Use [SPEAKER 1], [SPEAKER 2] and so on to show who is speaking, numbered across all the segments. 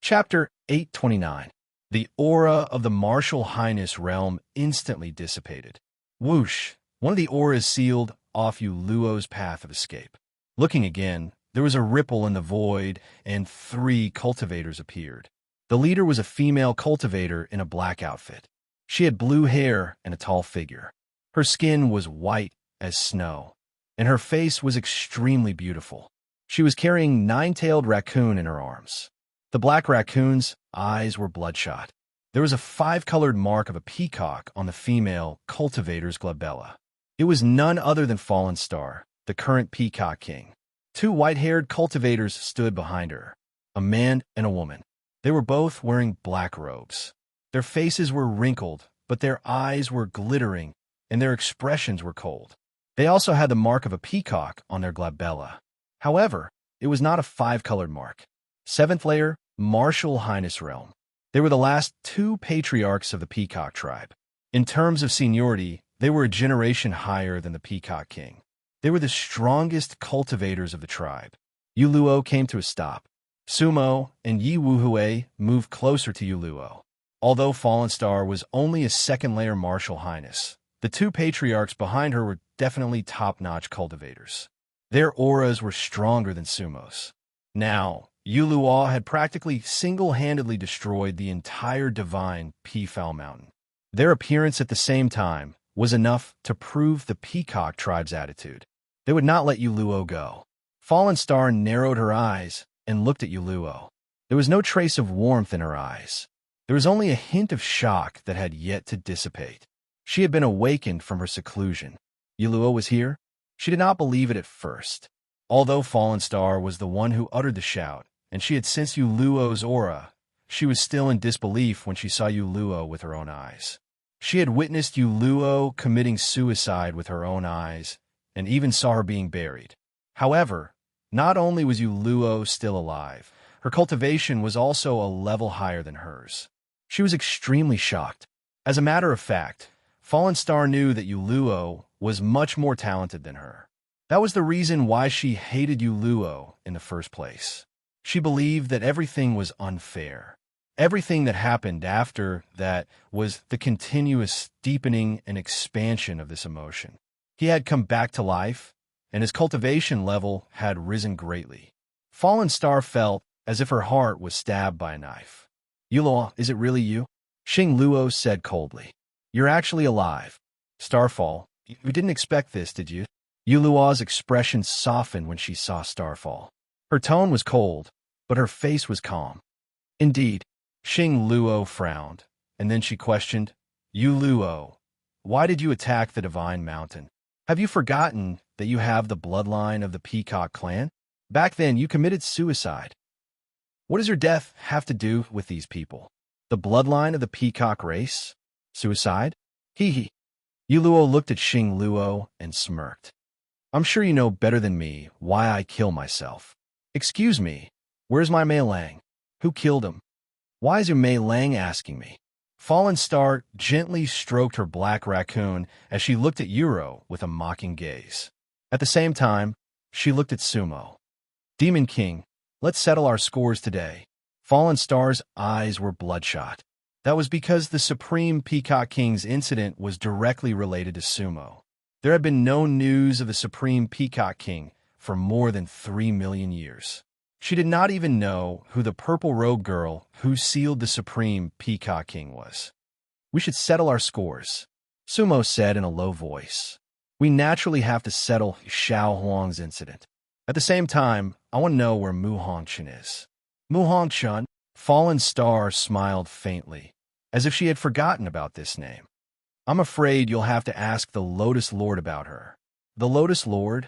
[SPEAKER 1] Chapter 829. The aura of the Martial Highness realm instantly dissipated. Whoosh! One of the auras sealed off Yuluo's path of escape. Looking again, there was a ripple in the void, and 3 cultivators appeared. The leader was a female cultivator in a black outfit. She had blue hair and a tall figure. Her skin was white as snow, and her face was extremely beautiful. She was carrying 9-tailed raccoon in her arms. The black raccoon's eyes were bloodshot. There was a 5-colored mark of a peacock on the female cultivator's glabella. It was none other than Fallen Star, the current Peacock King. 2 white-haired cultivators stood behind her, a man and a woman. They were both wearing black robes. Their faces were wrinkled, but their eyes were glittering, and their expressions were cold. They also had the mark of a peacock on their glabella. However, it was not a 5-colored mark. 7th layer, Martial Highness realm. They were the last 2 patriarchs of the Peacock tribe. In terms of seniority, they were a generation higher than the Peacock King. They were the strongest cultivators of the tribe. Yuluo came to a stop. Sumo and Yi Wuhue moved closer to Yuluo. Although Fallen Star was only a 2nd-layer Martial Highness, the 2 patriarchs behind her were definitely top-notch cultivators. Their auras were stronger than Sumo's. Now, Yuluo had practically single-handedly destroyed the entire divine Peafowl Mountain. Their appearance at the same time was enough to prove the Peacock tribe's attitude. They would not let Yuluo go. Fallen Star narrowed her eyes and looked at Yuluo. There was no trace of warmth in her eyes. There was only a hint of shock that had yet to dissipate. She had been awakened from her seclusion. Yuluo was here? She did not believe it at first. Although Fallen Star was the one who uttered the shout, and she had sensed Yuluo's aura, she was still in disbelief when she saw Yuluo with her own eyes. She had witnessed Yuluo committing suicide with her own eyes, and even saw her being buried. However, not only was Yuluo still alive, her cultivation was also a level higher than hers. She was extremely shocked. As a matter of fact, Fallen Star knew that Yuluo was much more talented than her. That was the reason why she hated Yuluo in the first place. She believed that everything was unfair. Everything that happened after that was the continuous deepening and expansion of this emotion. He had come back to life, and his cultivation level had risen greatly. Fallen Star felt as if her heart was stabbed by a knife. Yuluo, is it really you? Xing Luo said coldly. You're actually alive. Starfall, you didn't expect this, did you? Yuluo's expression softened when she saw Starfall. Her tone was cold, but her face was calm. Indeed, Xing Luo frowned, and then she questioned, Yuluo, why did you attack the Divine Mountain? Have you forgotten that you have the bloodline of the Peacock clan? Back then, you committed suicide. What does your death have to do with these people? The bloodline of the Peacock race? Suicide? Hee hee. Yuluo looked at Xing Luo and smirked. I'm sure you know better than me why I kill myself. Excuse me, where's my Mei Lang? Who killed him? Why is your Mei Lang asking me? Fallen Star gently stroked her black raccoon as she looked at Yuro with a mocking gaze. At the same time, she looked at Sumo. Demon King, let's settle our scores today. Fallen Star's eyes were bloodshot. That was because the Supreme Peacock King's incident was directly related to Sumo. There had been no news of the Supreme Peacock King for more than 3 million years. She did not even know who the purple-robed girl who sealed the Supreme Peacock King was. We should settle our scores, Sumo said in a low voice. We naturally have to settle Xiao Huang's incident. At the same time, I want to know where Mu Hongchun is. Mu Hongchun? Fallen Star smiled faintly, as if she had forgotten about this name. I'm afraid you'll have to ask the Lotus Lord about her. The Lotus Lord?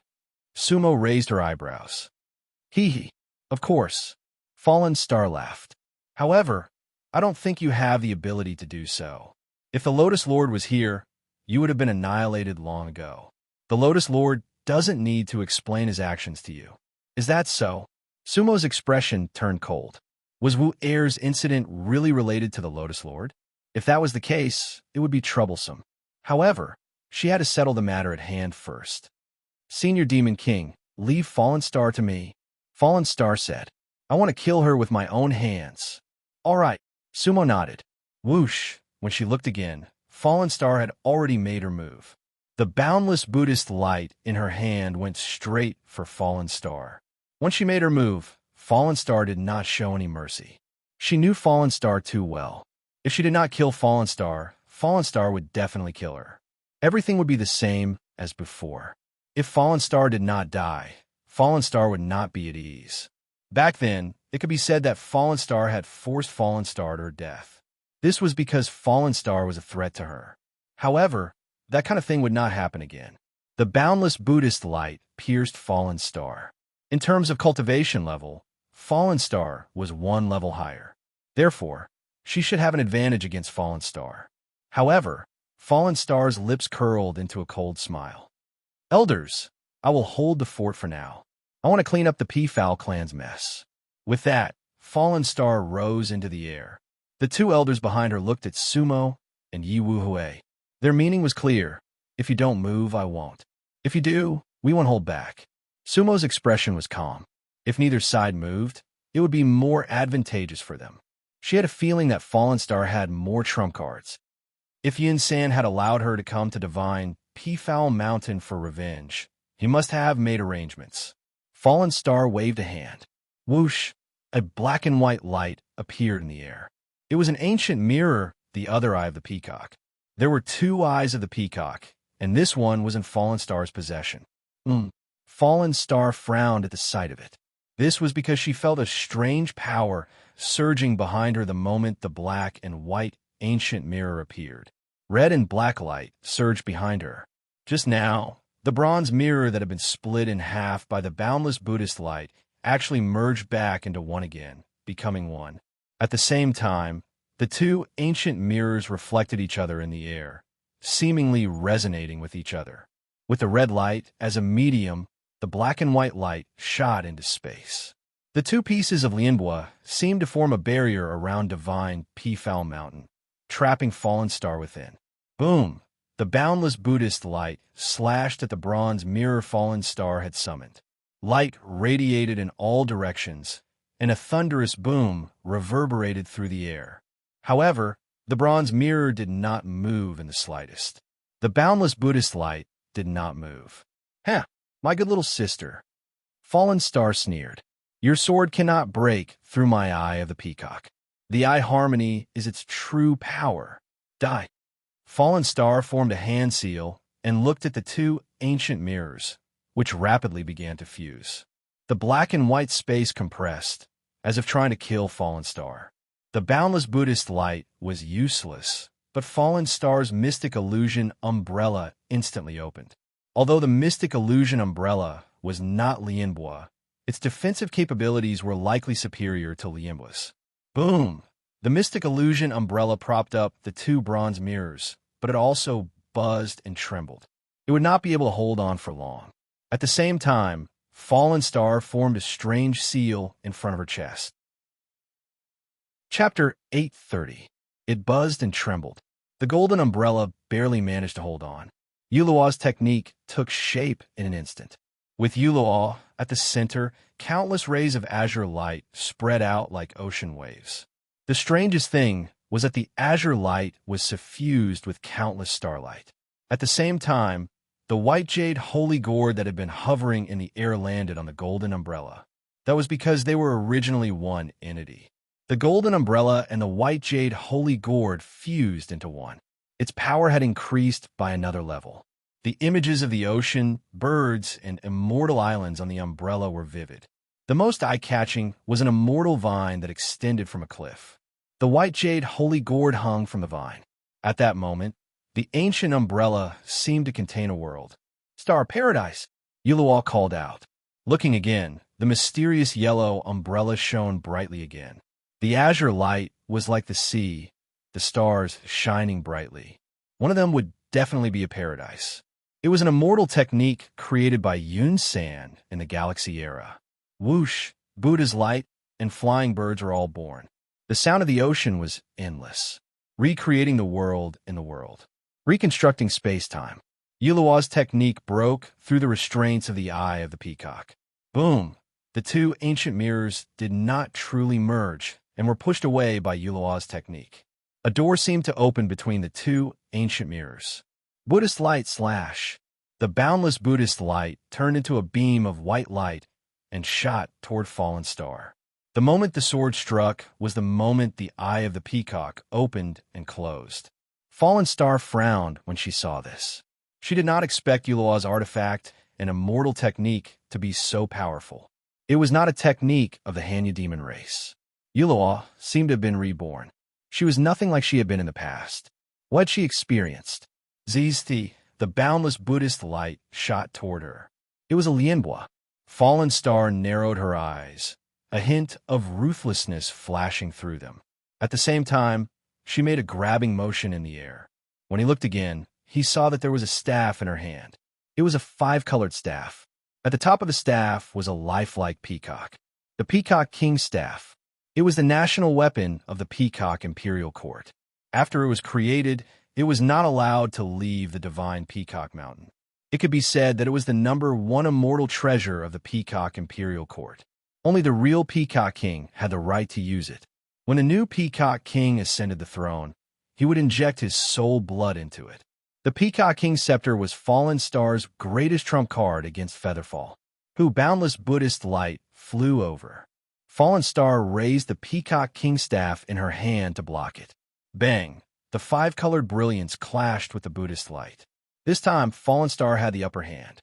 [SPEAKER 1] Sumo raised her eyebrows. Hee hee. Of course. Fallen Star laughed. However, I don't think you have the ability to do so. If the Lotus Lord was here, you would have been annihilated long ago. The Lotus Lord doesn't need to explain his actions to you. Is that so? Sumo's expression turned cold. Was Wu Er's incident really related to the Lotus Lord? If that was the case, it would be troublesome. However, she had to settle the matter at hand first. Senior Demon King, leave Fallen Star to me. Fallen Star said, I want to kill her with my own hands. All right. Sumo nodded. Whoosh. When she looked again, Fallen Star had already made her move. The boundless Buddhist light in her hand went straight for Fallen Star. When she made her move, Fallen Star did not show any mercy. She knew Fallen Star too well. If she did not kill Fallen Star would definitely kill her. Everything would be the same as before. If Fallen Star did not die, Fallen Star would not be at ease. Back then, it could be said that Fallen Star had forced Fallen Star to her death. This was because Fallen Star was a threat to her. However, that kind of thing would not happen again. The boundless Buddhist light pierced Fallen Star. In terms of cultivation level, Fallen Star was one level higher. Therefore, she should have an advantage against Fallen Star. However, Fallen Star's lips curled into a cold smile. Elders, I will hold the fort for now. I want to clean up the Peafowl clan's mess. With that, Fallen Star rose into the air. The two elders behind her looked at Sumo and Yi Wu Hui. Their meaning was clear. If you don't move, I won't. If you do, we won't hold back. Sumo's expression was calm. If neither side moved, it would be more advantageous for them. She had a feeling that Fallen Star had more trump cards. If Yin San had allowed her to come to Divine Peafowl Mountain for revenge, he must have made arrangements. Fallen Star waved a hand. Whoosh! A black and white light appeared in the air. It was an ancient mirror, the other eye of the peacock. There were two eyes of the peacock, and this one was in Fallen Star's possession. Fallen Star frowned at the sight of it. This was because she felt a strange power surging behind her the moment the black and white ancient mirror appeared. Red and black light surged behind her. Just now, the bronze mirror that had been split in half by the boundless Buddhist light actually merged back into one again, becoming one. At the same time, the two ancient mirrors reflected each other in the air, seemingly resonating with each other. With the red light as a medium, the black and white light shot into space. The two pieces of Lianbua seemed to form a barrier around Divine Peafowl Mountain, trapping Fallen Star within. Boom! The boundless Buddhist light slashed at the bronze mirror Fallen Star had summoned. Light radiated in all directions, and a thunderous boom reverberated through the air. However, the bronze mirror did not move in the slightest. The boundless Buddhist light did not move. "Heh, my good little sister." Fallen Star sneered. "Your sword cannot break through my eye of the peacock. The eye harmony is its true power. Die." Fallen Star formed a hand seal and looked at the two ancient mirrors, which rapidly began to fuse. The black and white space compressed, as if trying to kill Fallen Star. The boundless Buddhist light was useless, but Fallen Star's mystic illusion umbrella instantly opened. Although the mystic illusion umbrella was not Lianbua, its defensive capabilities were likely superior to Lianbua's. Boom! The mystic illusion umbrella propped up the two bronze mirrors, but it also buzzed and trembled. It would not be able to hold on for long. At the same time, Fallen Star formed a strange seal in front of her chest. Chapter 830. It buzzed and trembled. The golden umbrella barely managed to hold on. Yulua's technique took shape in an instant. With Yulua at the center, countless rays of azure light spread out like ocean waves. The strangest thing was that the azure light was suffused with countless starlight. At the same time, the white jade holy gourd that had been hovering in the air landed on the golden umbrella. That was because they were originally one entity. The golden umbrella and the white jade holy gourd fused into one. Its power had increased by another level. The images of the ocean, birds, and immortal islands on the umbrella were vivid. The most eye-catching was an immortal vine that extended from a cliff. The white jade holy gourd hung from the vine. At that moment, the ancient umbrella seemed to contain a world. "Star Paradise!" Yulua called out. Looking again, the mysterious yellow umbrella shone brightly again. The azure light was like the sea, the stars shining brightly. One of them would definitely be a paradise. It was an immortal technique created by Yun San in the Galaxy era. Whoosh, Buddha's light, and flying birds were all born. The sound of the ocean was endless, recreating the world in the world, reconstructing space-time. Yulua's technique broke through the restraints of the eye of the peacock. Boom! The two ancient mirrors did not truly merge. and were pushed away by Yuluo's technique. A door seemed to open between the two ancient mirrors. Buddhist light slash. The boundless Buddhist light turned into a beam of white light and shot toward Fallen Star. The moment the sword struck was the moment the eye of the peacock opened and closed. Fallen Star frowned when she saw this. She did not expect Yuluo's artifact, an immortal technique, to be so powerful. It was not a technique of the Hanyu demon race. Yuluo seemed to have been reborn. She was nothing like she had been in the past. What had she experienced? Zizti, the boundless Buddhist light, shot toward her. It was a Lianbua. Fallen Star narrowed her eyes, a hint of ruthlessness flashing through them. At the same time, she made a grabbing motion in the air. When he looked again, he saw that there was a staff in her hand. It was a 5-colored staff. At the top of the staff was a lifelike peacock. The Peacock King's staff. It was the national weapon of the Peacock Imperial Court. After it was created, it was not allowed to leave the divine Peacock Mountain. It could be said that it was the #1 immortal treasure of the Peacock Imperial Court. Only the real Peacock King had the right to use it. When a new Peacock King ascended the throne, he would inject his soul blood into it. The Peacock King's scepter was Fallen Star's greatest trump card against Featherfall, who boundless Buddhist light flew over. Fallen Star raised the Peacock King's staff in her hand to block it. Bang! The 5-colored brilliance clashed with the Buddhist light. This time, Fallen Star had the upper hand.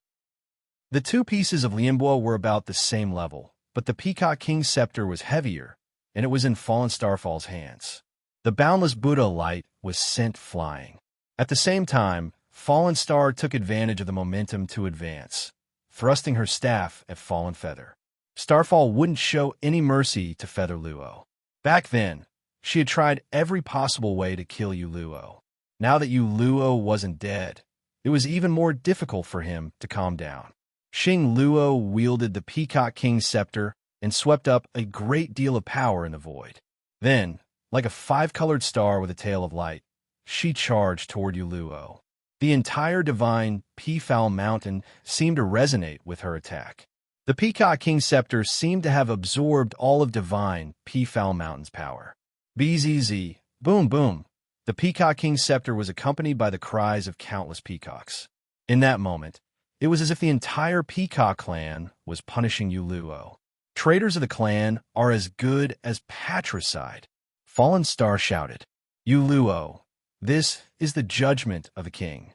[SPEAKER 1] The two pieces of Lianbua were about the same level, but the Peacock King's scepter was heavier, and it was in Fallen Starfall's hands. The boundless Buddha light was sent flying. At the same time, Fallen Star took advantage of the momentum to advance, thrusting her staff at Fallen Feather. Starfall wouldn't show any mercy to Feather Luo. Back then, she had tried every possible way to kill Yuluo. Now that Yuluo wasn't dead, it was even more difficult for him to calm down. Xing Luo wielded the Peacock King's scepter and swept up a great deal of power in the void. Then, like a 5-colored star with a tail of light, she charged toward Yuluo. The entire divine Peafowl Mountain seemed to resonate with her attack. The Peacock King's scepter seemed to have absorbed all of divine Peafowl Mountain's power. Bzz, boom boom. The Peacock King's scepter was accompanied by the cries of countless peacocks. In that moment, it was as if the entire Peacock clan was punishing Yuluo. Traitors of the clan are as good as patricide. Fallen Star shouted, Yuluo, this is the judgment of the king.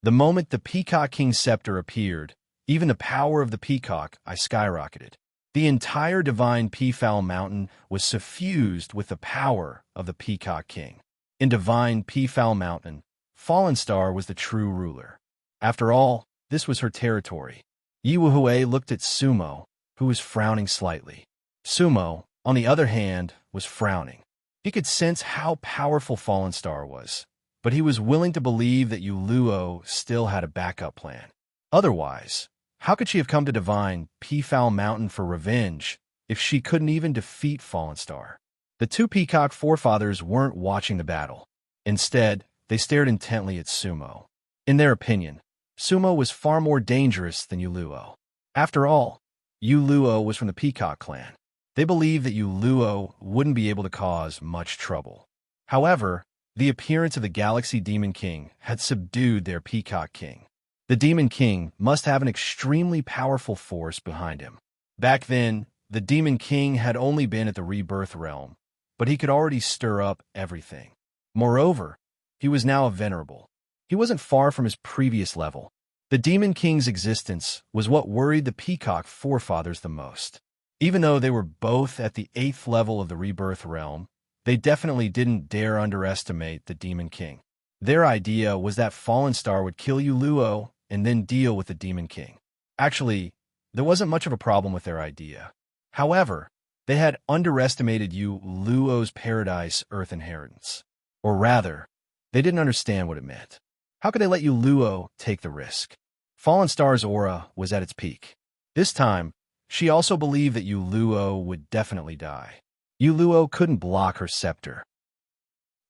[SPEAKER 1] The moment the Peacock King's scepter appeared, even the power of the peacock skyrocketed. The entire divine Peafowl Mountain was suffused with the power of the Peacock King. In divine Peafowl Mountain, Fallen Star was the true ruler. After all, this was her territory. Yi Wuhui looked at Sumo, who was frowning slightly. Sumo, on the other hand, was frowning. He could sense how powerful Fallen Star was, but he was willing to believe that Yuluo still had a backup plan. Otherwise, how could she have come to divine Peafowl Mountain for revenge if she couldn't even defeat Fallen Star? The two peacock forefathers weren't watching the battle. Instead, they stared intently at Sumo. In their opinion, Sumo was far more dangerous than Yuluo. After all, Yuluo was from the Peacock clan. They believed that Yuluo wouldn't be able to cause much trouble. However, the appearance of the Galaxy Demon King had subdued their Peacock King. The Demon King must have an extremely powerful force behind him. Back then, the Demon King had only been at the Rebirth Realm, but he could already stir up everything. Moreover, he was now a venerable. He wasn't far from his previous level. The Demon King's existence was what worried the Peacock forefathers the most. Even though they were both at the 8th level of the Rebirth Realm, they definitely didn't dare underestimate the Demon King. Their idea was that Fallen Star would kill Yuluo and then deal with the Demon King. Actually, there wasn't much of a problem with their idea. However, they had underestimated Yuluo's Paradise Earth inheritance. Or rather, they didn't understand what it meant. How could they let Yuluo take the risk? Fallen Star's aura was at its peak. This time, she also believed that Yuluo would definitely die. Yuluo couldn't block her scepter.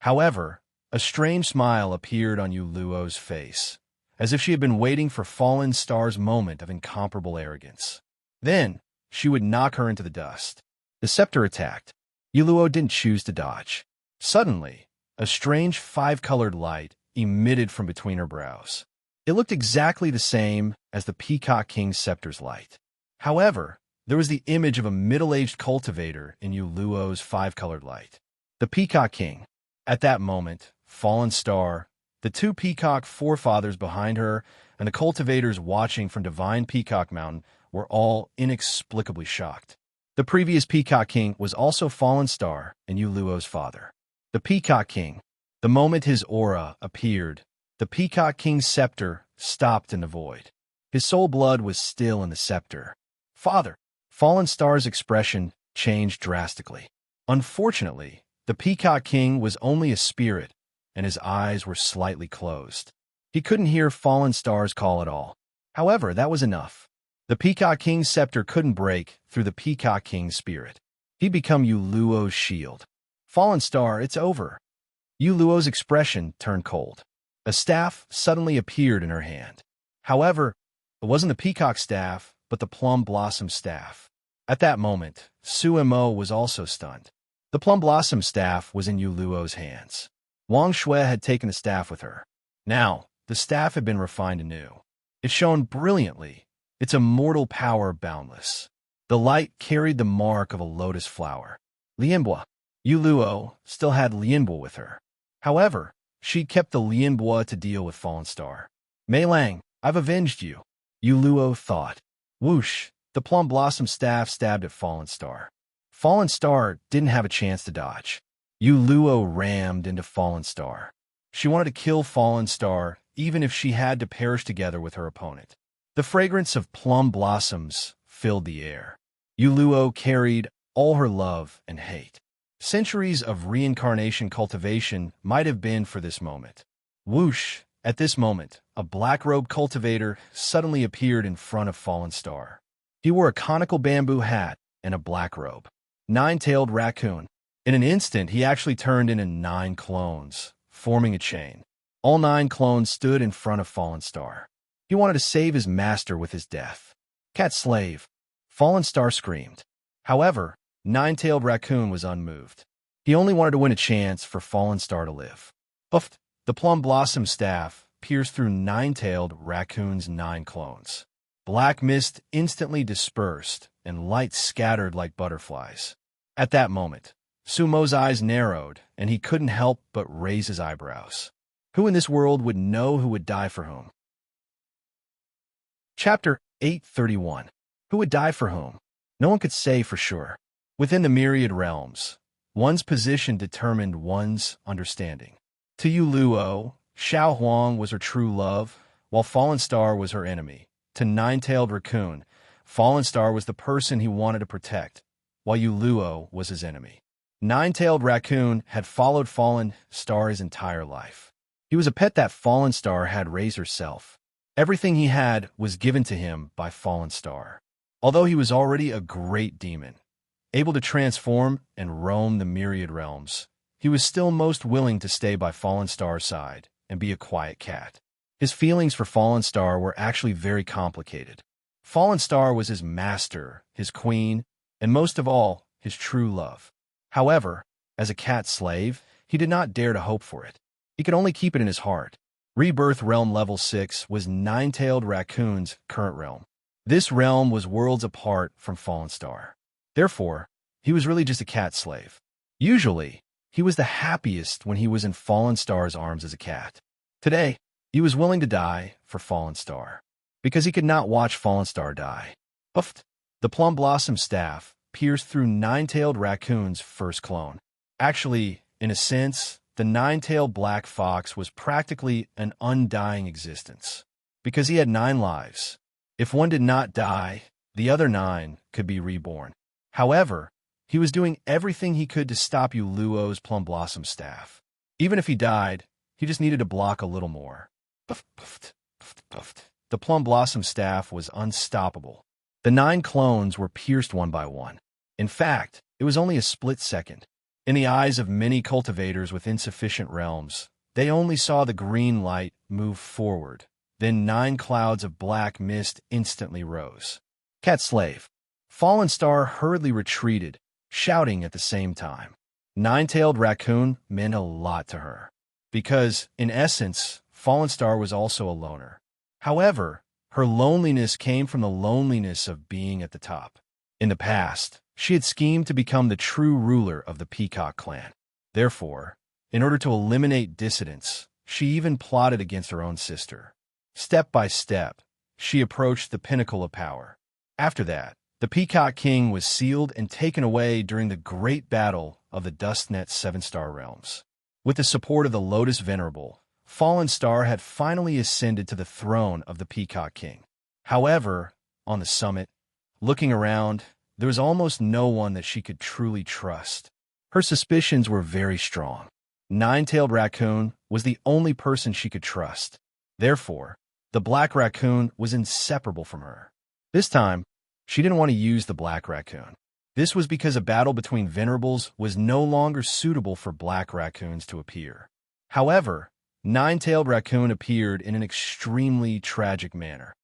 [SPEAKER 1] However, a strange smile appeared on Yuluo's face, as if she had been waiting for Fallen Star's moment of incomparable arrogance. Then, she would knock her into the dust. The scepter attacked. Yuluo didn't choose to dodge. Suddenly, a strange five-colored light emitted from between her brows. It looked exactly the same as the Peacock King's scepter's light. However, there was the image of a middle-aged cultivator in Yuluo's five-colored light. The Peacock King. At that moment, Fallen Star, the two peacock forefathers behind her, and the cultivators watching from Divine Peacock Mountain were all inexplicably shocked. The previous Peacock King was also Fallen Star and Yuluo's father. The Peacock King. The moment his aura appeared, the Peacock King's scepter stopped in the void. His soul blood was still in the scepter. Father. Fallen Star's expression changed drastically. Unfortunately, the Peacock King was only a spirit, and his eyes were slightly closed. He couldn't hear Fallen Star's call at all. However, that was enough. The Peacock King's scepter couldn't break through the Peacock King's spirit. He'd become Yuluo's shield. Fallen Star, it's over. Yuluo's expression turned cold. A staff suddenly appeared in her hand. However, it wasn't the peacock staff, but the plum blossom staff. At that moment, Suemo was also stunned. The plum blossom staff was in Yuluo's hands. Wang Shui had taken the staff with her. Now, the staff had been refined anew. It shone brilliantly, its immortal power boundless. The light carried the mark of a lotus flower. Lianbua. Yuluo still had Lianbua with her. However, she kept the Lianbua to deal with Fallen Star. Mei Lang, I've avenged you, Yuluo thought. Whoosh, the plum blossom staff stabbed at Fallen Star. Fallen Star didn't have a chance to dodge. Yuluo rammed into Fallen Star. She wanted to kill Fallen Star, even if she had to perish together with her opponent. The fragrance of plum blossoms filled the air. Yuluo carried all her love and hate. Centuries of reincarnation cultivation might have been for this moment. Whoosh! At this moment, a black-robed cultivator suddenly appeared in front of Fallen Star. He wore a conical bamboo hat and a black robe. Nine-tailed raccoon. In an instant, he actually turned into 9 clones, forming a chain. All 9 clones stood in front of Fallen Star. He wanted to save his master with his death. Cat slave. Fallen Star screamed. However, Nine-tailed raccoon was unmoved. He only wanted to win a chance for Fallen Star to live. Puffed. The plum blossom staff pierced through Nine-tailed raccoon's 9 clones. Black mist instantly dispersed, and light scattered like butterflies. At that moment, Sumo's eyes narrowed, and he couldn't help but raise his eyebrows. Who in this world would know who would die for whom? Chapter 831. Who would die for whom? No one could say for sure. Within the myriad realms, one's position determined one's understanding. To Yuluo, Xiao Huang was her true love, while Fallen Star was her enemy. To Nine-tailed raccoon, Fallen Star was the person he wanted to protect, while Yuluo was his enemy. Nine-tailed raccoon had followed Fallen Star his entire life. He was a pet that Fallen Star had raised herself. Everything he had was given to him by Fallen Star. Although he was already a great demon, able to transform and roam the myriad realms, he was still most willing to stay by Fallen Star's side and be a quiet cat. His feelings for Fallen Star were actually very complicated. Fallen Star was his master, his queen, and most of all, his true love. However, as a cat slave, he did not dare to hope for it. He could only keep it in his heart. Rebirth Realm Level 6 was Nine-tailed raccoon's current realm. This realm was worlds apart from Fallen Star. Therefore, he was really just a cat slave. Usually, he was the happiest when he was in Fallen Star's arms as a cat. Today, he was willing to die for Fallen Star, because he could not watch Fallen Star die. Puffed. The plum blossom staff pierced through Nine-tailed raccoon's first clone. Actually, in a sense, the Nine-tailed black fox was practically an undying existence, because he had 9 lives. If one did not die, the other 9 could be reborn. However, he was doing everything he could to stop Yuluo's plum blossom staff. Even if he died, he just needed to block a little more. Puff, puffed, puffed, puffed. The plum blossom staff was unstoppable. The 9 clones were pierced one by one. In fact, it was only a split second. In the eyes of many cultivators with insufficient realms, they only saw the green light move forward. Then 9 clouds of black mist instantly rose. Cat slave. Fallen Star hurriedly retreated, shouting at the same time. Nine-tailed raccoon meant a lot to her, because, in essence, Fallen Star was also a loner. However, her loneliness came from the loneliness of being at the top. In the past, she had schemed to become the true ruler of the Peacock clan. Therefore, in order to eliminate dissidents, she even plotted against her own sister. Step by step, she approached the pinnacle of power. After that, the Peacock King was sealed and taken away during the Great Battle of the Dustnet Seven-Star Realms. With the support of the Lotus Venerable, Fallen Star had finally ascended to the throne of the Peacock King. However, on the summit, looking around, there was almost no one that she could truly trust. Her suspicions were very strong. Nine-tailed raccoon was the only person she could trust. Therefore, the black raccoon was inseparable from her. This time, she didn't want to use the black raccoon. This was because a battle between venerables was no longer suitable for black raccoons to appear. However, Nine-tailed raccoon appeared in an extremely tragic manner.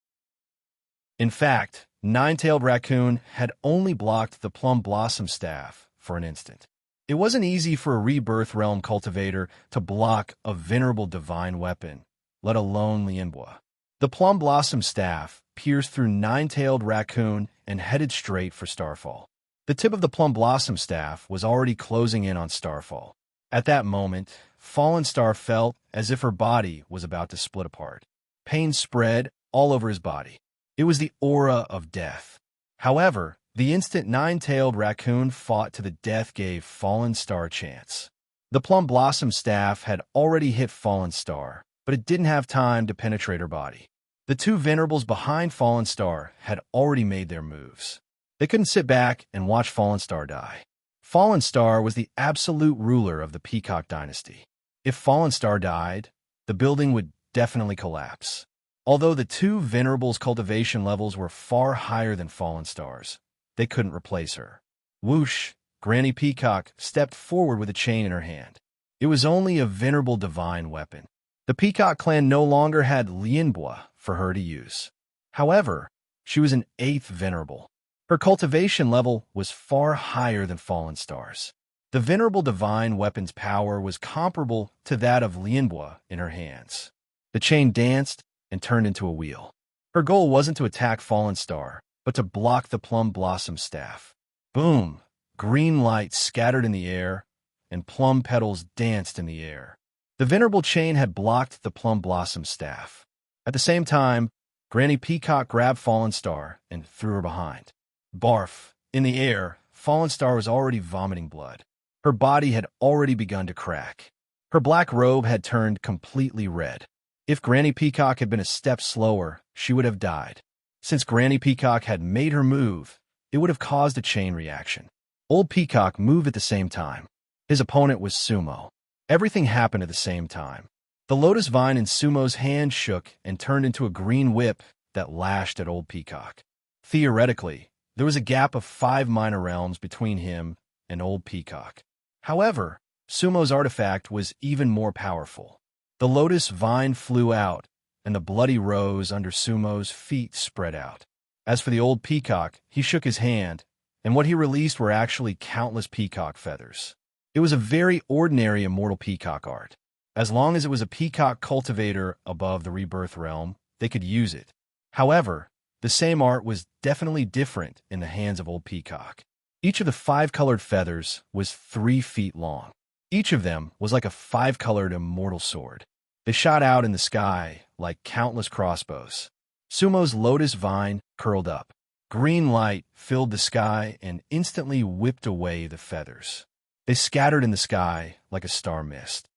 [SPEAKER 1] In fact, Nine-tailed raccoon had only blocked the plum blossom staff for an instant. It wasn't easy for a rebirth realm cultivator to block a venerable divine weapon, let alone Lienbois. The plum blossom staff pierced through Nine-tailed raccoon and headed straight for Starfall. The tip of the plum blossom staff was already closing in on Starfall. At that moment, Fallen Star felt as if her body was about to split apart. Pain spread all over his body. It was the aura of death. However, the instant Nine-tailed raccoon fought to the death gave Fallen Star a chance. The plum blossom staff had already hit Fallen Star, but it didn't have time to penetrate her body. The two venerables behind Fallen Star had already made their moves. They couldn't sit back and watch Fallen Star die. Fallen Star was the absolute ruler of the Peacock dynasty. If Fallen Star died, the building would definitely collapse. Although the two venerables' cultivation levels were far higher than Fallen Star's, they couldn't replace her. Whoosh! Granny Peacock stepped forward with a chain in her hand. It was only a venerable divine weapon. The Peacock clan no longer had Lienbois for her to use. However, she was an 8th venerable. Her cultivation level was far higher than Fallen Star's. The venerable divine weapon's power was comparable to that of Lienbois in her hands. The chain danced and turned into a wheel. Her goal wasn't to attack Fallen Star, but to block the plum blossom staff. Boom! Green light scattered in the air, and plum petals danced in the air. The venerable chain had blocked the plum blossom staff. At the same time, Granny Peacock grabbed Fallen Star and threw her behind. Barf! In the air, Fallen Star was already vomiting blood. Her body had already begun to crack. Her black robe had turned completely red. If Granny Peacock had been a step slower, she would have died. Since Granny Peacock had made her move, it would have caused a chain reaction. Old Peacock moved at the same time. His opponent was Sumo. Everything happened at the same time. The lotus vine in Sumo's hand shook and turned into a green whip that lashed at Old Peacock. Theoretically, there was a gap of 5 minor realms between him and Old Peacock. However, Sumo's artifact was even more powerful. The lotus vine flew out, and the bloody rose under Sumo's feet spread out. As for the Old Peacock, he shook his hand, and what he released were actually countless peacock feathers. It was a very ordinary immortal peacock art. As long as it was a peacock cultivator above the rebirth realm, they could use it. However, the same art was definitely different in the hands of Old Peacock. Each of the 5-colored feathers was 3 feet long. Each of them was like a 5-colored immortal sword. They shot out in the sky like countless crossbows. Sumo's lotus vine curled up. Green light filled the sky and instantly whipped away the feathers. They scattered in the sky like a star mist.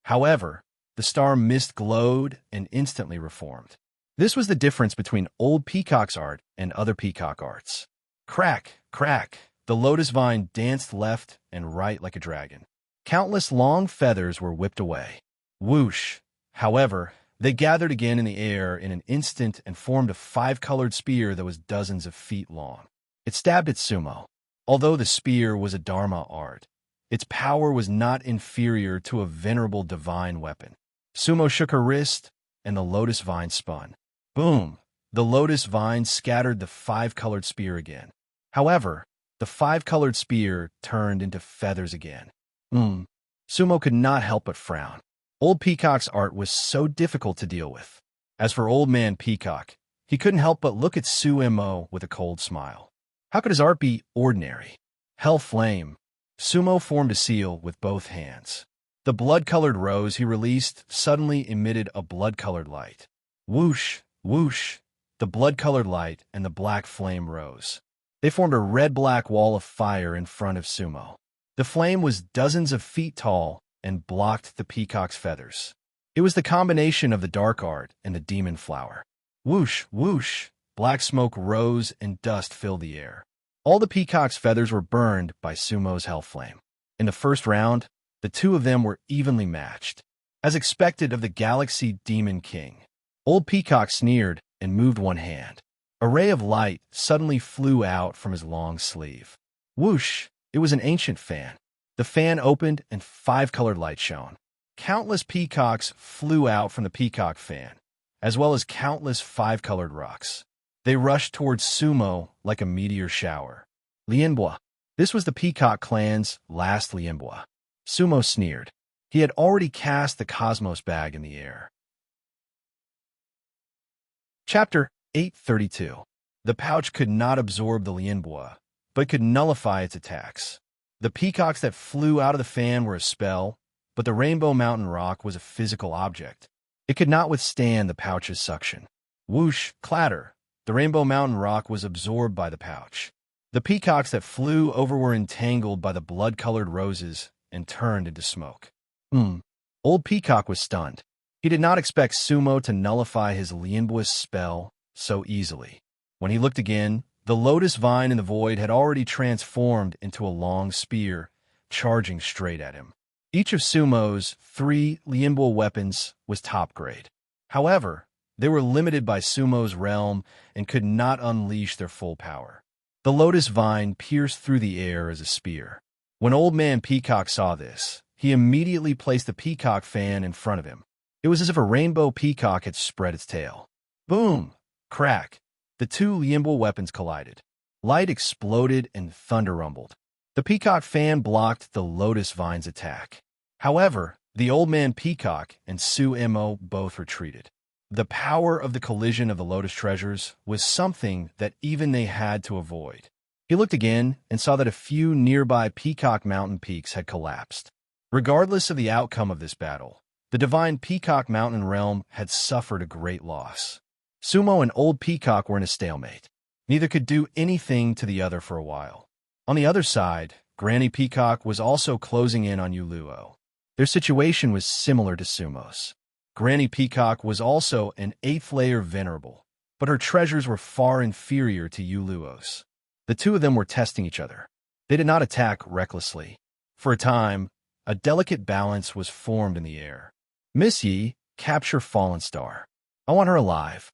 [SPEAKER 1] However, the star mist glowed and instantly reformed. This was the difference between Old Peacock's art and other peacock arts. Crack, crack, the lotus vine danced left and right like a dragon. Countless long feathers were whipped away. Whoosh! However, they gathered again in the air in an instant and formed a 5-colored spear that was dozens of feet long. It stabbed at Sumo. Although the spear was a Dharma art, its power was not inferior to a venerable divine weapon. Sumo shook her wrist, and the lotus vine spun. Boom! The lotus vine scattered the 5-colored spear again. However, The five-colored spear turned into feathers again. Sumo could not help but frown. Old Peacock's art was so difficult to deal with. As for Old Man Peacock, he couldn't help but look at Sumo with a cold smile. How could his art be ordinary? Hell flame. Sumo formed a seal with both hands. The blood-colored rose he released suddenly emitted a blood-colored light. Whoosh, whoosh, the blood-colored light and the black flame rose. They formed a red-black wall of fire in front of Sumo. The flame was dozens of feet tall and blocked the peacock's feathers. It was the combination of the dark art and the demon flower. Whoosh, whoosh, black smoke rose and dust filled the air. All the peacock's feathers were burned by Sumo's hell flame. In the first round, the two of them were evenly matched. As expected of the Galaxy Demon King, Old Peacock sneered and moved one hand. A ray of light suddenly flew out from his long sleeve. Whoosh! It was an ancient fan. The fan opened and five-colored light shone. Countless peacocks flew out from the peacock fan, as well as countless five-colored rocks. They rushed towards Sumo like a meteor shower. Lienbois. This was the Peacock clan's last Lienbois. Sumo sneered. He had already cast the Cosmos bag in the air. Chapter 832. The pouch could not absorb the Lienbois, but could nullify its attacks. The peacocks that flew out of the fan were a spell, but the Rainbow Mountain Rock was a physical object. It could not withstand the pouch's suction. Whoosh, clatter. The Rainbow Mountain Rock was absorbed by the pouch. The peacocks that flew over were entangled by the blood-colored roses and turned into smoke. Old Peacock was stunned. He did not expect Sumo to nullify his Lienbois spell so easily. When he looked again, the lotus vine in the void had already transformed into a long spear, charging straight at him. Each of Sumo's 3 Lienbois weapons was top grade. However, they were limited by Sumo's realm and could not unleash their full power. The lotus vine pierced through the air as a spear. When Old Man Peacock saw this, he immediately placed the peacock fan in front of him. It was as if a rainbow peacock had spread its tail. Boom! Crack! The 2 Lienbois weapons collided. Light exploded and thunder rumbled. The peacock fan blocked the lotus vine's attack. However, the Old Man Peacock and Sumo both retreated. The power of the collision of the lotus treasures was something that even they had to avoid. He looked again and saw that a few nearby Peacock Mountain peaks had collapsed. Regardless of the outcome of this battle, the divine Peacock Mountain realm had suffered a great loss. Sumo and Old Peacock were in a stalemate. Neither could do anything to the other for a while. On the other side, Granny Peacock was also closing in on Uluo. Their situation was similar to Sumo's. Granny Peacock was also an 8th-layer venerable, but her treasures were far inferior to Uluo's. The two of them were testing each other. They did not attack recklessly. For a time, a delicate balance was formed in the air. Misty, capture Fallen Star. I want her alive.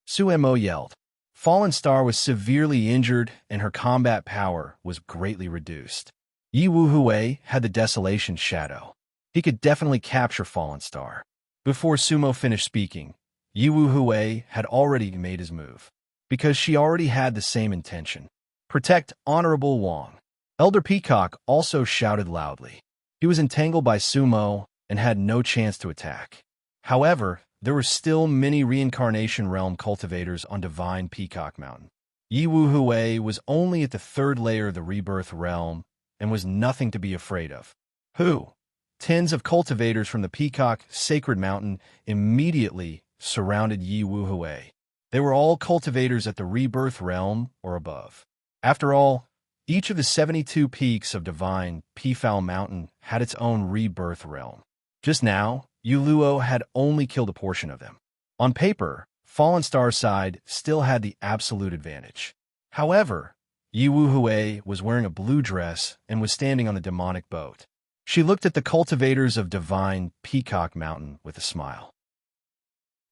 [SPEAKER 1] Sumo yelled. Fallen Star was severely injured and her combat power was greatly reduced. Yi Wuhui had the Desolation Shadow. He could definitely capture Fallen Star. Before Sumo finished speaking, Yi Wuhui had already made his move, because she already had the same intention. Protect Honorable Wang. Elder Peacock also shouted loudly. He was entangled by Sumo and had no chance to attack. However, there were still many Reincarnation Realm cultivators on Divine Peacock Mountain. Yi Wuhui was only at the 3rd layer of the Rebirth Realm and was nothing to be afraid of. Who? Tens of cultivators from the Peacock Sacred Mountain immediately surrounded Yi Wuhui. They were all cultivators at the Rebirth Realm or above. After all, each of the 72 peaks of Divine Peafowl Mountain had its own Rebirth Realm. Just now, Uluo had only killed a portion of them. On paper, Fallen Star's side still had the absolute advantage. However, Yi Wuhui was wearing a blue dress and was standing on the demonic boat. She looked at the cultivators of Divine Peacock Mountain with a smile.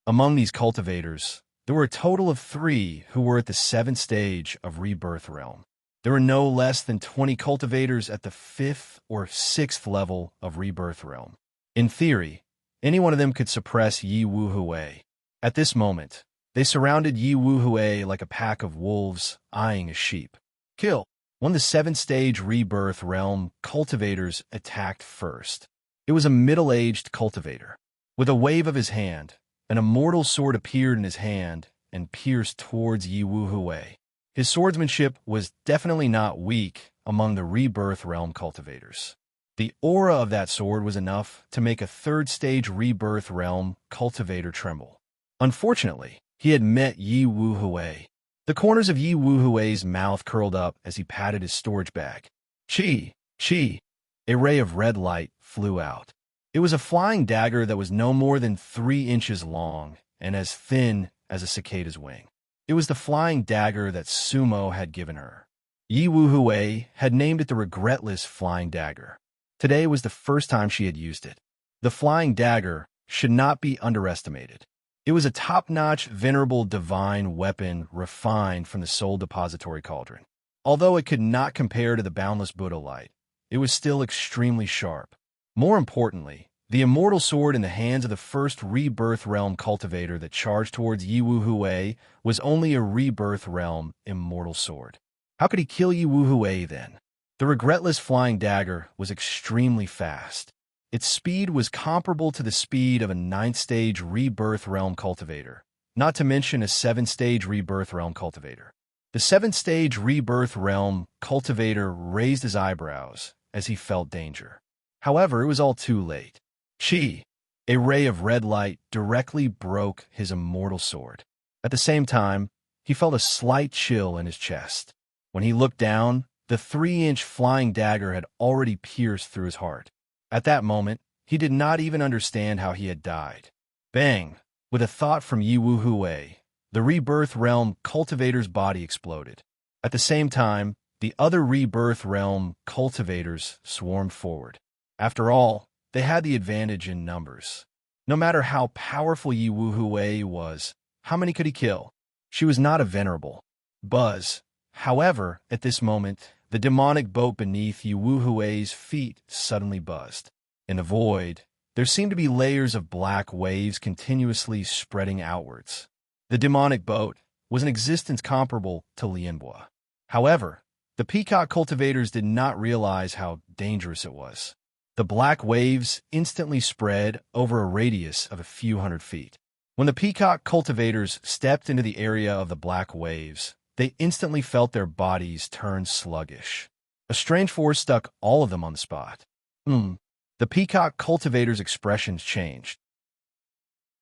[SPEAKER 1] Among these cultivators, there were a total of 3 who were at the 7th stage of Rebirth Realm. There were no less than 20 cultivators at the 5th or 6th level of Rebirth Realm. In theory, any one of them could suppress Yi Wuhui. At this moment, they surrounded Yi Wuhui like a pack of wolves eyeing a sheep. Kill! One of the seven-stage rebirth realm cultivators attacked first. It was a middle-aged cultivator. With a wave of his hand, an immortal sword appeared in his hand and pierced towards Yi Wuhui. His swordsmanship was definitely not weak among the rebirth realm cultivators. The aura of that sword was enough to make a third-stage rebirth realm cultivator tremble. Unfortunately, he had met Yi Wuhui. The corners of Yi Wuhui's mouth curled up as he patted his storage bag. Chi! Chi! A ray of red light flew out. It was a flying dagger that was no more than 3 inches long and as thin as a cicada's wing. It was the flying dagger that Sumo had given her. Yi Wuhui had named it the regretless flying dagger. Today was the first time she had used it. The flying dagger should not be underestimated. It was a top-notch, venerable, divine weapon refined from the soul depository cauldron. Although it could not compare to the boundless Buddha light, it was still extremely sharp. More importantly, the immortal sword in the hands of the first rebirth realm cultivator that charged towards Yi Wuhui was only a rebirth realm immortal sword. How could he kill Yi Wuhui then? The regretless flying dagger was extremely fast. Its speed was comparable to the speed of a 9th-stage rebirth realm cultivator, not to mention a 7th-stage rebirth realm cultivator. The 7th-stage rebirth realm cultivator raised his eyebrows as he felt danger. However, it was all too late. Chi! A ray of red light directly broke his immortal sword. At the same time, he felt a slight chill in his chest. When he looked down, the 3-inch flying dagger had already pierced through his heart. At that moment, he did not even understand how he had died. Bang! With a thought from Yi Wuhui, the rebirth realm cultivator's body exploded. At the same time, the other rebirth realm cultivators swarmed forward. After all, they had the advantage in numbers. No matter how powerful Yi Wuhui was, how many could he kill? She was not a venerable. Buzz. However, at this moment, the demonic boat beneath Yi Wuhui's feet suddenly buzzed. In the void, there seemed to be layers of black waves continuously spreading outwards. The demonic boat was an existence comparable to Lianhua. However, the peacock cultivators did not realize how dangerous it was. The black waves instantly spread over a radius of a few hundred feet. When the peacock cultivators stepped into the area of the black waves, they instantly felt their bodies turn sluggish. A strange force stuck all of them on the spot. The peacock cultivators' expressions changed.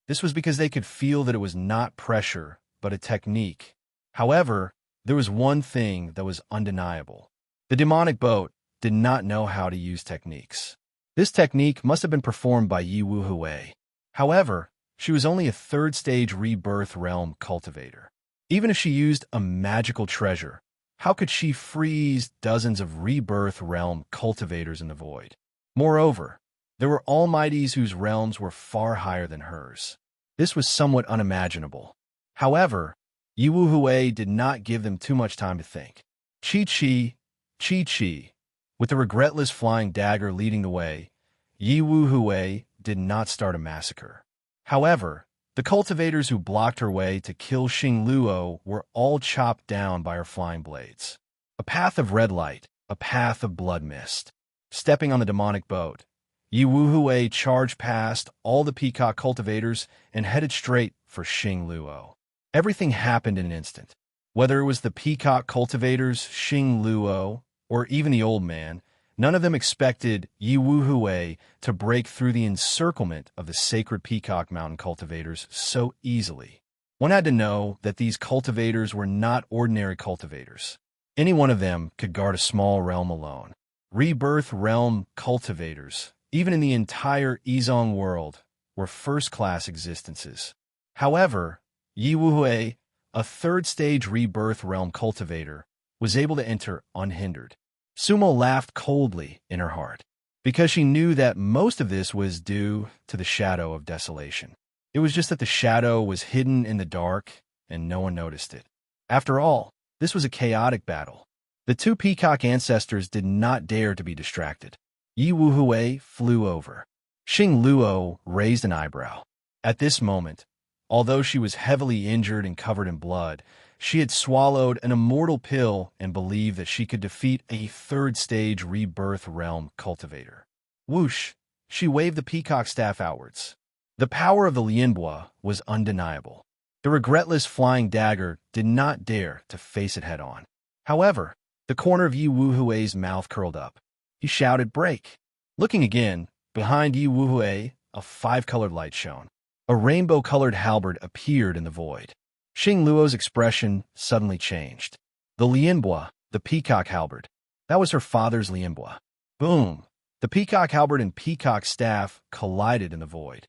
[SPEAKER 1] This was because they could feel that it was not pressure, but a technique. However, there was one thing that was undeniable. The demonic boat did not know how to use techniques. This technique must have been performed by Yi Wuhui. However, she was only a 3rd-stage rebirth realm cultivator. Even if she used a magical treasure, how could she freeze dozens of rebirth realm cultivators in the void? Moreover, there were almighties whose realms were far higher than hers. This was somewhat unimaginable. However, Yi Wuhui did not give them too much time to think. Chi-chi, chi-chi. With the regretless flying dagger leading the way, Yi Wuhui did not start a massacre. However, the cultivators who blocked her way to kill Xing Luo were all chopped down by her flying blades. A path of red light, a path of blood mist. Stepping on the demonic boat, Yi Wuhui charged past all the peacock cultivators and headed straight for Xing Luo. Everything happened in an instant. Whether it was the peacock cultivators, Xing Luo, or even the old man, none of them expected Yi Wuhui to break through the encirclement of the sacred Peacock Mountain cultivators so easily. One had to know that these cultivators were not ordinary cultivators. Any one of them could guard a small realm alone. Rebirth realm cultivators, even in the entire Izong world, were first-class existences. However, Yi Wuhui, a 3rd-stage rebirth realm cultivator, was able to enter unhindered. Sumo laughed coldly in her heart, because she knew that most of this was due to the shadow of desolation. It was just that the shadow was hidden in the dark, and no one noticed it. After all, this was a chaotic battle. The 2 peacock ancestors did not dare to be distracted. Yi Wuhui flew over. Xing Luo raised an eyebrow. At this moment, although she was heavily injured and covered in blood, She had swallowed an immortal pill and believed that she could defeat a third-stage rebirth realm cultivator. Whoosh! She waved the peacock staff outwards. The power of the Lianbois was undeniable. The regretless flying dagger did not dare to face it head-on. However, the corner of Yi Wuhui's mouth curled up. He shouted, "Break!" Looking again, behind Yi Wuhui, a five-colored light shone. A rainbow-colored halberd appeared in the void. Xing Luo's expression suddenly changed. The Lianbois, the peacock halberd. That was her father's Lianbois. Boom! The peacock halberd and peacock staff collided in the void.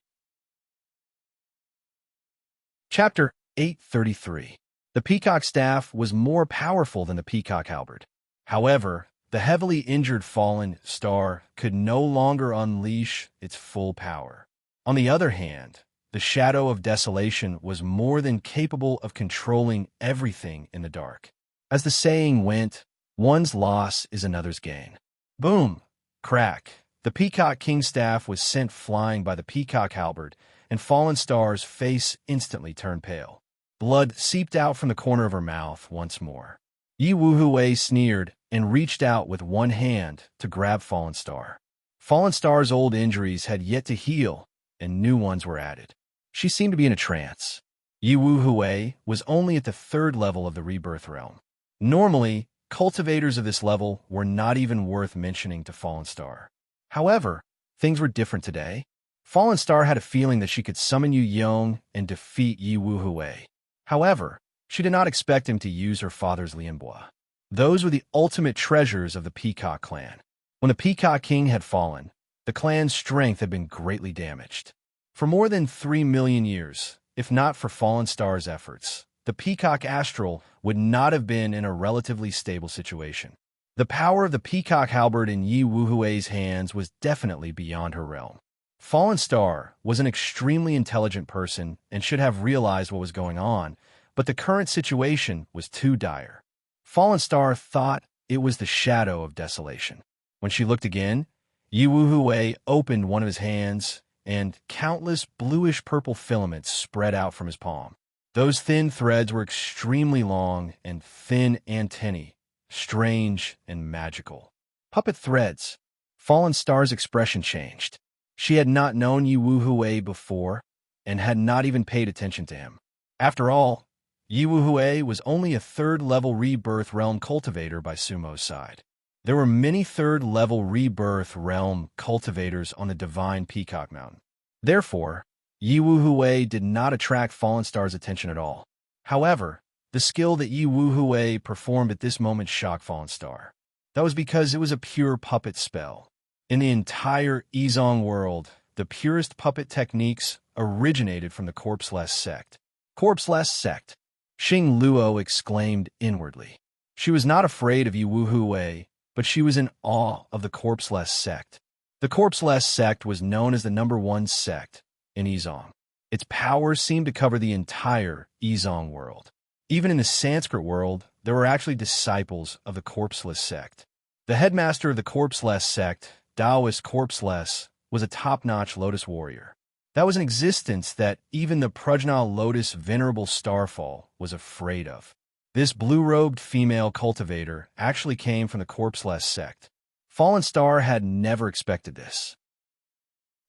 [SPEAKER 1] Chapter 833. The peacock staff was more powerful than the peacock halberd. However, the heavily injured fallen star could no longer unleash its full power. On the other hand, the shadow of desolation was more than capable of controlling everything in the dark. As the saying went, one's loss is another's gain. Boom! Crack! The peacock king's staff was sent flying by the peacock halberd, and fallen star's face instantly turned pale. Blood seeped out from the corner of her mouth once more. Yi Wuhui sneered and reached out with one hand to grab Fallen Star. Fallen Star's old injuries had yet to heal, and new ones were added. She seemed to be in a trance. Yi Wuhui was only at the third level of the rebirth realm. Normally, cultivators of this level were not even worth mentioning to Fallen Star. However, things were different today. Fallen Star had a feeling that she could summon Yu Yong and defeat Yi Wuhui. However, she did not expect him to use her father's Lianbois. Those were the ultimate treasures of the Peacock clan. When the Peacock King had fallen, the clan's strength had been greatly damaged. For more than 3 million years, if not for Fallen Star's efforts, the Peacock Astral would not have been in a relatively stable situation. The power of the Peacock halberd in Yi Wuhui's hands was definitely beyond her realm. Fallen Star was an extremely intelligent person and should have realized what was going on, but the current situation was too dire. Fallen Star thought it was the shadow of desolation. When she looked again, Yi Wuhui opened one of his hands, and countless bluish-purple filaments spread out from his palm. Those thin threads were extremely long and thin antennae, strange and magical. Puppet threads. Fallen Star's expression changed. She had not known Yi Wuhui before and had not even paid attention to him. After all, Yi Wuhui was only a third-level rebirth realm cultivator by Sumo's side. There were many third-level rebirth realm cultivators on the divine Peacock Mountain. Therefore, Yi Wuhui did not attract Fallen Star's attention at all. However, the skill that Yi Wuhui performed at this moment shocked Fallen Star. That was because it was a pure puppet spell. In the entire Yizong world, the purest puppet techniques originated from the Corpseless sect. Corpseless sect! Xing Luo exclaimed inwardly. She was not afraid of Yi Wuhui, but she was in awe of the Corpseless sect. The Corpseless sect was known as the #1 sect in Yizong. Its power seemed to cover the entire Yizong world. Even in the Sanskrit world, there were actually disciples of the Corpseless sect. The headmaster of the Corpseless sect, Taoist Corpseless, was a top-notch lotus warrior. That was an existence that even the Prajna Lotus Venerable Starfall was afraid of. This blue-robed female cultivator actually came from the Corpseless sect. Fallen Star had never expected this.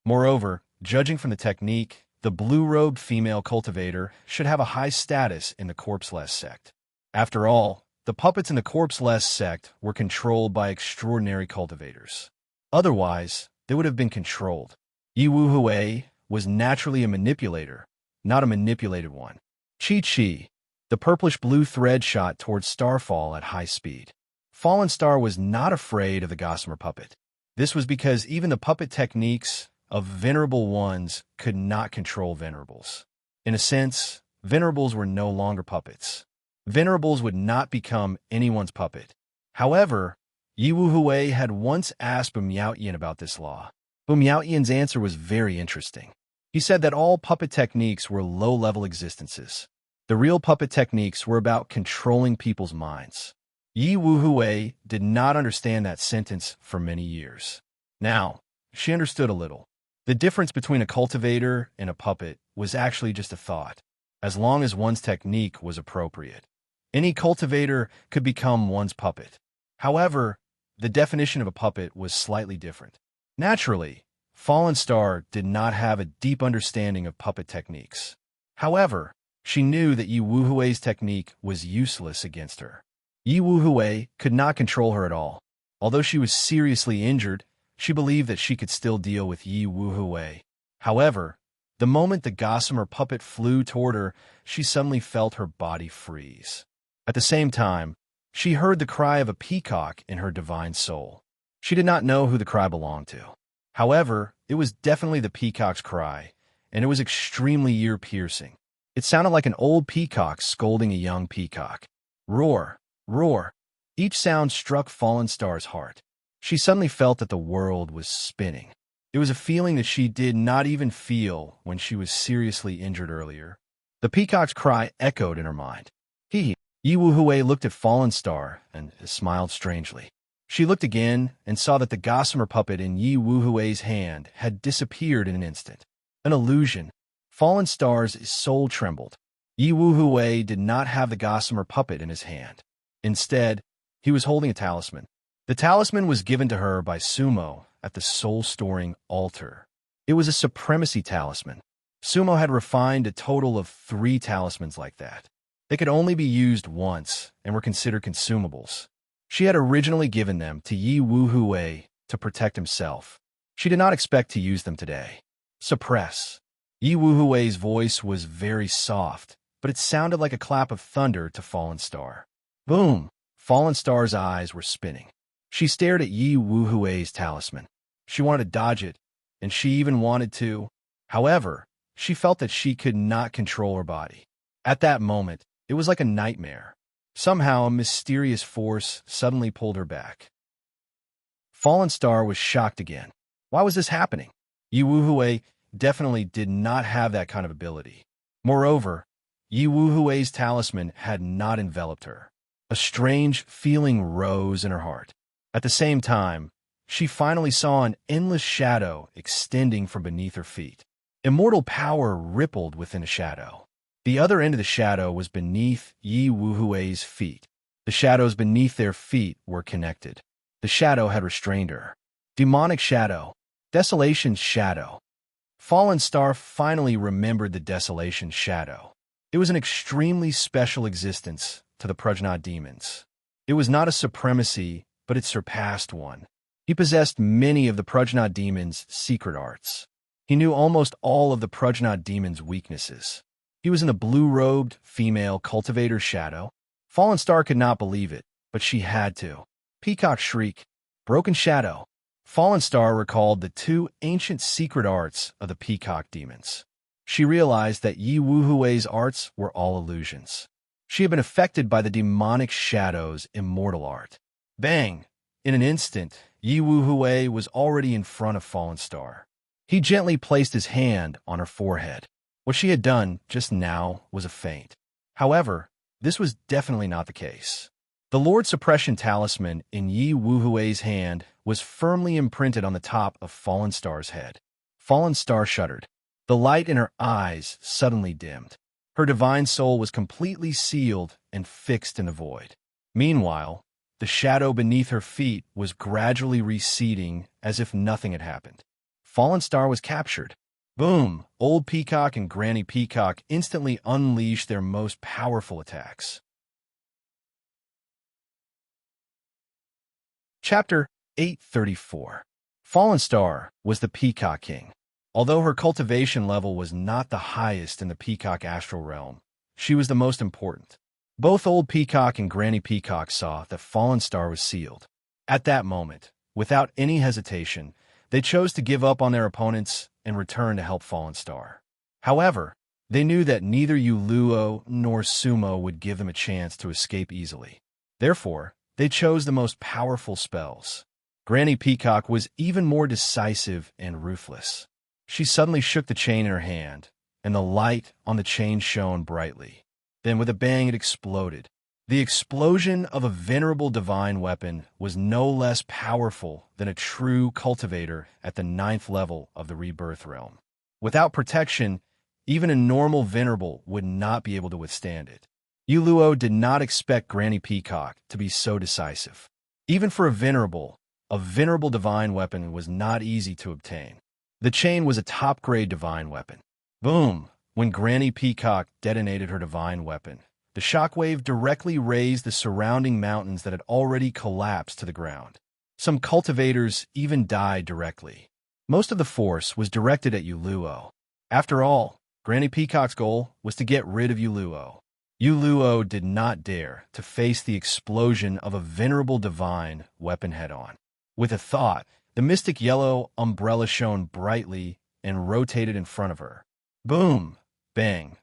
[SPEAKER 1] Moreover, judging from the technique, the blue-robed female cultivator should have a high status in the Corpseless sect. After all, the puppets in the Corpseless sect were controlled by extraordinary cultivators. Otherwise, they would have been controlled. Yi Wuhui was naturally a manipulator, not a manipulated one. Chi-Chi, the purplish-blue thread shot towards Starfall at high speed. Fallen Star was not afraid of the Gossamer puppet. This was because even the puppet techniques of Venerable Ones could not control Venerables. In a sense, Venerables were no longer puppets. Venerables would not become anyone's puppet. However, Yi Wuhui had once asked Bumyaotian about this law. Bumyaotian's answer was very interesting. He said that all puppet techniques were low-level existences. The real puppet techniques were about controlling people's minds. Yi Wuhui did not understand that sentence for many years. Now, she understood a little. The difference between a cultivator and a puppet was actually just a thought, as long as one's technique was appropriate. Any cultivator could become one's puppet. However, the definition of a puppet was slightly different. Naturally, Fallen Star did not have a deep understanding of puppet techniques. However, she knew that Yi Wuhui's technique was useless against her. Yi Wuhui could not control her at all. Although she was seriously injured, she believed that she could still deal with Yi Wuhui. However, the moment the gossamer puppet flew toward her, she suddenly felt her body freeze. At the same time, she heard the cry of a peacock in her divine soul. She did not know who the cry belonged to. However, it was definitely the peacock's cry, and it was extremely ear-piercing. It sounded like an old peacock scolding a young peacock. Roar, roar. Each sound struck Fallen Star's heart. She suddenly felt that the world was spinning. It was a feeling that she did not even feel when she was seriously injured earlier. The peacock's cry echoed in her mind. Yi Wuhui looked at Fallen Star and smiled strangely. She looked again and saw that the gossamer puppet in Yi Wuhui's hand had disappeared in an instant. An illusion. Fallen Star's soul trembled. Yi Wuhui did not have the gossamer puppet in his hand. Instead, he was holding a talisman. The talisman was given to her by Sumo at the soul-storing altar. It was a supremacy talisman. Sumo had refined a total of 3 talismans like that. They could only be used once and were considered consumables. She had originally given them to Yi Wuhui to protect himself. She did not expect to use them today. Suppress. Yi Wuhui's voice was very soft, but it sounded like a clap of thunder to Fallen Star. Boom! Fallen Star's eyes were spinning. She stared at Yi Wuhui's talisman. She wanted to dodge it, and she even wanted to. However, she felt that she could not control her body. At that moment, it was like a nightmare. Somehow, a mysterious force suddenly pulled her back. Fallen Star was shocked again. Why was this happening? Yi Wuhui definitely did not have that kind of ability. Moreover, Yi Wuhui's talisman had not enveloped her. A strange feeling rose in her heart. At the same time, she finally saw an endless shadow extending from beneath her feet. Immortal power rippled within a shadow. The other end of the shadow was beneath Yi Wuhui's feet. The shadows beneath their feet were connected. The shadow had restrained her. Demonic shadow. Desolation's shadow. Fallen Star finally remembered the Desolation shadow. It was an extremely special existence to the Prajna demons. It was not a supremacy, but it surpassed one. He possessed many of the Prajna demons' secret arts. He knew almost all of the Prajna demons' weaknesses. He was in the blue-robed female cultivator's shadow. Fallen Star could not believe it, but she had to. Peacock shriek. Broken shadow. Fallen Star recalled the 2 ancient secret arts of the peacock demons. She realized that Yi Wuhui's arts were all illusions. She had been affected by the demonic shadow's immortal art. Bang! In an instant, Yi Wuhui was already in front of Fallen Star. He gently placed his hand on her forehead. What she had done just now was a feint. However, this was definitely not the case. The Lord Suppression Talisman in Yi Wuhui's hand was firmly imprinted on the top of Fallen Star's head. Fallen Star shuddered. The light in her eyes suddenly dimmed. Her divine soul was completely sealed and fixed in the void. Meanwhile, the shadow beneath her feet was gradually receding as if nothing had happened. Fallen Star was captured. Boom! Old Peacock and Granny Peacock instantly unleashed their most powerful attacks. Chapter 834. Fallen Star was the Peacock King. Although her cultivation level was not the highest in the Peacock astral realm, she was the most important. Both Old Peacock and Granny Peacock saw that Fallen Star was sealed. At that moment, without any hesitation, they chose to give up on their opponents and return to help Fallen Star. However, they knew that neither Yuluo nor Sumo would give them a chance to escape easily. Therefore, they chose the most powerful spells. Granny Peacock was even more decisive and ruthless. She suddenly shook the chain in her hand, and the light on the chain shone brightly. Then with a bang it exploded. The explosion of a venerable divine weapon was no less powerful than a true cultivator at the 9th level of the rebirth realm. Without protection, even a normal venerable would not be able to withstand it. Yuluo did not expect Granny Peacock to be so decisive. Even for a venerable divine weapon was not easy to obtain. The chain was a top-grade divine weapon. Boom! When Granny Peacock detonated her divine weapon, the shockwave directly razed the surrounding mountains that had already collapsed to the ground. Some cultivators even died directly. Most of the force was directed at Yuluo. After all, Granny Peacock's goal was to get rid of Yuluo. Yuluo did not dare to face the explosion of a venerable divine weapon head-on. With a thought, the mystic yellow umbrella shone brightly and rotated in front of her. Boom! Bang!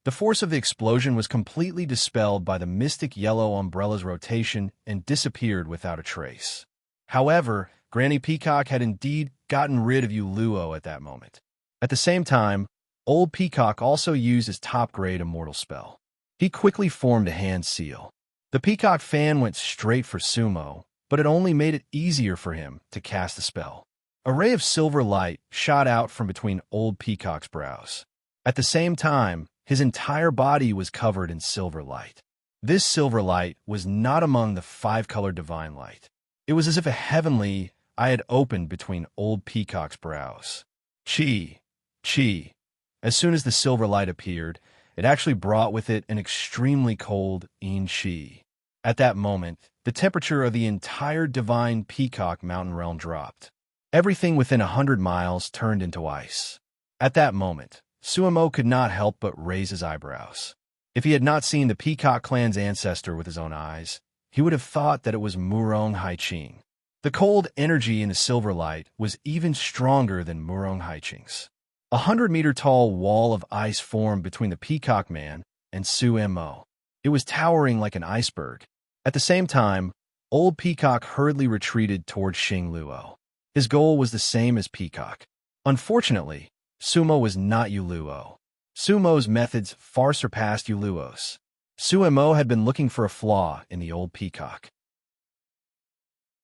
[SPEAKER 1] The force of the explosion was completely dispelled by the mystic yellow umbrella's rotation and disappeared without a trace. However, Granny Peacock had indeed gotten rid of Yuluo at that moment. At the same time, Old Peacock also used his top-grade immortal spell. He quickly formed a hand seal. The Peacock fan went straight for Sumo, but it only made it easier for him to cast the spell. A ray of silver light shot out from between Old Peacock's brows. At the same time, his entire body was covered in silver light. This silver light was not among the five-colored divine light. It was as if a heavenly eye had opened between Old Peacock's brows. Chi! Chi! As soon as the silver light appeared, it actually brought with it an extremely cold Chi. At that moment, the temperature of the entire divine Peacock mountain realm dropped. Everything within 100 miles turned into ice. At that moment, Sumo could not help but raise his eyebrows. If he had not seen the Peacock clan's ancestor with his own eyes, he would have thought that it was Murong Haiqing. The cold energy in the silver light was even stronger than Murong Haiqing's. 100-meter-tall wall of ice formed between the Peacock Man and Sumo. It was towering like an iceberg. At the same time, Old Peacock hurriedly retreated toward Xing Luo. His goal was the same as Peacock. Unfortunately, Sumo was not Yuluo. Sumo's methods far surpassed Yuluo's. Sumo had been looking for a flaw in the Old Peacock.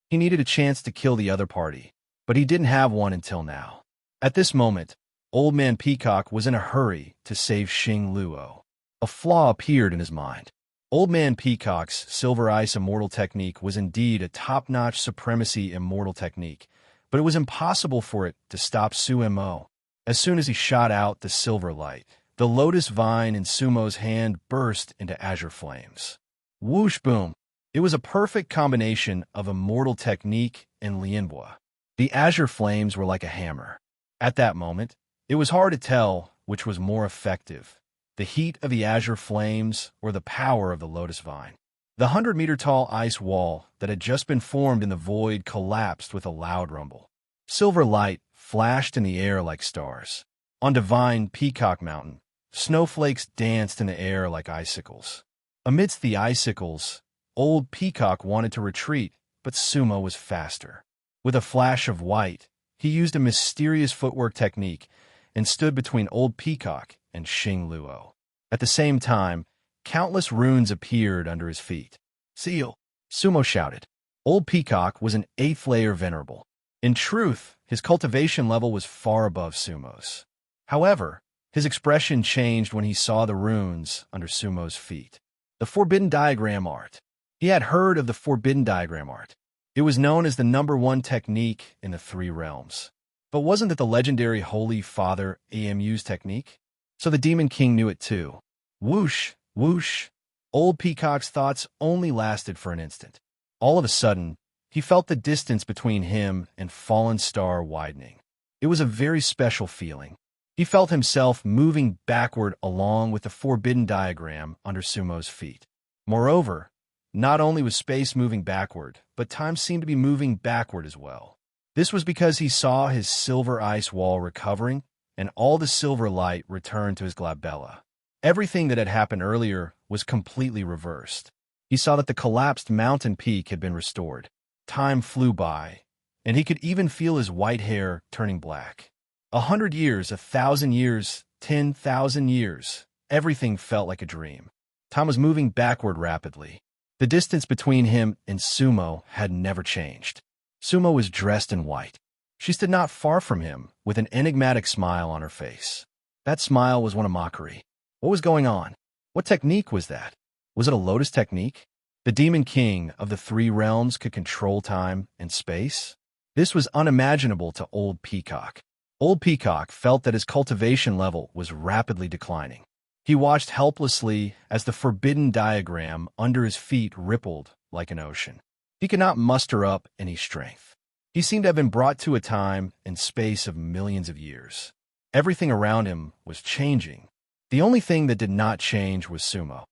[SPEAKER 1] He needed a chance to kill the other party, but he didn't have one until now. At this moment, Old Man Peacock was in a hurry to save Xing Luo. A flaw appeared in his mind. Old Man Peacock's Silver Ice Immortal Technique was indeed a top-notch supremacy immortal technique, but it was impossible for it to stop Sumo. As soon as he shot out the silver light, the lotus vine in Sumo's hand burst into azure flames. Whoosh boom! It was a perfect combination of immortal technique and lianhua. The azure flames were like a hammer. At that moment, it was hard to tell which was more effective, the heat of the azure flames or the power of the lotus vine. The 100-meter-tall ice wall that had just been formed in the void collapsed with a loud rumble. Silver light flashed in the air like stars. On divine Peacock Mountain, snowflakes danced in the air like icicles. Amidst the icicles, Old Peacock wanted to retreat, but Sumo was faster. With a flash of white, he used a mysterious footwork technique and stood between Old Peacock and Xing Luo. At the same time, countless runes appeared under his feet. Seal! Sumo shouted. Old Peacock was an 8th-layer venerable. In truth, his cultivation level was far above Sumo's. However, his expression changed when he saw the runes under Sumo's feet. The Forbidden Diagram Art. He had heard of the Forbidden Diagram Art. It was known as the #1 technique in the 3 realms. But wasn't it the legendary Holy Father Amu's technique? So the Demon King knew it too. Whoosh, whoosh. Old Peacock's thoughts only lasted for an instant. All of a sudden, he felt the distance between him and Fallen Star widening. It was a very special feeling. He felt himself moving backward along with the Forbidden Diagram under Sumo's feet. Moreover, not only was space moving backward, but time seemed to be moving backward as well. This was because he saw his silver ice wall recovering and all the silver light returned to his glabella. Everything that had happened earlier was completely reversed. He saw that the collapsed mountain peak had been restored. Time flew by, and he could even feel his white hair turning black. 100 years, 1,000 years, 10,000 years. Everything felt like a dream. Time was moving backward rapidly. The distance between him and Sumo had never changed. Sumo was dressed in white. She stood not far from him, with an enigmatic smile on her face. That smile was one of mockery. What was going on? What technique was that? Was it a lotus technique? The demon king of the three realms could control time and space? This was unimaginable to Old Peacock. Old Peacock felt that his cultivation level was rapidly declining. He watched helplessly as the forbidden diagram under his feet rippled like an ocean. He could not muster up any strength. He seemed to have been brought to a time and space of millions of years. Everything around him was changing. The only thing that did not change was Sumo.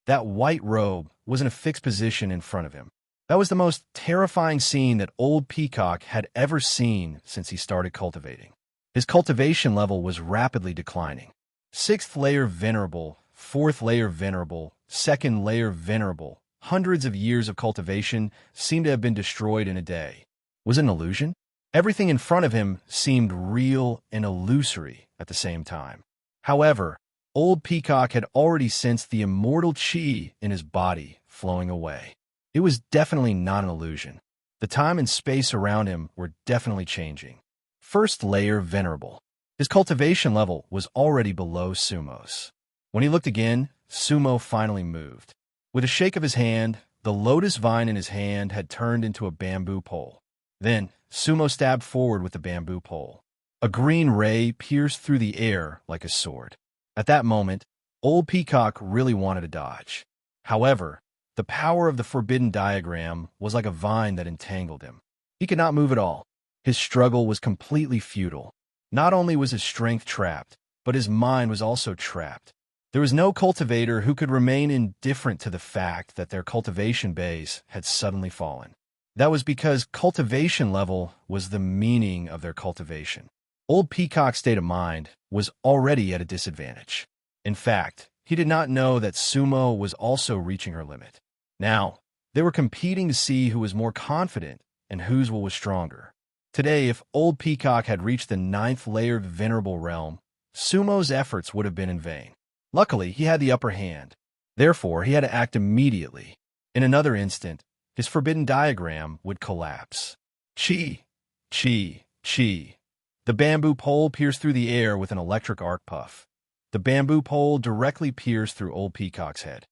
[SPEAKER 1] That white robe was in a fixed position in front of him. That was the most terrifying scene that Old Peacock had ever seen since he started cultivating. His cultivation level was rapidly declining. 6th layer venerable, 4th layer venerable, 2nd layer venerable. Hundreds of years of cultivation seemed to have been destroyed in a day. Was it an illusion? Everything in front of him seemed real and illusory at the same time. However, Old Peacock had already sensed the immortal chi in his body flowing away. It was definitely not an illusion. The time and space around him were definitely changing. 1st layer venerable. His cultivation level was already below Sumo's. When he looked again, Sumo finally moved. With a shake of his hand, the lotus vine in his hand had turned into a bamboo pole. Then, Sumo stabbed forward with the bamboo pole. A green ray pierced through the air like a sword. At that moment, Old Peacock really wanted to dodge. However, the power of the forbidden diagram was like a vine that entangled him. He could not move at all. His struggle was completely futile. Not only was his strength trapped, but his mind was also trapped. There was no cultivator who could remain indifferent to the fact that their cultivation base had suddenly fallen. That was because cultivation level was the meaning of their cultivation. Old Peacock's state of mind was already at a disadvantage. In fact, he did not know that Sumo was also reaching her limit. Now, they were competing to see who was more confident and whose will was stronger. Today, if Old Peacock had reached the 9th layer venerable realm, Sumo's efforts would have been in vain. Luckily, he had the upper hand. Therefore, he had to act immediately. In another instant, his forbidden diagram would collapse. Chi, chi, chi. The bamboo pole pierced through the air with an electric arc puff. The bamboo pole directly pierced through Old Peacock's head.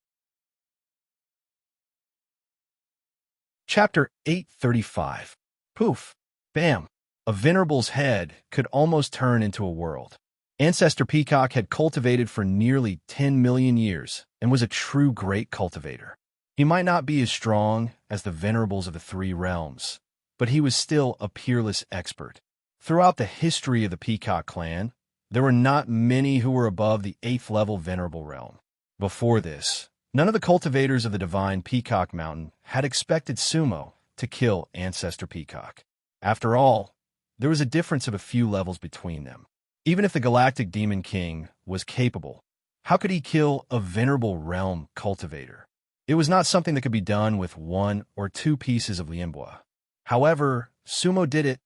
[SPEAKER 1] Chapter 835. Poof. Bam. A venerable's head could almost turn into a world. Ancestor Peacock had cultivated for nearly 10 million years and was a true great cultivator. He might not be as strong as the venerables of the three realms, but he was still a peerless expert. Throughout the history of the Peacock clan, there were not many who were above the 8th level venerable realm. Before this, none of the cultivators of the divine Peacock Mountain had expected Sumo to kill Ancestor Peacock. After all, there was a difference of a few levels between them. Even if the Galactic Demon King was capable, how could he kill a venerable realm cultivator? It was not something that could be done with 1 or 2 pieces of lienbois. However, Sumo did it,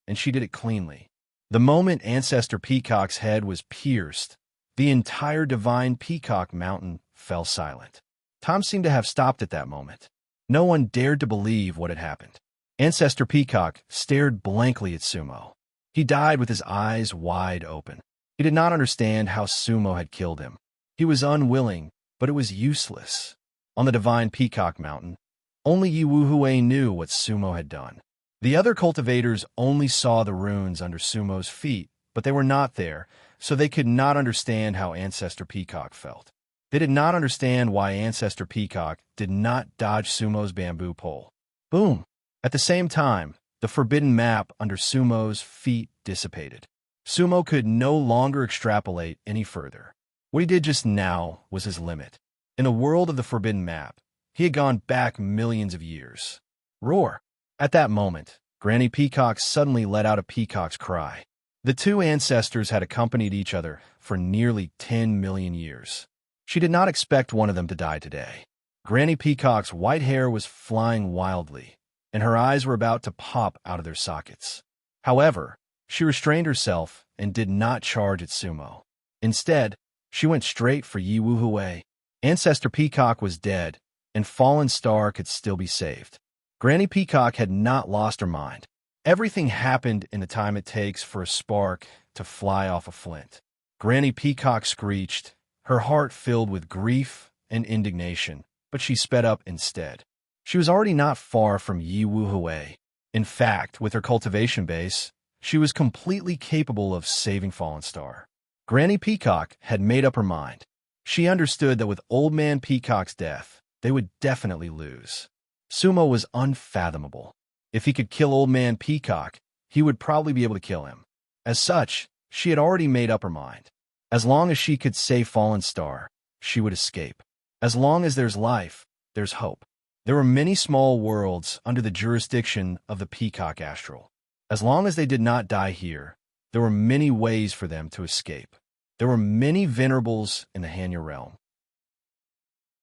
[SPEAKER 1] and she did it cleanly. The moment Ancestor Peacock's head was pierced, the entire divine Peacock Mountain fell silent. Tom seemed to have stopped at that moment. No one dared to believe what had happened. Ancestor Peacock stared blankly at Sumo. He died with his eyes wide open. He did not understand how Sumo had killed him. He was unwilling, but it was useless. On the divine Peacock Mountain, only Yiwuhue knew what Sumo had done. The other cultivators only saw the runes under Sumo's feet, but they were not there, so they could not understand how Ancestor Peacock felt. They did not understand why Ancestor Peacock did not dodge Sumo's bamboo pole. Boom! At the same time, the forbidden map under Sumo's feet dissipated. Sumo could no longer extrapolate any further. What he did just now was his limit. In the world of the forbidden map, he had gone back millions of years. Roar! At that moment, Granny Peacock suddenly let out a peacock's cry. The two ancestors had accompanied each other for nearly 10 million years. She did not expect one of them to die today. Granny Peacock's white hair was flying wildly, and her eyes were about to pop out of their sockets. However, she restrained herself and did not charge at Sumo. Instead, she went straight for Yiwuhue. Ancestor Peacock was dead, and Fallen Star could still be saved. Granny Peacock had not lost her mind. Everything happened in the time it takes for a spark to fly off a flint. Granny Peacock screeched, her heart filled with grief and indignation, but she sped up instead. She was already not far from Yi Wuhui. In fact, with her cultivation base, she was completely capable of saving Fallen Star. Granny Peacock had made up her mind. She understood that with Old Man Peacock's death, they would definitely lose. Sumo was unfathomable. If he could kill Old Man Peacock, he would probably be able to kill him. As such, she had already made up her mind. As long as she could save Fallen Star, she would escape. As long as there's life, there's hope. There were many small worlds under the jurisdiction of the Peacock Astral. As long as they did not die here, there were many ways for them to escape. There were many venerables in the Hanya realm.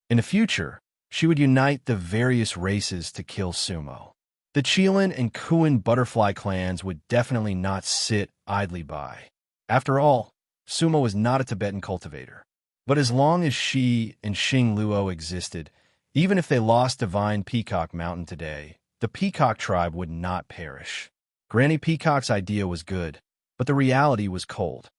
[SPEAKER 1] In the future, she would unite the various races to kill Sumo. The Qilin and Kuan butterfly clans would definitely not sit idly by. After all, Sumo was not a Tibetan cultivator. But as long as she and Xing Luo existed, even if they lost Divine Peacock Mountain today, the Peacock tribe would not perish. Granny Peacock's idea was good, but the reality was cold.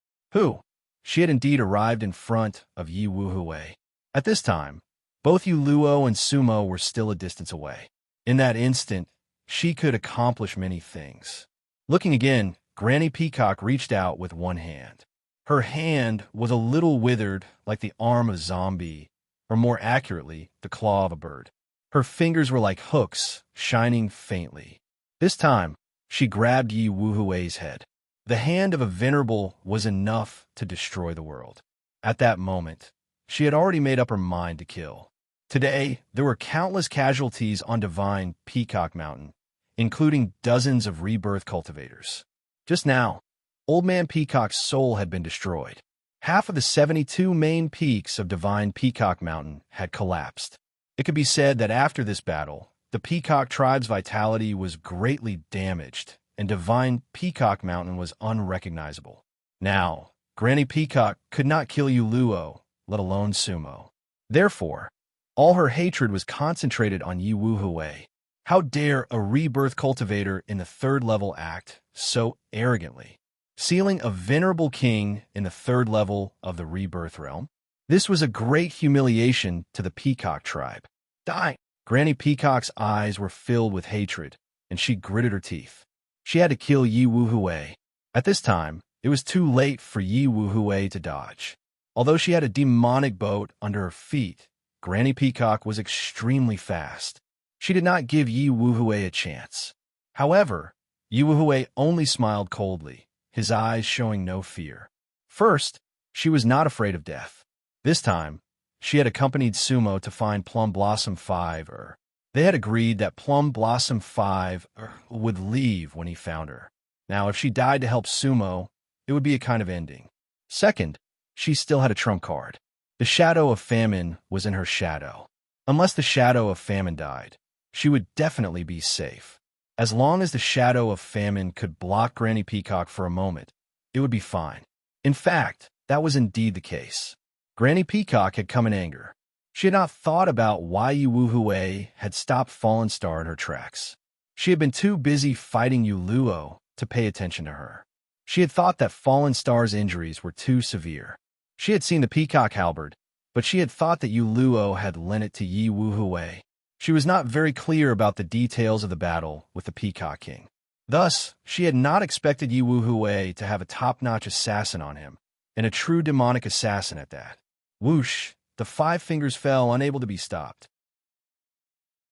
[SPEAKER 1] She had indeed arrived in front of Yi Wuhui. At this time, both Yu Luo and Sumo were still a distance away. In that instant, she could accomplish many things. Looking again, Granny Peacock reached out with one hand. Her hand was a little withered like the arm of a zombie, or more accurately, the claw of a bird. Her fingers were like hooks, shining faintly. This time, she grabbed Yi Wuhui's head. The hand of a venerable was enough to destroy the world. At that moment, she had already made up her mind to kill. Today, there were countless casualties on Divine Peacock Mountain, including dozens of rebirth cultivators. Just now, Old Man Peacock's soul had been destroyed. Half of the 72 main peaks of Divine Peacock Mountain had collapsed. It could be said that after this battle, the Peacock tribe's vitality was greatly damaged, and Divine Peacock Mountain was unrecognizable. Now, Granny Peacock could not kill Yu Luo, let alone Sumo. Therefore, all her hatred was concentrated on Yi Wuhui. How dare a rebirth cultivator in the third level act so arrogantly, sealing a venerable king in the third level of the rebirth realm? This was a great humiliation to the Peacock tribe. Die! Granny Peacock's eyes were filled with hatred, and she gritted her teeth. She had to kill Yi Wuhui. At this time, it was too late for Yi Wuhui to dodge. Although she had a demonic boat under her feet, Granny Peacock was extremely fast. She did not give Yi Wuhui a chance. However, Yi Wuhui only smiled coldly, his eyes showing no fear. First, she was not afraid of death. This time, she had accompanied Sumo to find Plum Blossom 5. They had agreed that Plum Blossom 5 would leave when he found her. Now, if she died to help Sumo, it would be a kind of ending. Second, she still had a trump card. The shadow of famine was in her shadow. Unless the shadow of famine died, she would definitely be safe. As long as the shadow of famine could block Granny Peacock for a moment, it would be fine. In fact, that was indeed the case. Granny Peacock had come in anger. She had not thought about why Yi Wuhui had stopped Fallen Star in her tracks. She had been too busy fighting Yu Luo to pay attention to her. She had thought that Fallen Star's injuries were too severe. She had seen the Peacock halberd, but she had thought that Yu Luo had lent it to Yi Wuhui. She was not very clear about the details of the battle with the Peacock King. Thus, she had not expected Yi Wuhui to have a top-notch assassin on him, and a true demonic assassin at that. Whoosh! The 5 fingers fell, unable to be stopped.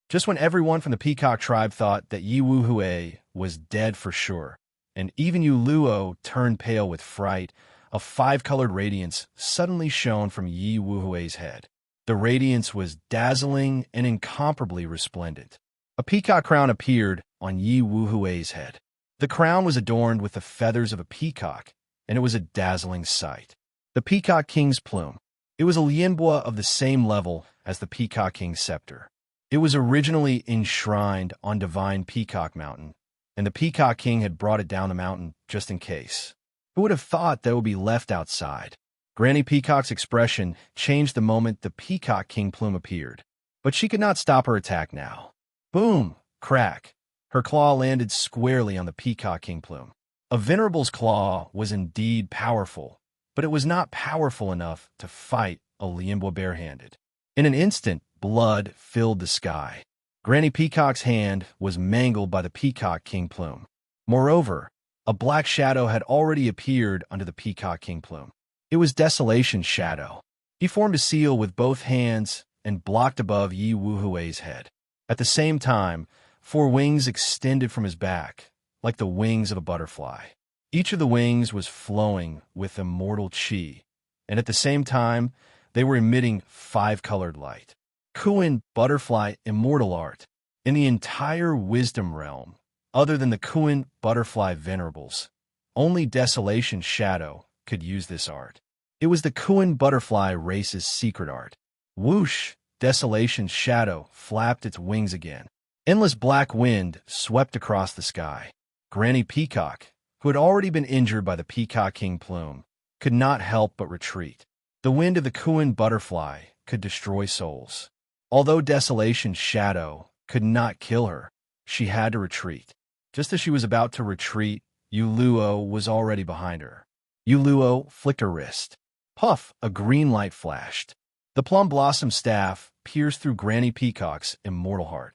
[SPEAKER 1] Just when everyone from the Peacock tribe thought that Yi Wuhui was dead for sure, and even Yu Luo turned pale with fright, a 5-colored radiance suddenly shone from Yi Wuhui's head. The radiance was dazzling and incomparably resplendent. A peacock crown appeared on Yi Wuhui's head. The crown was adorned with the feathers of a peacock, and it was a dazzling sight. The Peacock King's plume. It was a lianbua of the same level as the Peacock King's scepter. It was originally enshrined on Divine Peacock Mountain, and the Peacock King had brought it down the mountain just in case. Who would have thought that it would be left outside? Granny Peacock's expression changed the moment the Peacock King plume appeared, but she could not stop her attack now. Boom! Crack! Her claw landed squarely on the Peacock King plume. A venerable's claw was indeed powerful, but it was not powerful enough to fight a lianbua barehanded. In an instant, blood filled the sky. Granny Peacock's hand was mangled by the Peacock King plume. Moreover, a black shadow had already appeared under the Peacock King plume. It was Desolation's shadow. He formed a seal with both hands and blocked above Yi Wuhui's head. At the same time, 4 wings extended from his back, like the wings of a butterfly. Each of the wings was flowing with immortal chi, and at the same time, they were emitting 5-colored light. Kuin butterfly immortal art. In the entire wisdom realm, other than the Kuin butterfly venerables, only Desolation's shadow could use this art. It was the Kuin butterfly race's secret art. Whoosh! Desolation's shadow flapped its wings again. Endless black wind swept across the sky. Granny Peacock, who had already been injured by the Peacock King plume, could not help but retreat. The wind of the Kuin butterfly could destroy souls. Although Desolation's shadow could not kill her, she had to retreat. Just as she was about to retreat, Yuluo was already behind her. Yuluo flicked her wrist. Puff! A green light flashed. The plum blossom staff pierced through Granny Peacock's immortal heart.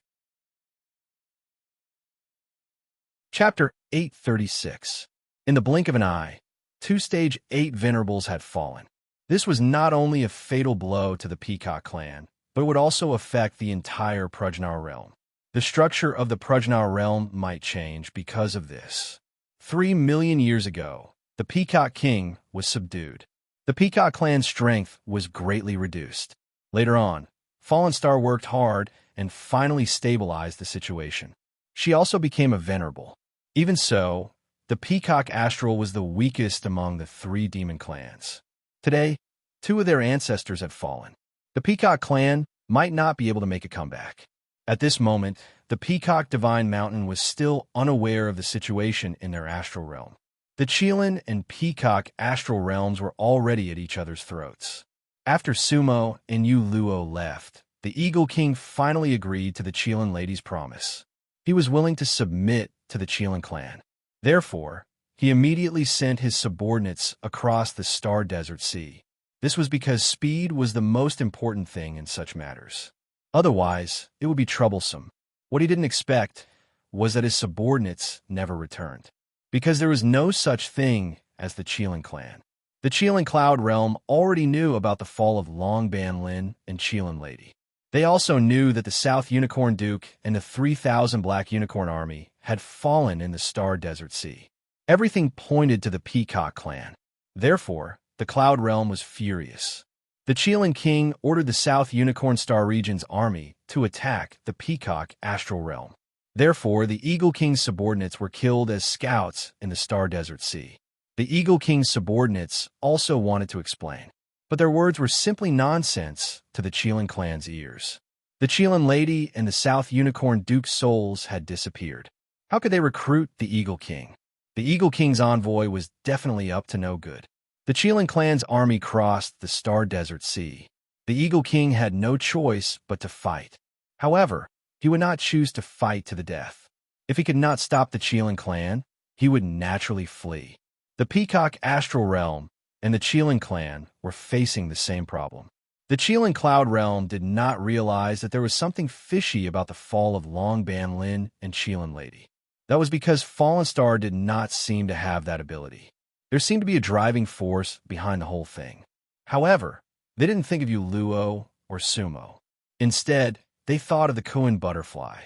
[SPEAKER 1] Chapter 836. In the blink of an eye, 2 Stage 8 venerables had fallen. This was not only a fatal blow to the Peacock clan, but would also affect the entire Prajnar realm. The structure of the Prajnar realm might change because of this. 3 million years ago, the Peacock King was subdued. The Peacock clan's strength was greatly reduced. Later on, Fallen Star worked hard and finally stabilized the situation. She also became a venerable. Even so, the Peacock Astral was the weakest among the 3 demon clans. Today, 2 of their ancestors had fallen. The Peacock clan might not be able to make a comeback. At this moment, the Peacock Divine Mountain was still unaware of the situation in their astral realm. The Qilin and Peacock astral realms were already at each other's throats. After Sumo and Yu Luo left, the Eagle King finally agreed to the Qilin lady's promise. He was willing to submit to the Qilin clan. Therefore, he immediately sent his subordinates across the Star Desert Sea. This was because speed was the most important thing in such matters. Otherwise, it would be troublesome. What he didn't expect was that his subordinates never returned, because there was no such thing as the Qilin clan. The Qilin Cloud Realm already knew about the fall of Long Ban Lin and Qilin Lady. They also knew that the South Unicorn Duke and the 3,000 Black Unicorn Army had fallen in the Star Desert Sea. Everything pointed to the Peacock clan. Therefore, the Cloud Realm was furious. The Qilin King ordered the South Unicorn Star region's army to attack the Peacock Astral Realm. Therefore, the Eagle King's subordinates were killed as scouts in the Star Desert Sea. The Eagle King's subordinates also wanted to explain, but their words were simply nonsense to the Qilin clan's ears. The Qilin Lady and the South Unicorn Duke's souls had disappeared. How could they recruit the Eagle King? The Eagle King's envoy was definitely up to no good. The Qilin clan's army crossed the Star Desert Sea. The Eagle King had no choice but to fight. However, he would not choose to fight to the death. If he could not stop the Qilin clan, he would naturally flee. The Peacock Astral Realm and the Qilin clan were facing the same problem. The Qilin Cloud Realm did not realize that there was something fishy about the fall of Long Ban Lin and Qilin Lady. That was because Fallen Star did not seem to have that ability. There seemed to be a driving force behind the whole thing. However, they didn't think of Yuluo or Sumo. Instead, they thought of the Kuin butterfly.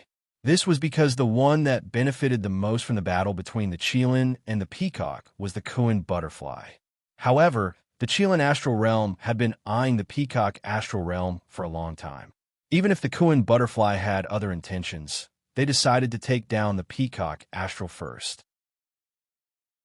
[SPEAKER 1] This was because the one that benefited the most from the battle between the Qilin and the Peacock was the Kuin butterfly. However, the Qilin Astral Realm had been eyeing the Peacock Astral Realm for a long time. Even if the Kuin butterfly had other intentions, they decided to take down the Peacock Astral first.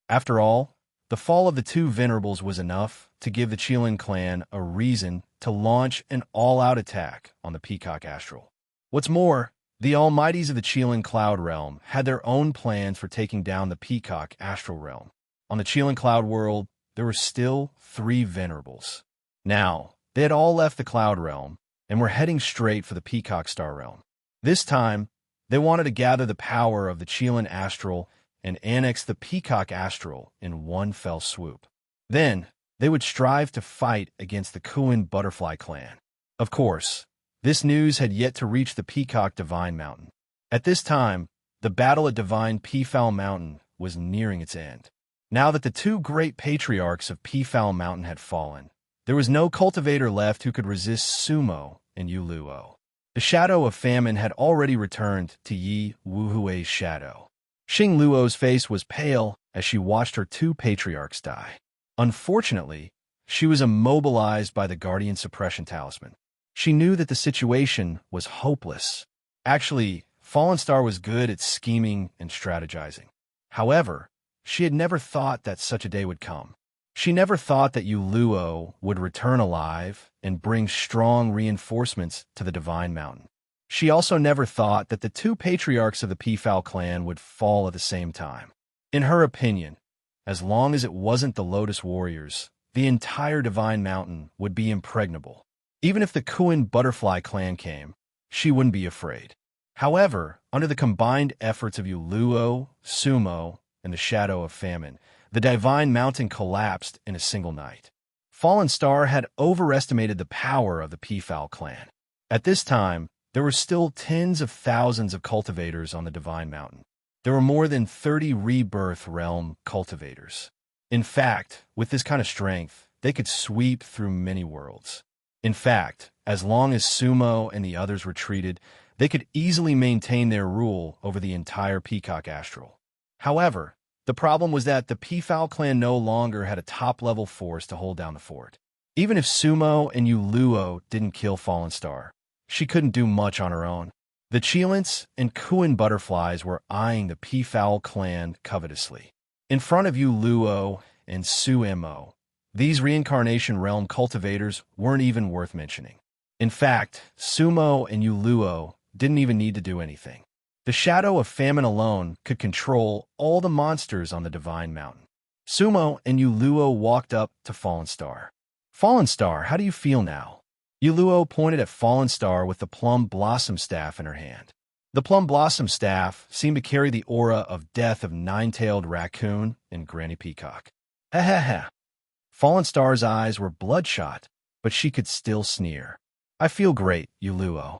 [SPEAKER 1] After all, the fall of the 2 venerables was enough to give the Qilin clan a reason to launch an all-out attack on the Peacock Astral. What's more, the Almighties of the Qilin Cloud Realm had their own plans for taking down the Peacock Astral Realm. On the Qilin Cloud World, there were still 3 venerables. Now, they had all left the Cloud Realm and were heading straight for the Peacock Star Realm. This time, they wanted to gather the power of the Qilin Astral and annex the Peacock Astral in one fell swoop. Then, they would strive to fight against the Kuin Butterfly clan. Of course, this news had yet to reach the Peacock Divine Mountain. At this time, the battle at Divine Peafowl Mountain was nearing its end. Now that the two great patriarchs of Peafowl Mountain had fallen, there was no cultivator left who could resist Sumo and Yuluo. The shadow of famine had already returned to Yi Wuhui's shadow. Xing Luo's face was pale as she watched her two patriarchs die. Unfortunately, she was immobilized by the Guardian Suppression Talisman. She knew that the situation was hopeless. Actually, Fallen Star was good at scheming and strategizing. However, she had never thought that such a day would come. She never thought that Yuluo would return alive and bring strong reinforcements to the Divine Mountain. She also never thought that the two patriarchs of the Peafowl clan would fall at the same time. In her opinion, as long as it wasn't the Lotus Warriors, the entire Divine Mountain would be impregnable. Even if the Kuin Butterfly clan came, she wouldn't be afraid. However, under the combined efforts of Yuluo, Sumo, and the Shadow of Famine, the Divine Mountain collapsed in a single night. Fallen Star had overestimated the power of the Peafowl clan. At this time, there were still tens of thousands of cultivators on the Divine Mountain. There were more than 30 Rebirth Realm cultivators. In fact, with this kind of strength, they could sweep through many worlds. In fact, as long as Sumo and the others retreated, they could easily maintain their rule over the entire Peacock Astral. However, the problem was that the Peafowl clan no longer had a top-level force to hold down the fort. Even if Sumo and Yuluo didn't kill Fallen Star, she couldn't do much on her own. The Chilants and Kuin Butterflies were eyeing the Peafowl clan covetously. In front of Yuluo and Sumo, these Reincarnation Realm cultivators weren't even worth mentioning. In fact, Sumo and Yuluo didn't even need to do anything. The Shadow of Famine alone could control all the monsters on the Divine Mountain. Sumo and Yuluo walked up to Fallen Star. Fallen Star, how do you feel now? Yuluo pointed at Fallen Star with the plum blossom staff in her hand. The plum blossom staff seemed to carry the aura of death of Nine-Tailed Raccoon and Granny Peacock. Ha ha ha. Fallen Star's eyes were bloodshot, but she could still sneer. I feel great, Yuluo.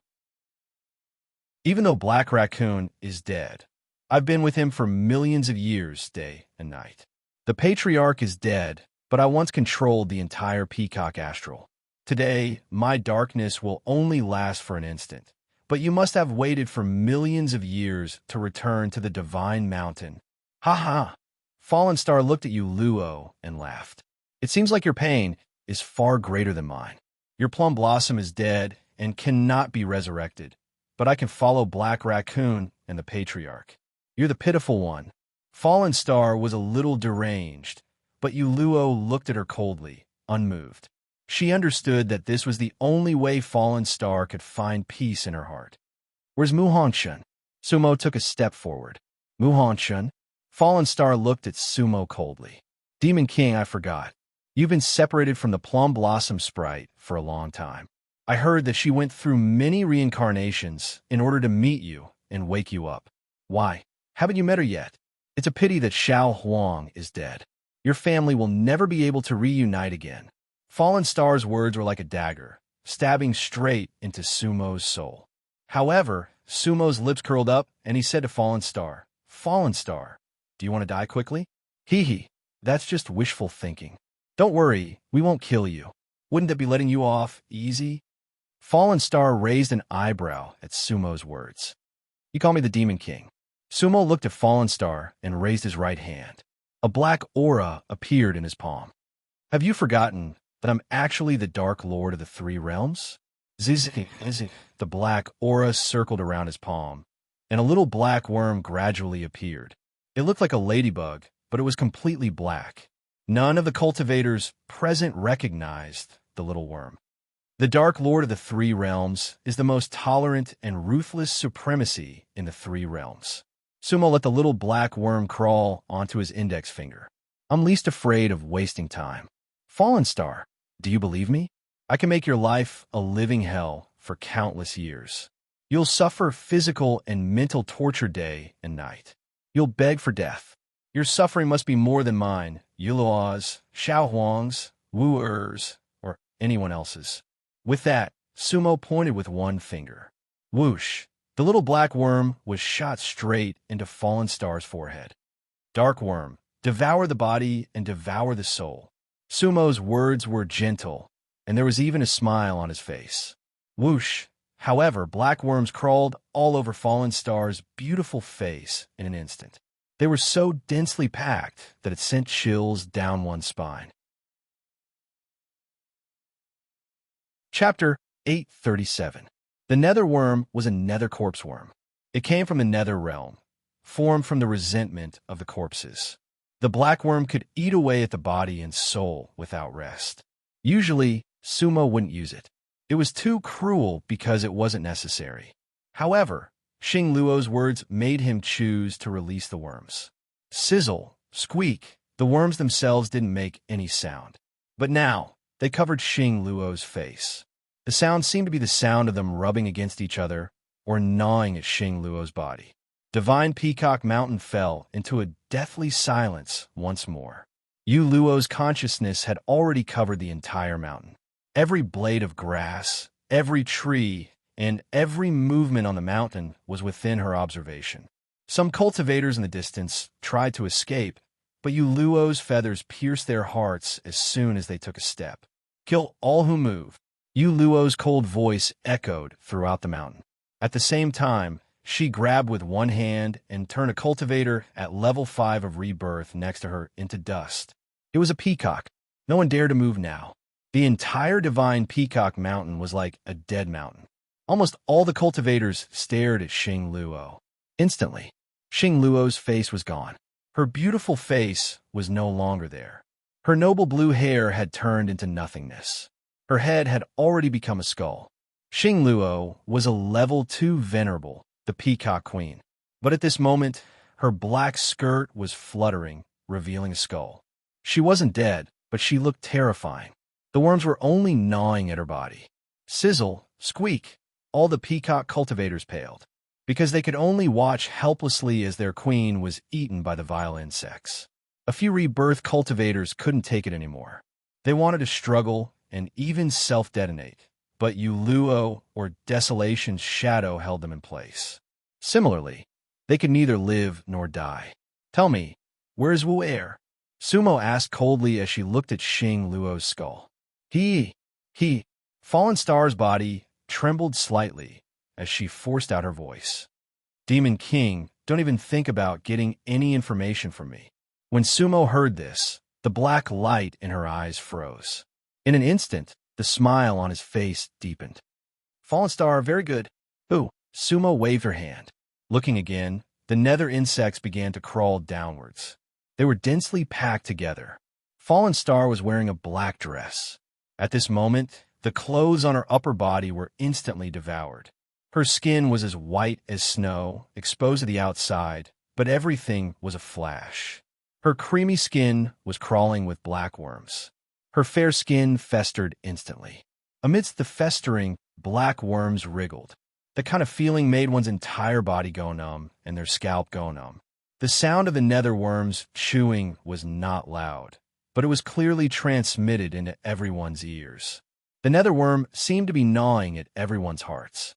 [SPEAKER 1] Even though Black Raccoon is dead, I've been with him for millions of years, day and night. The Patriarch is dead, but I once controlled the entire Peacock Astral. Today, my darkness will only last for an instant, but you must have waited for millions of years to return to the Divine Mountain. Ha ha! Fallen Star looked at Yuluo and laughed. It seems like your pain is far greater than mine. Your plum blossom is dead and cannot be resurrected, but I can follow Black Raccoon and the Patriarch. You're the pitiful one. Fallen Star was a little deranged, but Yuluo looked at her coldly, unmoved. She understood that this was the only way Fallen Star could find peace in her heart. Where's Muhonshun? Sumo took a step forward. Muhonshun? Fallen Star looked at Sumo coldly. Demon King, I forgot. You've been separated from the Plum Blossom Sprite for a long time. I heard that she went through many reincarnations in order to meet you and wake you up. Why? Haven't you met her yet? It's a pity that Xiao Huang is dead. Your family will never be able to reunite again. Fallen Star's words were like a dagger, stabbing straight into Sumo's soul. However, Sumo's lips curled up, and he said to Fallen Star, Fallen Star, do you want to die quickly? Hee, that's just wishful thinking. Don't worry, we won't kill you. Wouldn't that be letting you off easy? Fallen Star raised an eyebrow at Sumo's words. You call me the Demon King. Sumo looked at Fallen Star and raised his right hand. A black aura appeared in his palm. Have you forgotten that I'm actually the Dark Lord of the Three Realms? Zizi, the black aura circled around his palm, and a little black worm gradually appeared. It looked like a ladybug, but it was completely black. None of the cultivators present recognized the little worm. The Dark Lord of the Three Realms is the most tolerant and ruthless supremacy in the Three Realms. Sumo let the little black worm crawl onto his index finger. I'm least afraid of wasting time. Fallen Star, do you believe me? I can make your life a living hell for countless years. You'll suffer physical and mental torture day and night. You'll beg for death. Your suffering must be more than mine, Yuluo's, Xiao Huang's, Wu Er's, or anyone else's. With that, Sumo pointed with one finger. Whoosh! The little black worm was shot straight into Fallen Star's forehead. Dark worm, devour the body and devour the soul. Sumo's words were gentle, and there was even a smile on his face. Whoosh! However, black worms crawled all over Fallen Star's beautiful face in an instant. They were so densely packed that it sent chills down one's spine. Chapter 837. The nether worm was a nether corpse worm. It came from the nether realm, formed from the resentment of the corpses. The black worm could eat away at the body and soul without rest. Usually, Sumo wouldn't use it. It was too cruel because it wasn't necessary. However, Xing Luo's words made him choose to release the worms. Sizzle, squeak, the worms themselves didn't make any sound. But now, they covered Xing Luo's face. The sound seemed to be the sound of them rubbing against each other or gnawing at Xing Luo's body. Divine Peacock Mountain fell into a deathly silence once more. Yu Luo's consciousness had already covered the entire mountain. Every blade of grass, every tree, and every movement on the mountain was within her observation. Some cultivators in the distance tried to escape, but Yu Luo's feathers pierced their hearts as soon as they took a step. Kill all who move. Yu Luo's cold voice echoed throughout the mountain. At the same time, she grabbed with one hand and turned a cultivator at level 5 of rebirth next to her into dust. It was a peacock. No one dared to move now. The entire Divine Peacock Mountain was like a dead mountain. Almost all the cultivators stared at Xing Luo. Instantly, Xing Luo's face was gone. Her beautiful face was no longer there. Her noble blue hair had turned into nothingness. Her head had already become a skull. Xing Luo was a level 2 venerable, the Peacock Queen. But at this moment, her black skirt was fluttering, revealing a skull. She wasn't dead, but she looked terrifying. The worms were only gnawing at her body. Sizzle, squeak, all the peacock cultivators paled, because they could only watch helplessly as their queen was eaten by the vile insects. A few rebirth cultivators couldn't take it anymore. They wanted to struggle and even self-detonate, but Yu Luo or Desolation's shadow held them in place. Similarly, they could neither live nor die. Tell me, where's Wu Er? Sumo asked coldly as she looked at Xing Luo's skull. Fallen Star's body trembled slightly as she forced out her voice. Demon King, don't even think about getting any information from me. When Sumo heard this, the black light in her eyes froze. In an instant, the smile on his face deepened. Fallen Star, very good. Ooh, Sumo waved her hand. Looking again, the nether insects began to crawl downwards. They were densely packed together. Fallen Star was wearing a black dress. At this moment, the clothes on her upper body were instantly devoured. Her skin was as white as snow, exposed to the outside, but everything was a flash. Her creamy skin was crawling with black worms. Her fair skin festered instantly. Amidst the festering, black worms wriggled. The kind of feeling made one's entire body go numb and their scalp go numb. The sound of the nether worms chewing was not loud, but it was clearly transmitted into everyone's ears. The nether worm seemed to be gnawing at everyone's hearts.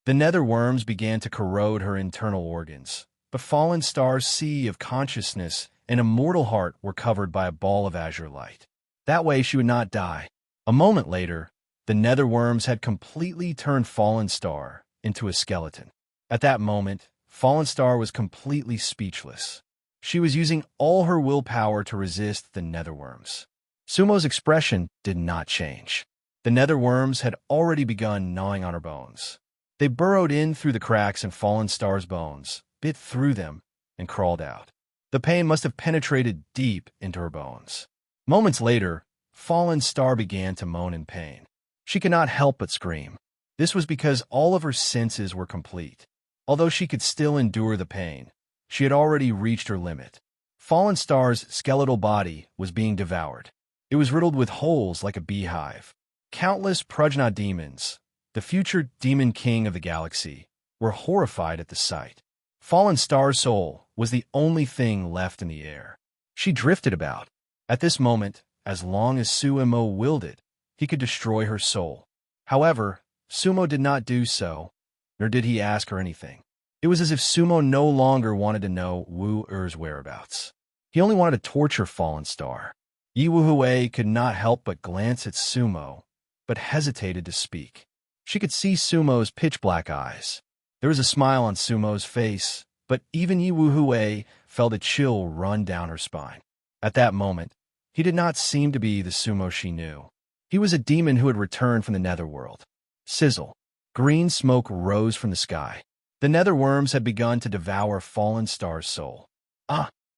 [SPEAKER 1] The nether worms began to corrode her internal organs, but Fallen Star's sea of consciousness and immortal heart were covered by a ball of azure light. That way she would not die. A moment later, the nether worms had completely turned Fallen Star into a skeleton. At that moment, Fallen Star was completely speechless. She was using all her willpower to resist the nether worms. Sumo's expression did not change. The nether worms had already begun gnawing on her bones. They burrowed in through the cracks in Fallen Star's bones, bit through them, and crawled out. The pain must have penetrated deep into her bones. Moments later, Fallen Star began to moan in pain. She could not help but scream. This was because all of her senses were complete. Although she could still endure the pain, she had already reached her limit. Fallen Star's skeletal body was being devoured. It was riddled with holes like a beehive. Countless Prajna demons, the future demon king of the galaxy, were horrified at the sight. Fallen Star's soul was the only thing left in the air. She drifted about. At this moment, as long as Suimo willed it, he could destroy her soul. However, Sumo did not do so, nor did he ask her anything. It was as if Sumo no longer wanted to know Wu Er's whereabouts. He only wanted to torture Fallen Star. Yi Wuhui could not help but glance at Sumo, but hesitated to speak. She could see Sumo's pitch-black eyes. There was a smile on Sumo's face, but even Yi Wuhui felt a chill run down her spine. At that moment, he did not seem to be the Sumo she knew. He was a demon who had returned from the netherworld. Sizzle. Green smoke rose from the sky. The netherworms had begun to devour Fallen Star's soul.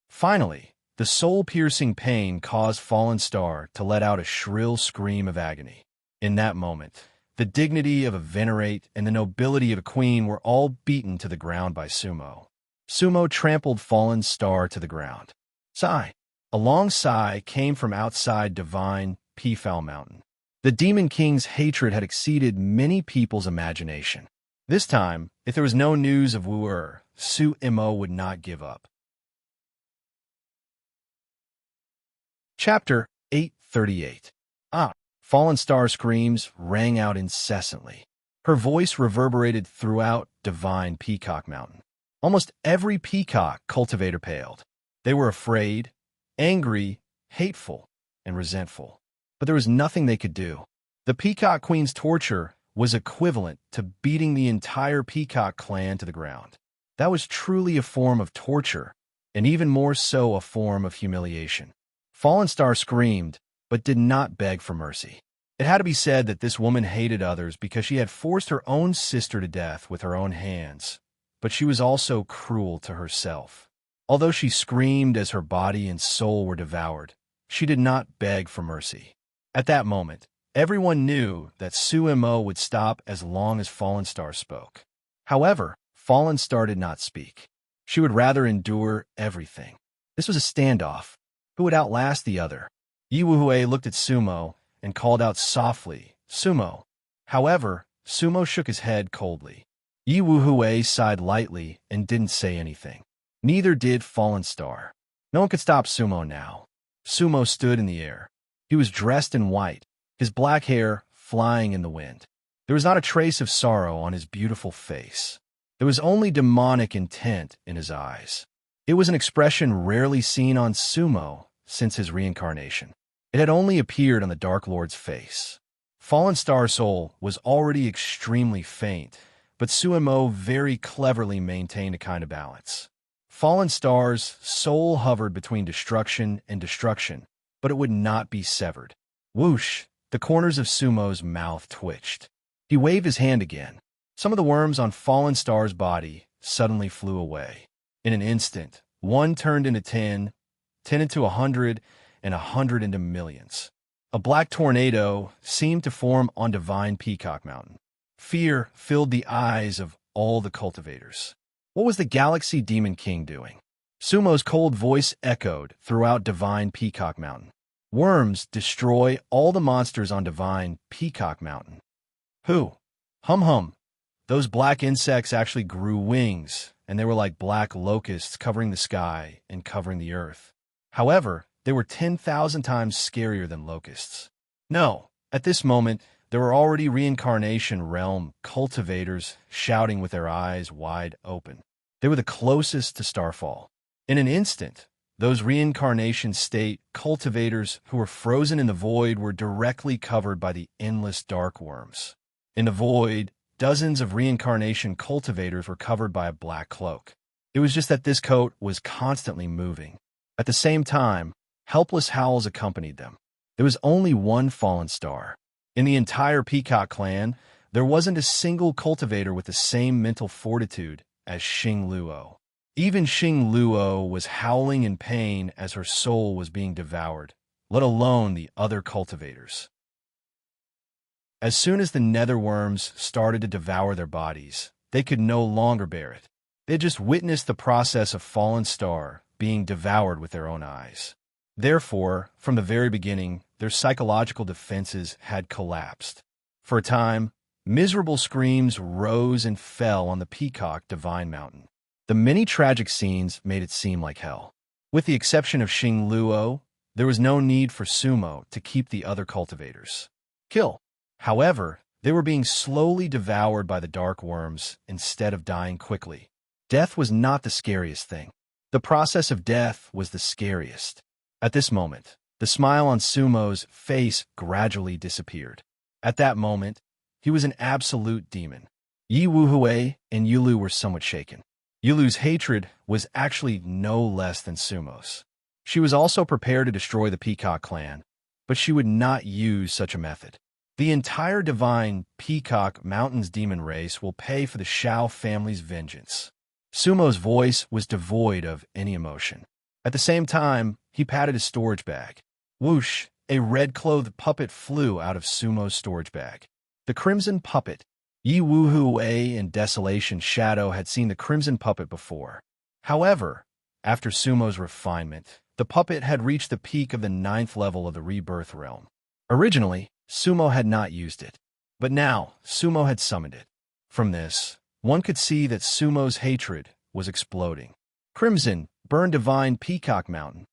[SPEAKER 1] Finally, the soul-piercing pain caused Fallen Star to let out a shrill scream of agony. In that moment, the dignity of a venerate and the nobility of a queen were all beaten to the ground by Sumo. Sumo trampled Fallen Star to the ground. Sigh. A long sigh came from outside divine Peafowl Mountain. The Demon King's hatred had exceeded many people's imagination. This time, if there was no news of Wu Er, Su Imo would not give up. Chapter 838. Fallen Star screams rang out incessantly. Her voice reverberated throughout divine Peacock Mountain. Almost every peacock cultivator paled. They were afraid, angry, hateful, and resentful. But there was nothing they could do. The Peacock Queen's torture was equivalent to beating the entire Peacock clan to the ground. That was truly a form of torture, and even more so a form of humiliation. Fallen Star screamed, but did not beg for mercy. It had to be said that this woman hated others because she had forced her own sister to death with her own hands, but she was also cruel to herself. Although she screamed as her body and soul were devoured, she did not beg for mercy. At that moment, everyone knew that Su Imo would stop as long as Fallen Star spoke. However, Fallen Star did not speak. She would rather endure everything. This was a standoff. Who would outlast the other? Yi Wuhui looked at Sumo and called out softly, "Sumo." However, Sumo shook his head coldly. Yi Wuhui sighed lightly and didn't say anything. Neither did Fallen Star. No one could stop Sumo now. Sumo stood in the air. He was dressed in white, his black hair flying in the wind. There was not a trace of sorrow on his beautiful face. There was only demonic intent in his eyes. It was an expression rarely seen on Sumo since his reincarnation. It had only appeared on the Dark Lord's face. Fallen Star's soul was already extremely faint, but Suimo very cleverly maintained a kind of balance. Fallen Star's soul hovered between destruction and destruction, but it would not be severed. Whoosh! The corners of Sumo's mouth twitched. He waved his hand again. Some of the worms on Fallen Star's body suddenly flew away. In an instant, one turned into 10, 10 into 100, and 100 into millions. A black tornado seemed to form on divine Peacock Mountain. Fear filled the eyes of all the cultivators. What was the Galaxy Demon King doing? Sumo's cold voice echoed throughout divine Peacock Mountain. Worms destroy all the monsters on divine Peacock Mountain. Who? Hum. Those black insects actually grew wings, and they were like black locusts covering the sky and covering the earth. However, they were 10,000 times scarier than locusts. No, at this moment, there were already reincarnation realm cultivators shouting with their eyes wide open. They were the closest to Starfall. In an instant, those reincarnation state cultivators who were frozen in the void were directly covered by the endless dark worms. In the void, dozens of reincarnation cultivators were covered by a black cloak. It was just that this coat was constantly moving. At the same time, helpless howls accompanied them. There was only one Fallen Star. In the entire Peacock clan, there wasn't a single cultivator with the same mental fortitude as Xing Luo. Even Xing Luo was howling in pain as her soul was being devoured, let alone the other cultivators. As soon as the netherworms started to devour their bodies, they could no longer bear it. They had just witnessed the process of Fallen Star being devoured with their own eyes. Therefore, from the very beginning, their psychological defenses had collapsed. For a time, miserable screams rose and fell on the Peacock Divine Mountain. The many tragic scenes made it seem like hell. With the exception of Xing Luo, there was no need for Sumo to keep the other cultivators. kill. However, they were being slowly devoured by the dark worms instead of dying quickly. Death was not the scariest thing. The process of death was the scariest. At this moment, the smile on Sumo's face gradually disappeared. At that moment, he was an absolute demon. Yi Wuhui and Yulu were somewhat shaken. Yulu's hatred was actually no less than Sumo's. She was also prepared to destroy the Peacock clan, but she would not use such a method. The entire divine Peacock Mountains demon race will pay for the Shao family's vengeance. Sumo's voice was devoid of any emotion. At the same time, he patted his storage bag. Whoosh! A red-clothed puppet flew out of Sumo's storage bag. The crimson puppet. Yi Wuhui and Desolation Shadow had seen the crimson puppet before. However, after Sumo's refinement, the puppet had reached the peak of the 9th level of the rebirth realm. Originally, Sumo had not used it, but now Sumo had summoned it. From this, one could see that Sumo's hatred was exploding. Crimson, burn divine Peacock Mountain.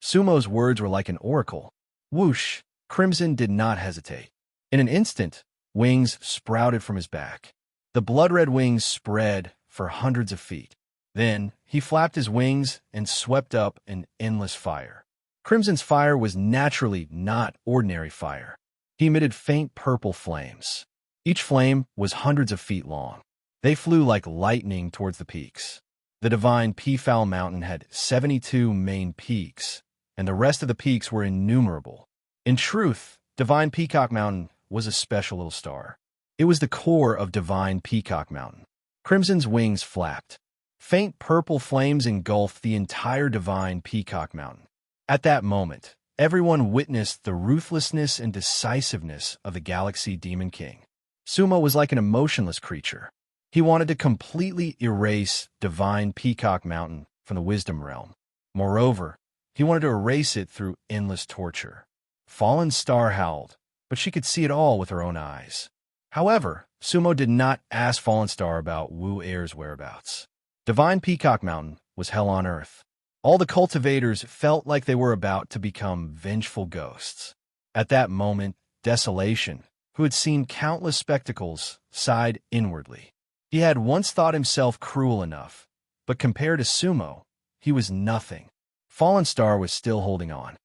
[SPEAKER 1] Sumo's words were like an oracle. Whoosh! Crimson did not hesitate. In an instant, wings sprouted from his back. The blood-red wings spread for hundreds of feet. Then, he flapped his wings and swept up in endless fire. Crimson's fire was naturally not ordinary fire. He emitted faint purple flames. Each flame was hundreds of feet long. They flew like lightning towards the peaks. The divine Peafowl Mountain had 72 main peaks, and the rest of the peaks were innumerable. In truth, divine Peacock Mountain was a special little star. It was the core of divine Peacock Mountain. Crimson's wings flapped. Faint purple flames engulfed the entire divine Peacock Mountain. At that moment, everyone witnessed the ruthlessness and decisiveness of the Galaxy Demon King. Sumo was like an emotionless creature. He wanted to completely erase divine Peacock Mountain from the Wisdom Realm. Moreover, he wanted to erase it through endless torture. Fallen Star howled, but she could see it all with her own eyes. However, Sumo did not ask Fallen Star about Wu Air's whereabouts. Divine Peacock Mountain was hell on earth. All the cultivators felt like they were about to become vengeful ghosts. At that moment, Desolation, who had seen countless spectacles, sighed inwardly. He had once thought himself cruel enough, but compared to Sumo, he was nothing. Fallen Star was still holding on.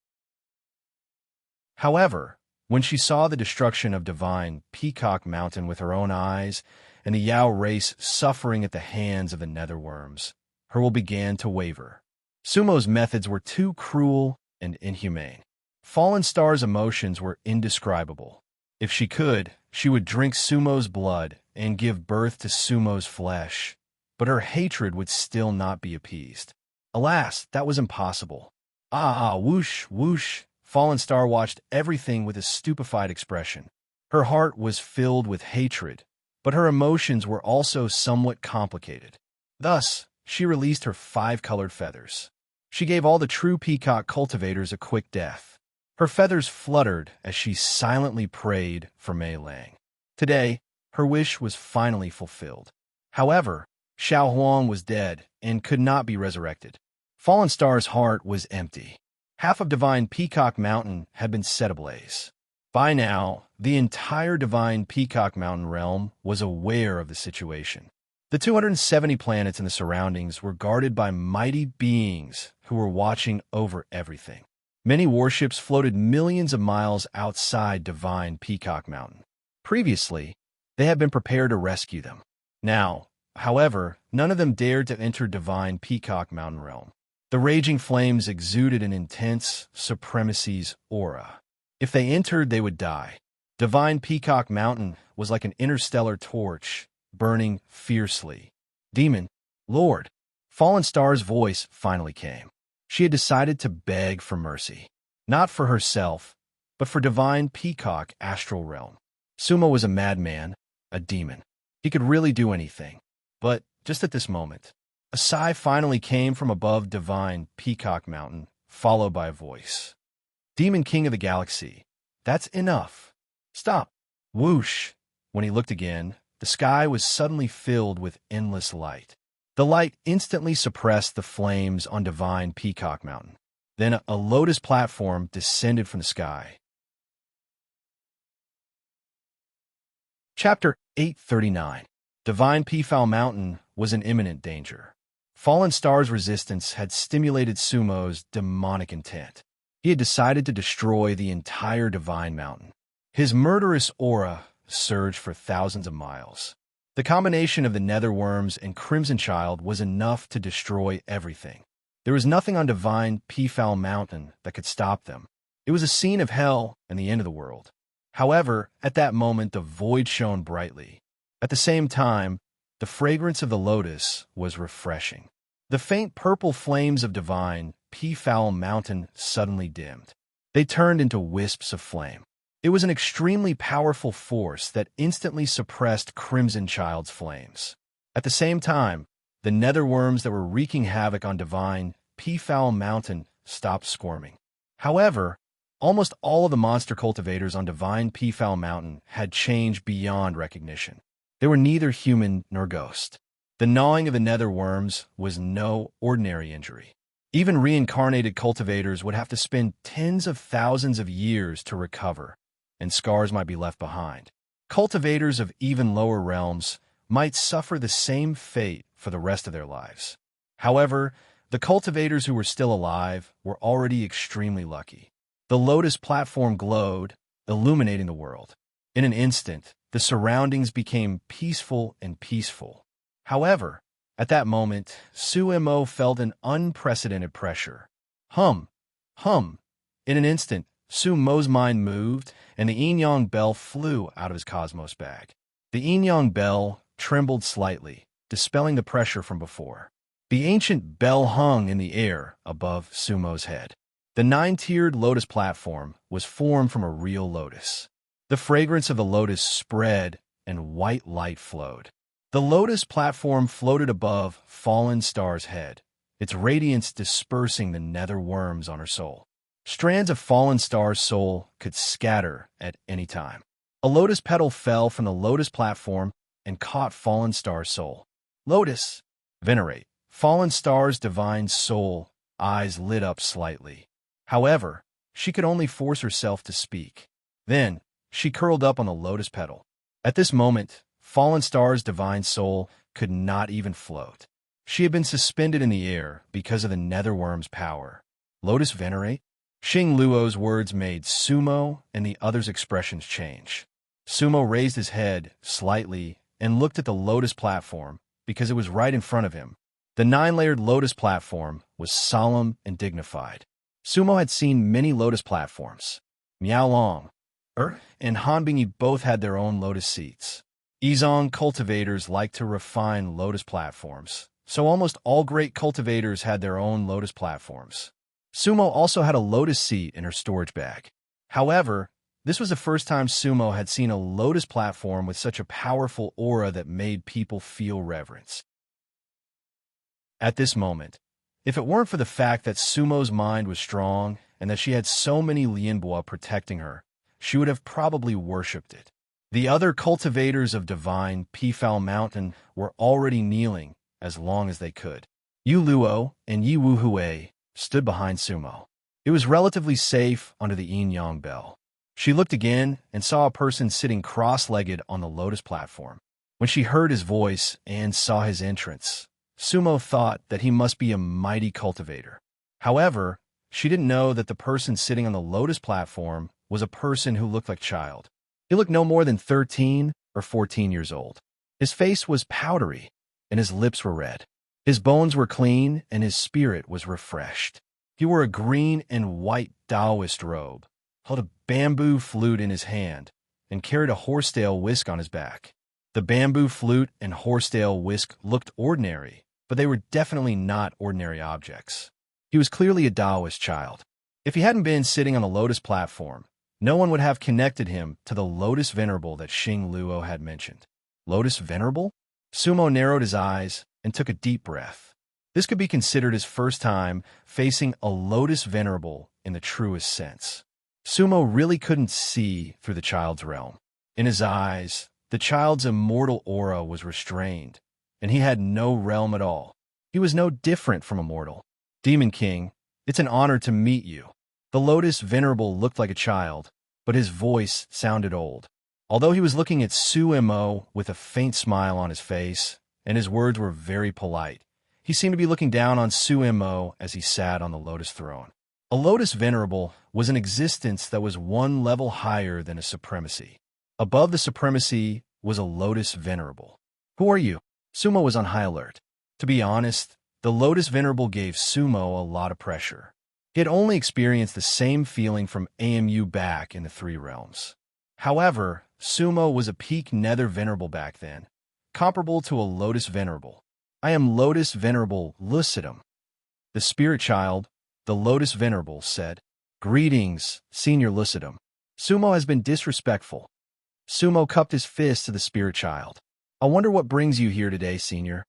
[SPEAKER 1] However, when she saw the destruction of divine Peacock Mountain with her own eyes and the Yao race suffering at the hands of the netherworms, her will began to waver. Sumo's methods were too cruel and inhumane. Fallen Star's emotions were indescribable. If she could, she would drink Sumo's blood and give birth to Sumo's flesh, but her hatred would still not be appeased. Alas, that was impossible. Whoosh, whoosh. Fallen Star watched everything with a stupefied expression. Her heart was filled with hatred, but her emotions were also somewhat complicated. Thus, she released her 5-colored feathers. She gave all the true peacock cultivators a quick death. Her feathers fluttered as she silently prayed for Mei Lang. Today, her wish was finally fulfilled. However, Xiao Huang was dead and could not be resurrected. Fallen Star's heart was empty. Half of divine Peacock Mountain had been set ablaze. By now, the entire divine Peacock Mountain realm was aware of the situation. The 270 planets in the surroundings were guarded by mighty beings who were watching over everything. Many warships floated millions of miles outside divine Peacock Mountain. Previously, they had been prepared to rescue them. Now, however, none of them dared to enter divine Peacock Mountain realm. The raging flames exuded an intense supremacy's aura. If they entered, they would die. Divine Peacock Mountain was like an interstellar torch, burning fiercely. Demon, Lord, Fallen Star's voice finally came. She had decided to beg for mercy. Not for herself, but for divine Peacock Astral Realm. Sumo was a madman, a demon. He could really do anything. But just at this moment, a sigh finally came from above divine Peacock Mountain, followed by a voice. Demon King of the Galaxy, that's enough. Stop. Whoosh. When he looked again, the sky was suddenly filled with endless light. The light instantly suppressed the flames on divine Peacock Mountain. Then a lotus platform descended from the sky. Chapter 839. Divine Peafowl Mountain was in imminent danger. Fallen Star's resistance had stimulated Sumo's demonic intent. He had decided to destroy the entire Divine Mountain. His murderous aura surged for thousands of miles. The combination of the Netherworms and Crimson Child was enough to destroy everything. There was nothing on Divine Peafowl Mountain that could stop them. It was a scene of hell and the end of the world. However, at that moment the void shone brightly. At the same time, the fragrance of the lotus was refreshing. The faint purple flames of Divine Peafowl Mountain suddenly dimmed. They turned into wisps of flame. It was an extremely powerful force that instantly suppressed Crimson Child's flames. At the same time, the Netherworms that were wreaking havoc on Divine Peafowl Mountain stopped squirming. However, almost all of the monster cultivators on Divine Peafowl Mountain had changed beyond recognition. They were neither human nor ghost. The gnawing of the Netherworms was no ordinary injury. Even reincarnated cultivators would have to spend tens of thousands of years to recover, and scars might be left behind. Cultivators of even lower realms might suffer the same fate for the rest of their lives. However, the cultivators who were still alive were already extremely lucky. The lotus platform glowed, illuminating the world. In an instant, the surroundings became peaceful and peaceful. However, at that moment, Sumo felt an unprecedented pressure. Hum. In an instant, Sumo's mind moved, and the yin-yang bell flew out of his cosmos bag. The yin-yang bell trembled slightly, dispelling the pressure from before. The ancient bell hung in the air above Sumo's head. The nine-tiered lotus platform was formed from a real lotus. The fragrance of the lotus spread, and white light flowed. The lotus platform floated above Fallen Star's head, its radiance dispersing the nether worms on her soul. Strands of Fallen Star's soul could scatter at any time. A lotus petal fell from the lotus platform and caught Fallen Star's soul. Lotus, venerate. Fallen Star's divine soul eyes lit up slightly. However, she could only force herself to speak. Then, she curled up on the lotus petal. At this moment, Fallen Star's divine soul could not even float. She had been suspended in the air because of the Netherworm's power. Lotus venerate? Xing Luo's words made Sumo and the others' expressions change. Sumo raised his head slightly and looked at the lotus platform because it was right in front of him. The nine-layered lotus platform was solemn and dignified. Sumo had seen many lotus platforms. Miao Long and Han Bingyi both had their own lotus seats. Yizong cultivators like to refine lotus platforms, so almost all great cultivators had their own lotus platforms. Sumo also had a lotus seat in her storage bag. However, this was the first time Sumo had seen a lotus platform with such a powerful aura that made people feel reverence. At this moment, if it weren't for the fact that Sumo's mind was strong and that she had so many Lianbua protecting her, she would have probably worshipped it. The other cultivators of Divine Peafowl Mountain were already kneeling as long as they could. Yu Luo and Yi Wu Hui stood behind Sumo. It was relatively safe under the yin-yang bell. She looked again and saw a person sitting cross-legged on the lotus platform. When she heard his voice and saw his entrance, Sumo thought that he must be a mighty cultivator. However, she didn't know that the person sitting on the lotus platform was a person who looked like a child. He looked no more than 13 or 14 years old. His face was powdery, and his lips were red. His bones were clean, and his spirit was refreshed. He wore a green and white Taoist robe, held a bamboo flute in his hand, and carried a horsetail whisk on his back. The bamboo flute and horsetail whisk looked ordinary, but they were definitely not ordinary objects. He was clearly a Taoist child. If he hadn't been sitting on the lotus platform, no one would have connected him to the Lotus Venerable that Xing Luo had mentioned. Lotus Venerable? Sumo narrowed his eyes and took a deep breath. This could be considered his first time facing a Lotus Venerable in the truest sense. Sumo really couldn't see through the child's realm. In his eyes, the child's immortal aura was restrained, and he had no realm at all. He was no different from a mortal. Demon King, it's an honor to meet you. The Lotus Venerable looked like a child, but his voice sounded old. Although he was looking at Sumo with a faint smile on his face, and his words were very polite, he seemed to be looking down on Sumo as he sat on the lotus throne. A lotus venerable was an existence that was one level higher than a supremacy. Above the supremacy was a lotus venerable. Who are you? Sumo was on high alert. To be honest, the lotus venerable gave Sumo a lot of pressure. He had only experienced the same feeling from AMU back in the Three Realms. However, Sumo was a peak nether venerable back then, comparable to a lotus venerable. I am Lotus Venerable Lucidum. The spirit child, the Lotus Venerable, said, "Greetings, Senior Lucidum. Sumo has been disrespectful." Sumo cupped his fist to the spirit child. "I wonder what brings you here today, Senior."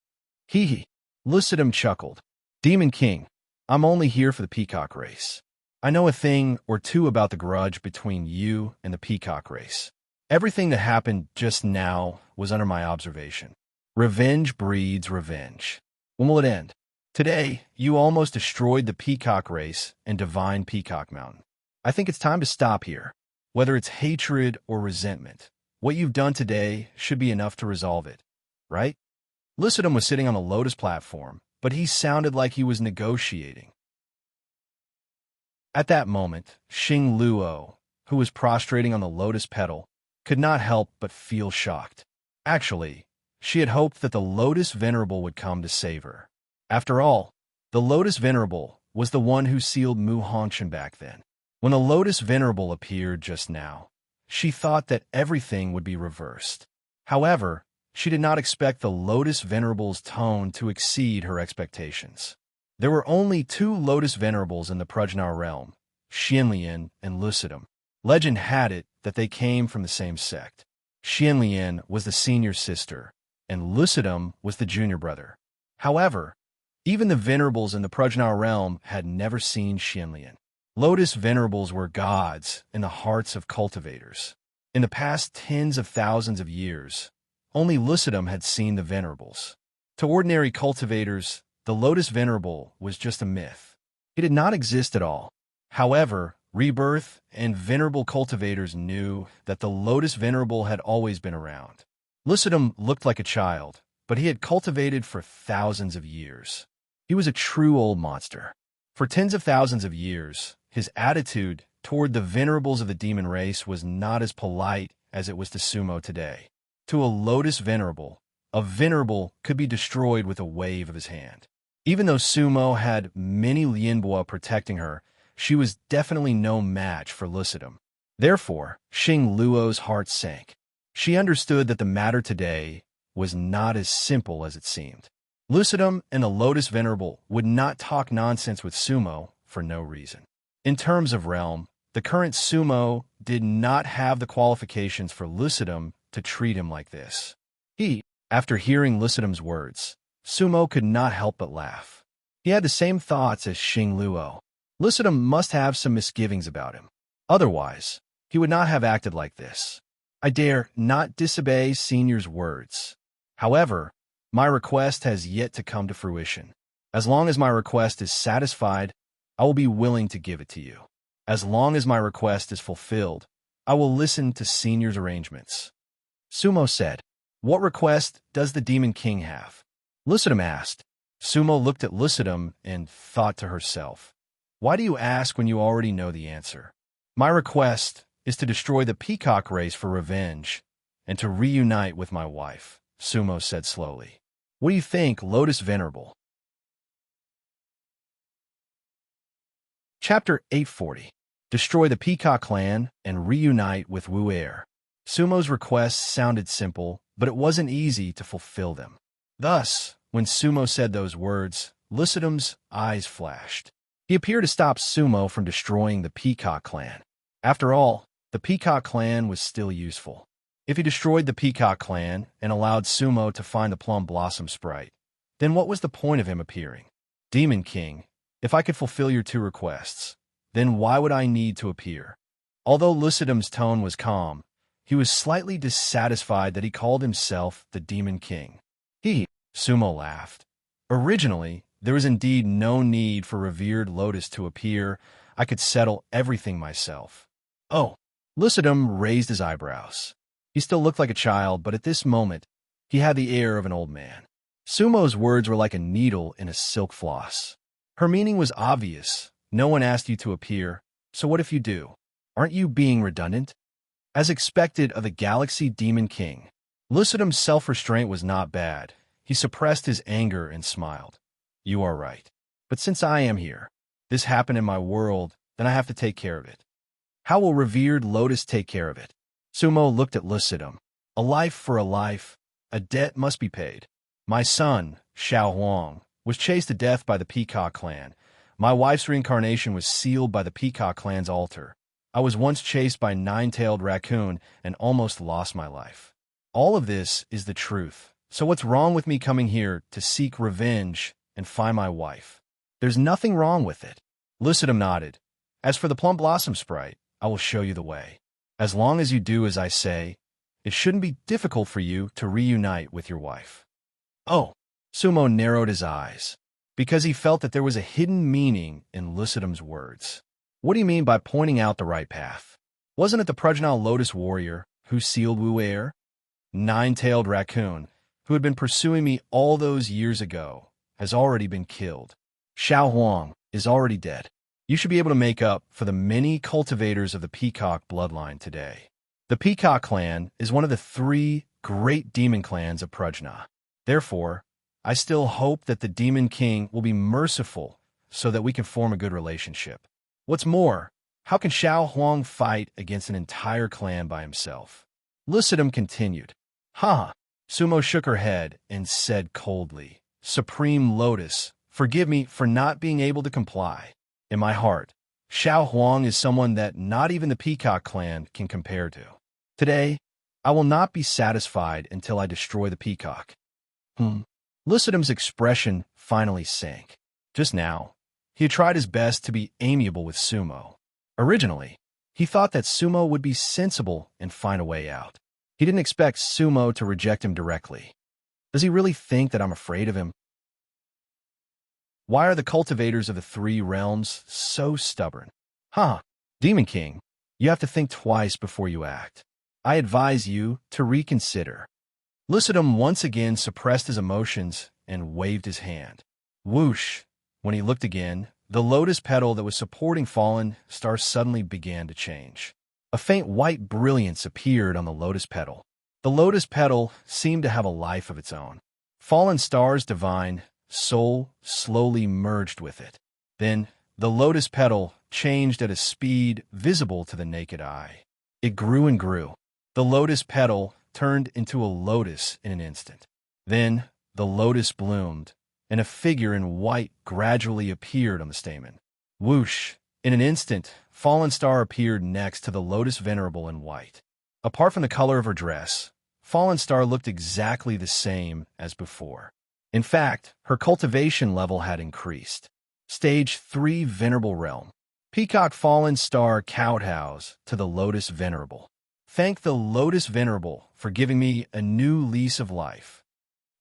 [SPEAKER 1] "Hee hee." Lucidum chuckled. "Demon King, I'm only here for the peacock race. I know a thing or two about the grudge between you and the peacock race. Everything that happened just now was under my observation. Revenge breeds revenge. When will it end? Today, you almost destroyed the peacock race and divine peacock mountain. I think it's time to stop here. Whether it's hatred or resentment, what you've done today should be enough to resolve it, right?" Lucidum was sitting on the lotus platform, but he sounded like he was negotiating. At that moment, Xing Luo, who was prostrating on the lotus petal, could not help but feel shocked. Actually, she had hoped that the Lotus Venerable would come to save her. After all, the Lotus Venerable was the one who sealed Mu Hongchen back then. When the Lotus Venerable appeared just now, she thought that everything would be reversed. However, she did not expect the Lotus Venerable's tone to exceed her expectations. There were only two Lotus Venerables in the Prajnar realm, Xianlian and Lucidum. Legend had it that they came from the same sect. Xianlian was the senior sister, and Lucidum was the junior brother. However, even the Venerables in the Prajnar realm had never seen Xianlian. Lotus Venerables were gods in the hearts of cultivators. In the past tens of thousands of years, only Lucidum had seen the Venerables. To ordinary cultivators, the Lotus Venerable was just a myth. It did not exist at all. However, Rebirth and Venerable cultivators knew that the Lotus Venerable had always been around. Lucidum looked like a child, but he had cultivated for thousands of years. He was a true old monster. For tens of thousands of years, his attitude toward the Venerables of the demon race was not as polite as it was to Sumo today. To a Lotus Venerable, a Venerable could be destroyed with a wave of his hand. Even though Sumo had many Lianbua protecting her, she was definitely no match for Lucidum. Therefore, Xing Luo's heart sank. She understood that the matter today was not as simple as it seemed. Lucidum and the Lotus Venerable would not talk nonsense with Sumo for no reason. In terms of realm, the current Sumo did not have the qualifications for Lucidum to treat him like this. After hearing Lucidum's words, Sumo could not help but laugh. He had the same thoughts as Xing Luo. Lucidum must have some misgivings about him. Otherwise, he would not have acted like this. I dare not disobey Senior's words. However, my request has yet to come to fruition. As long as my request is satisfied, I will be willing to give it to you. As long as my request is fulfilled, I will listen to Senior's arrangements. Sumo said, "What request does the Demon King have?" Lucidum asked. Sumo looked at Lucidum and thought to herself, "Why do you ask when you already know the answer?" "My request is to destroy the peacock race for revenge and to reunite with my wife," Sumo said slowly. "What do you think, Lotus Venerable?" Chapter 840. Destroy the Peacock Clan and reunite with Wu Air. Sumo's requests sounded simple, but it wasn't easy to fulfill them. Thus, when Sumo said those words, Lucidum's eyes flashed. He appeared to stop Sumo from destroying the Peacock Clan. After all, the Peacock Clan was still useful. If he destroyed the Peacock Clan and allowed Sumo to find the Plum Blossom Sprite, then what was the point of him appearing? Demon King, if I could fulfill your two requests, then why would I need to appear? Although Lucidum's tone was calm, he was slightly dissatisfied that he called himself the Demon King. Sumo laughed. Originally, there was indeed no need for revered Lotus to appear. I could settle everything myself. Oh, Lucidum raised his eyebrows. He still looked like a child, but at this moment, he had the air of an old man. Sumo's words were like a needle in a silk floss. Her meaning was obvious. No one asked you to appear, so what if you do? Aren't you being redundant? As expected of the Galaxy Demon King, Lucidum's self-restraint was not bad. He suppressed his anger and smiled. You are right. But since I am here, this happened in my world, then I have to take care of it. How will revered Lotus take care of it? Sumo looked at Lucidum. A life for a life. A debt must be paid. My son, Xiao Huang, was chased to death by the Peacock clan. My wife's reincarnation was sealed by the Peacock clan's altar. I was once chased by nine-tailed raccoon and almost lost my life. All of this is the truth. So what's wrong with me coming here to seek revenge and find my wife? There's nothing wrong with it. Lucidum nodded. As for the Plum Blossom Sprite, I will show you the way. As long as you do as I say, it shouldn't be difficult for you to reunite with your wife. Oh, Sumo narrowed his eyes, because he felt that there was a hidden meaning in Lucidum's words. What do you mean by pointing out the right path? Wasn't it the Prajnal Lotus warrior who sealed Wu Air? Nine-tailed raccoon, who had been pursuing me all those years ago, has already been killed. Xiao Huang is already dead. You should be able to make up for the many cultivators of the Peacock bloodline today. The Peacock clan is one of the 3 great demon clans of Prajna. Therefore, I still hope that the Demon King will be merciful so that we can form a good relationship. What's more, how can Xiao Huang fight against an entire clan by himself? Lucidum continued. Sumo shook her head and said coldly, Supreme Lotus, forgive me for not being able to comply. In my heart, Xiao Huang is someone that not even the Peacock clan can compare to. Today, I will not be satisfied until I destroy the Peacock. Lucidum's expression finally sank. Just now, he had tried his best to be amiable with Sumo. Originally, he thought that Sumo would be sensible and find a way out. He didn't expect Sumo to reject him directly. Does he really think that I'm afraid of him? Why are the cultivators of the 3 realms so stubborn? Demon King, you have to think twice before you act. I advise you to reconsider. Lucidum once again suppressed his emotions and waved his hand. Whoosh! When he looked again, the lotus petal that was supporting Fallen Star suddenly began to change. A faint white brilliance appeared on the lotus petal. The lotus petal seemed to have a life of its own. Fallen Star's divine soul slowly merged with it. Then, the lotus petal changed at a speed visible to the naked eye. It grew and grew. The lotus petal turned into a lotus in an instant. Then, the lotus bloomed, and a figure in white gradually appeared on the stamen. Whoosh! In an instant, Fallen Star appeared next to the Lotus Venerable in white. Apart from the color of her dress, Fallen Star looked exactly the same as before. In fact, her cultivation level had increased. Stage 3 Venerable Realm. Peacock Fallen Star kowtows to the Lotus Venerable. Thank the Lotus Venerable for giving me a new lease of life.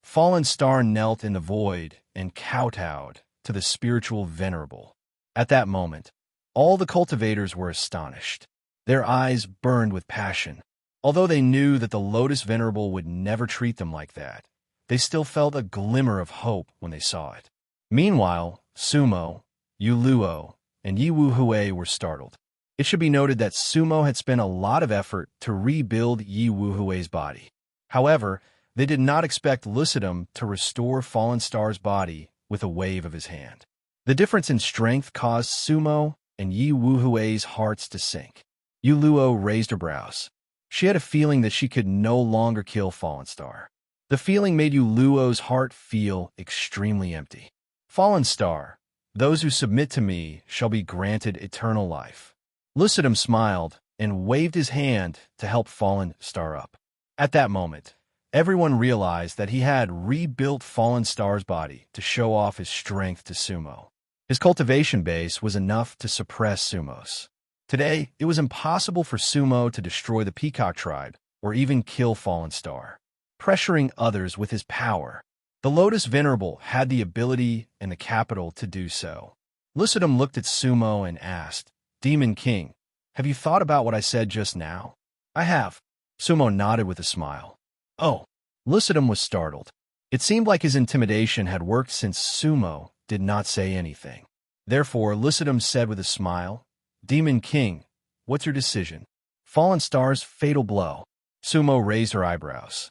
[SPEAKER 1] Fallen Star knelt in the void and kowtowed to the spiritual Venerable. At that moment, all the cultivators were astonished. Their eyes burned with passion. Although they knew that the Lotus Venerable would never treat them like that, they still felt a glimmer of hope when they saw it. Meanwhile, Sumo, Yuluo, and Yiwu Hui were startled. It should be noted that Sumo had spent a lot of effort to rebuild Yiwu Hui's body. However, they did not expect Lucidum to restore Fallen Star's body with a wave of his hand. The difference in strength caused Sumo and Yiwu Hui's hearts to sink. Yuluo raised her brows. She had a feeling that she could no longer kill Fallen Star. The feeling made Yuluo's heart feel extremely empty. Fallen Star, those who submit to me shall be granted eternal life. Lucidum smiled and waved his hand to help Fallen Star up. At that moment, everyone realized that he had rebuilt Fallen Star's body to show off his strength to Sumo. His cultivation base was enough to suppress Sumo's. Today, it was impossible for Sumo to destroy the Peacock tribe or even kill Fallen Star. Pressuring others with his power, the Lotus Venerable had the ability and the capital to do so. Lucidum looked at Sumo and asked, Demon King, have you thought about what I said just now? I have. Sumo nodded with a smile. Oh. Lycidum was startled. It seemed like his intimidation had worked since Sumo did not say anything. Therefore, Lycidum said with a smile, Demon King, what's your decision? Fallen Star's fatal blow. Sumo raised her eyebrows.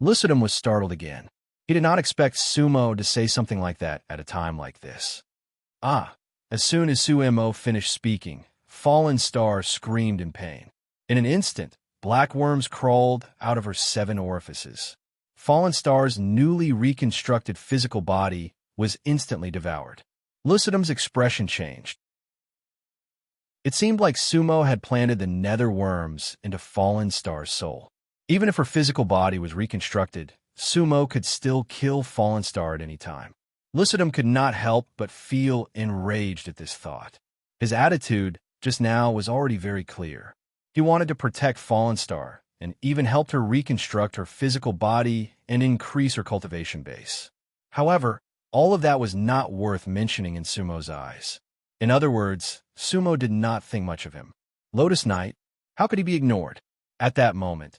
[SPEAKER 1] Lycidum was startled again. He did not expect Sumo to say something like that at a time like this. As soon as Sumo finished speaking, Fallen Star screamed in pain. In an instant, black worms crawled out of her 7 orifices. Fallen Star's newly reconstructed physical body was instantly devoured. Lycidum's expression changed. It seemed like Sumo had planted the nether worms into Fallen Star's soul. Even if her physical body was reconstructed, Sumo could still kill Fallen Star at any time. Lycidum could not help but feel enraged at this thought. His attitude just now was already very clear. He wanted to protect Fallen Star and even helped her reconstruct her physical body and increase her cultivation base. However, all of that was not worth mentioning in Sumo's eyes. In other words, Sumo did not think much of him. Lotus Knight, how could he be ignored? At that moment,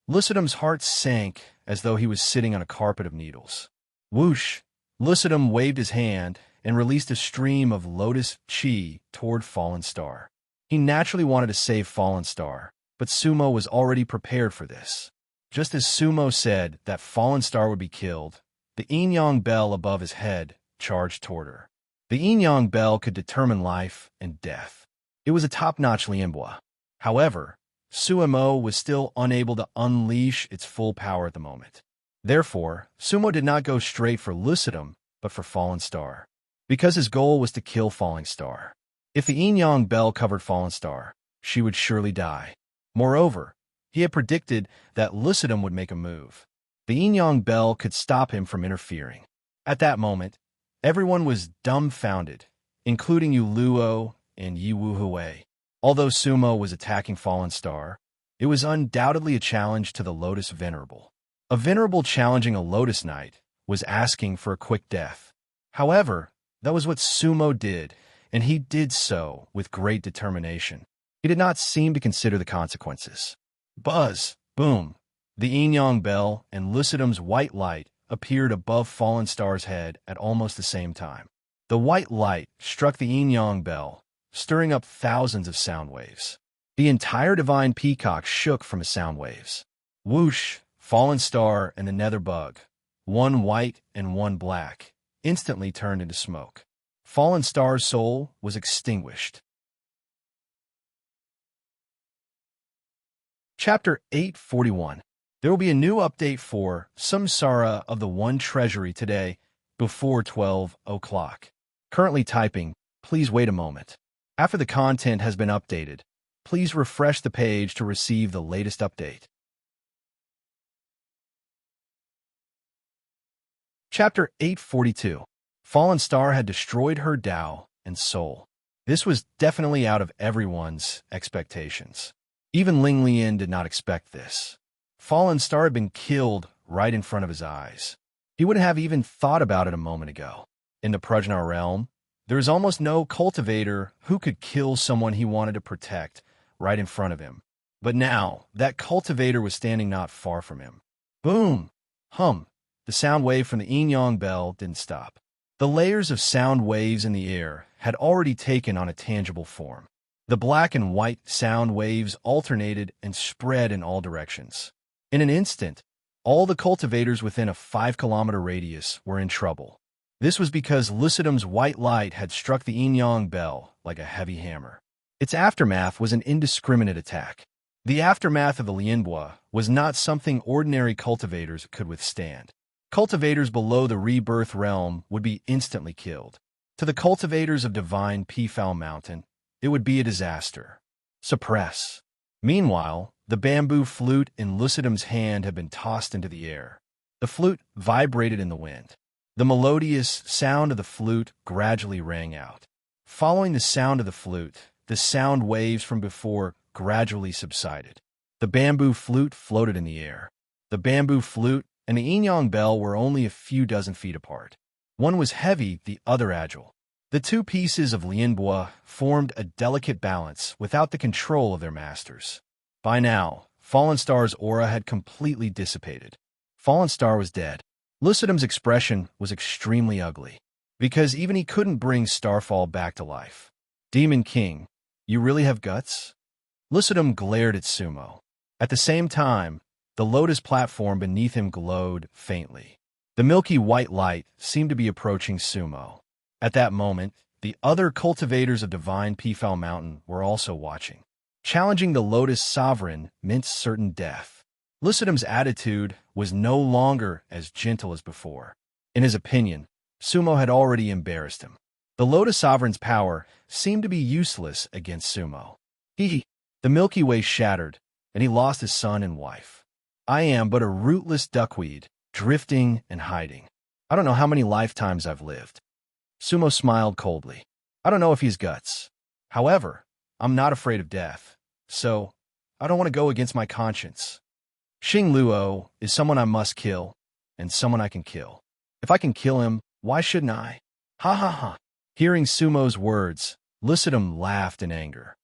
[SPEAKER 1] Lycidum's heart sank as though he was sitting on a carpet of needles. Whoosh! Lycidum waved his hand and released a stream of lotus chi toward Fallen Star. He naturally wanted to save Fallen Star, but Sumo was already prepared for this. Just as Sumo said that Fallen Star would be killed, the yin-yang bell above his head charged toward her. The yin-yang bell could determine life and death. It was a top-notch lianbua. However, Sumo was still unable to unleash its full power at the moment. Therefore, Sumo did not go straight for Lycidum, but for Fallen Star, because his goal was to kill Falling Star. If the yin-yang bell covered Fallen Star, she would surely die. Moreover, he had predicted that Lycidum would make a move. The yin-yang bell could stop him from interfering. At that moment, everyone was dumbfounded, including Yu Luo and Yi Wuhui. Although Sumo was attacking Fallen Star, it was undoubtedly a challenge to the Lotus Venerable. A Venerable challenging a Lotus Knight was asking for a quick death. However, that was what Sumo did, and he did so with great determination. He did not seem to consider the consequences. Buzz! Boom! The yin-yang bell and Lycidum's white light appeared above Fallen Star's head at almost the same time. The white light struck the yin-yang bell, stirring up thousands of sound waves. The entire divine peacock shook from his sound waves. Whoosh! Fallen Star and the nether bug, one white and one black, instantly turned into smoke. Fallen Star's soul was extinguished. Chapter 841. There will be a new update for Samsara of the One Treasury today before 12 o'clock. Currently typing, please wait a moment. After the content has been updated, please refresh the page to receive the latest update. Chapter 842. Fallen Star had destroyed her Tao and soul. This was definitely out of everyone's expectations. Even Ling Lian did not expect this. Fallen Star had been killed right in front of his eyes. He wouldn't have even thought about it a moment ago. In the Prajna realm, there is almost no cultivator who could kill someone he wanted to protect right in front of him. But now, that cultivator was standing not far from him. Boom! Hum! The sound wave from the yin-yang bell didn't stop. The layers of sound waves in the air had already taken on a tangible form. The black and white sound waves alternated and spread in all directions. In an instant, all the cultivators within a 5-kilometer radius were in trouble. This was because Lycidum's white light had struck the yin-yang bell like a heavy hammer. Its aftermath was an indiscriminate attack. The aftermath of the lianbua was not something ordinary cultivators could withstand. Cultivators below the rebirth realm would be instantly killed. To the cultivators of divine Peafowl Mountain, it would be a disaster. Suppress. Meanwhile, the bamboo flute in Lycidum's hand had been tossed into the air. The flute vibrated in the wind. The melodious sound of the flute gradually rang out. Following the sound of the flute, the sound waves from before gradually subsided. The bamboo flute floated in the air. The bamboo flute and the yin-yang bell were only a few dozen feet apart. One was heavy, the other agile. The two pieces of lianbua formed a delicate balance without the control of their masters. By now, Fallen Star's aura had completely dissipated. Fallen Star was dead. Lucidum's expression was extremely ugly, because even he couldn't bring Starfall back to life. Demon King, you really have guts? Lucidum glared at Sumo. At the same time, the lotus platform beneath him glowed faintly. The milky white light seemed to be approaching Sumo. At that moment, the other cultivators of Divine Peafowl Mountain were also watching. Challenging the Lotus Sovereign meant certain death. Lucidum's attitude was no longer as gentle as before. In his opinion, Sumo had already embarrassed him. The Lotus Sovereign's power seemed to be useless against Sumo. The Milky Way shattered, and he lost his son and wife. I am but a rootless duckweed, drifting and hiding. I don't know how many lifetimes I've lived. Sumo smiled coldly. I don't know if he's guts. However, I'm not afraid of death, so I don't want to go against my conscience. Xing Luo is someone I must kill, and someone I can kill. If I can kill him, why shouldn't I? Ha ha ha. Hearing Sumo's words, Lucidum laughed in anger.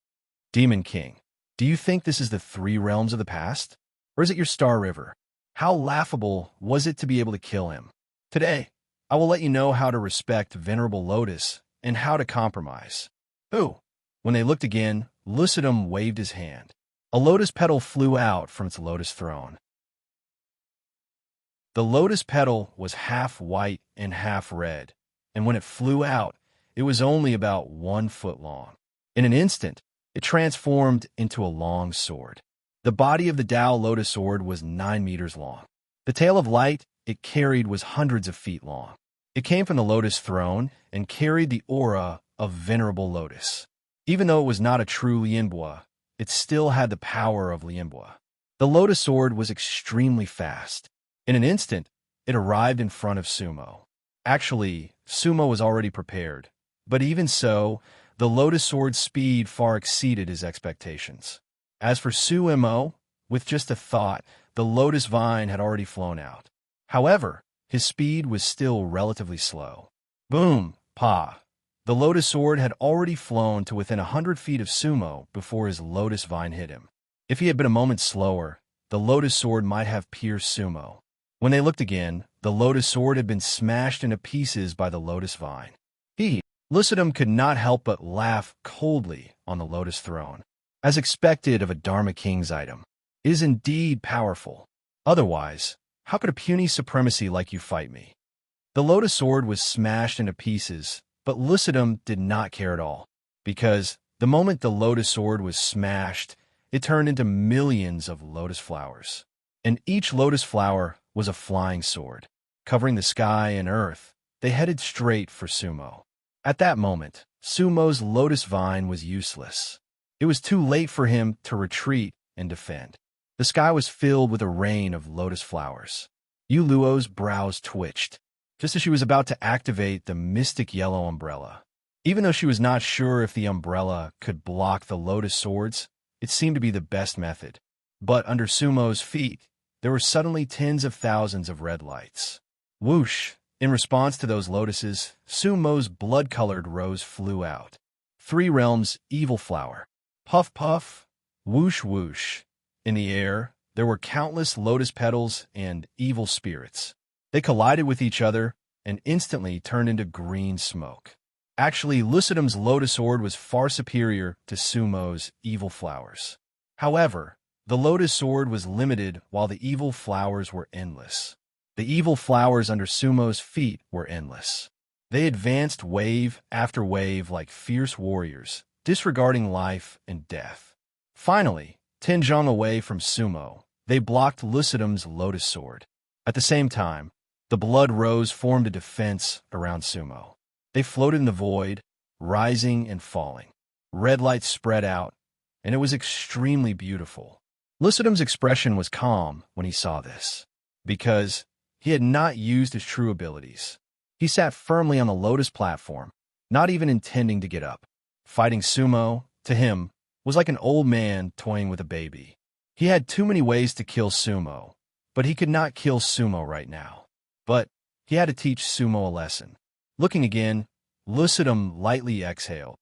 [SPEAKER 1] Demon King, do you think this is the 3 realms of the past? Or is it your Star River? How laughable was it to be able to kill him? Today, I will let you know how to respect Venerable Lotus and how to compromise. Ooh. When they looked again, Lucidum waved his hand. A lotus petal flew out from its lotus throne. The lotus petal was half white and half red, and when it flew out, it was only about 1 foot long. In an instant, it transformed into a long sword. The body of the Tao lotus sword was 9 meters long. The tail of light it carried was hundreds of feet long. It came from the lotus throne and carried the aura of Venerable Lotus. Even though it was not a true Lianbua, it still had the power of Lianbua. The lotus sword was extremely fast. In an instant, it arrived in front of Sumo. Actually, Sumo was already prepared, but even so, the lotus sword's speed far exceeded his expectations. As for Sumo, with just a thought, the lotus vine had already flown out. However, his speed was still relatively slow. Boom! Pa! The lotus sword had already flown to within 100 feet of Sumo before his lotus vine hit him. If he had been a moment slower, the lotus sword might have pierced Sumo. When they looked again, the lotus sword had been smashed into pieces by the lotus vine. Lucidum could not help but laugh coldly on the lotus throne. As expected of a Dharma King's item, it is indeed powerful. Otherwise, how could a puny supremacy like you fight me? The lotus sword was smashed into pieces, but Lucidum did not care at all, because the moment the lotus sword was smashed, it turned into millions of lotus flowers. And each lotus flower was a flying sword. Covering the sky and earth, they headed straight for Sumo. At that moment, Sumo's lotus vine was useless. It was too late for him to retreat and defend. The sky was filled with a rain of lotus flowers. Yu Luo's brows twitched, just as she was about to activate the mystic yellow umbrella. Even though she was not sure if the umbrella could block the lotus swords, it seemed to be the best method. But under Sumo's feet, there were suddenly tens of thousands of red lights. Whoosh! In response to those lotuses, Sumo's blood-colored rose flew out. 3 realms, evil flower. Puff, puff, whoosh, whoosh. In the air, there were countless lotus petals and evil spirits. They collided with each other and instantly turned into green smoke. Actually, Lucidum's lotus sword was far superior to Sumo's evil flowers. However, the lotus sword was limited while the evil flowers were endless. The evil flowers under Sumo's feet were endless. They advanced wave after wave like fierce warriors, disregarding life and death. Finally, 10 zhang away from Sumo, they blocked Lucidum's lotus sword. At the same time, the blood rose formed a defense around Sumo. They floated in the void, rising and falling. Red lights spread out, and it was extremely beautiful. Lucidum's expression was calm when he saw this, because he had not used his true abilities. He sat firmly on the lotus platform, not even intending to get up. Fighting Sumo, to him, was like an old man toying with a baby. He had too many ways to kill Sumo, but he could not kill Sumo right now. But he had to teach Sumo a lesson. Looking again, Lucidum lightly exhaled.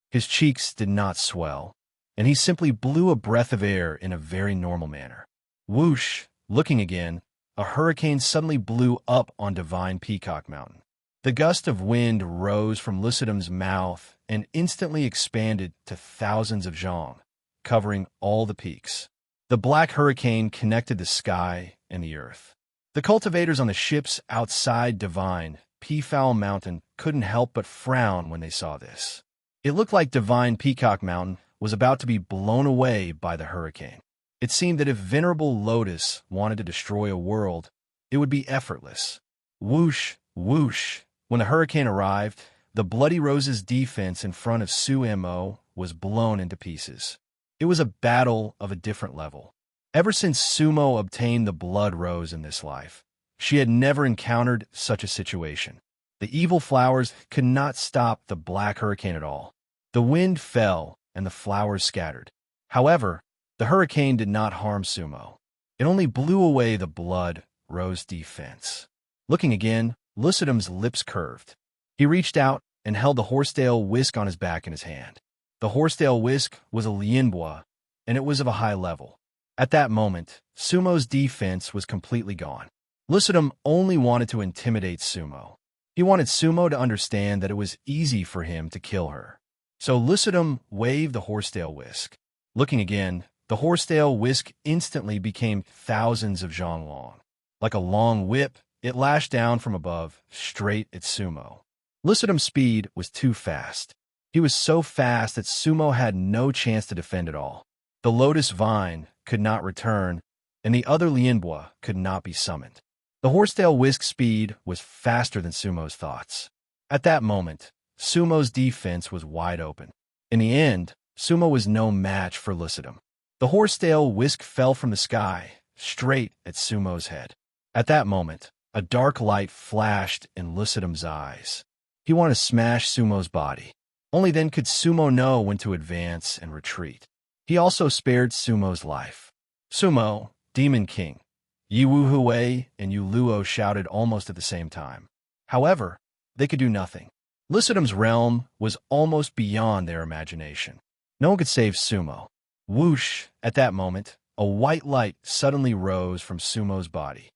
[SPEAKER 1] His cheeks did not swell. and he simply blew a breath of air in a very normal manner. Whoosh! Looking again, a hurricane suddenly blew up on Divine Peacock Mountain. The gust of wind rose from Lucidum's mouth and instantly expanded to thousands of zhang, covering all the peaks. The black hurricane connected the sky and the earth. The cultivators on the ships outside Divine Peafowl Mountain couldn't help but frown when they saw this. It looked like Divine Peacock Mountain was about to be blown away by the hurricane. It seemed that if Venerable Lotus wanted to destroy a world, it would be effortless. Whoosh, whoosh. When the hurricane arrived, the Bloody Rose's defense in front of Su-Mo was blown into pieces. It was a battle of a different level. Ever since Sumo obtained the Blood Rose in this life, she had never encountered such a situation. The evil flowers could not stop the black hurricane at all. The wind fell and the flowers scattered. However, the hurricane did not harm Sumo. It only blew away the Blood Rose defense. Looking again, Lucidum's lips curved. He reached out and held the horsetail whisk on his back in his hand. The horsetail whisk was a lianbois, and it was of a high level. At that moment, Sumo's defense was completely gone. Lucidum only wanted to intimidate Sumo. He wanted Sumo to understand that it was easy for him to kill her. So Lucidum waved the horsetail whisk. Looking again, the horsetail whisk instantly became thousands of zhang long. Like a long whip, it lashed down from above, straight at Sumo. Lucidum's speed was too fast. He was so fast that Sumo had no chance to defend at all. The Lotus Vine could not return, and the other lianbois could not be summoned. The horsetail whisk's speed was faster than Sumo's thoughts. At that moment, Sumo's defense was wide open. In the end, Sumo was no match for Lucidum. The horsetail whisk fell from the sky, straight at Sumo's head. At that moment, a dark light flashed in Lucidum's eyes. He wanted to smash Sumo's body. Only then could Sumo know when to advance and retreat. He also spared Sumo's life. Sumo, Demon King, Yi Wu Hui and Yu Luo shouted almost at the same time. However, they could do nothing. Lucidum's realm was almost beyond their imagination. No one could save Sumo. Whoosh! At that moment, a white light suddenly rose from Sumo's body.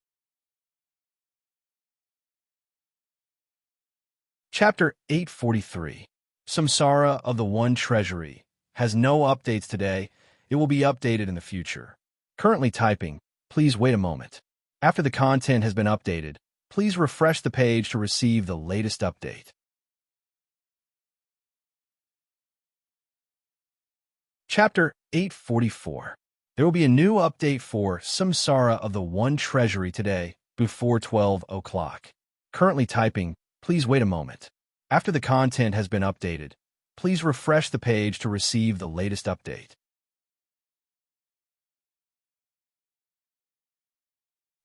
[SPEAKER 1] Chapter 843. Samsara of the One Treasury has no updates today. It will be updated in the future. Currently typing. Please wait a moment. After the content has been updated, please refresh the page to receive the latest update. Chapter 844. There will be a new update for Samsara of the One Treasury today before 12 o'clock. Currently typing. Please wait a moment. After the content has been updated, please refresh the page to receive the latest update.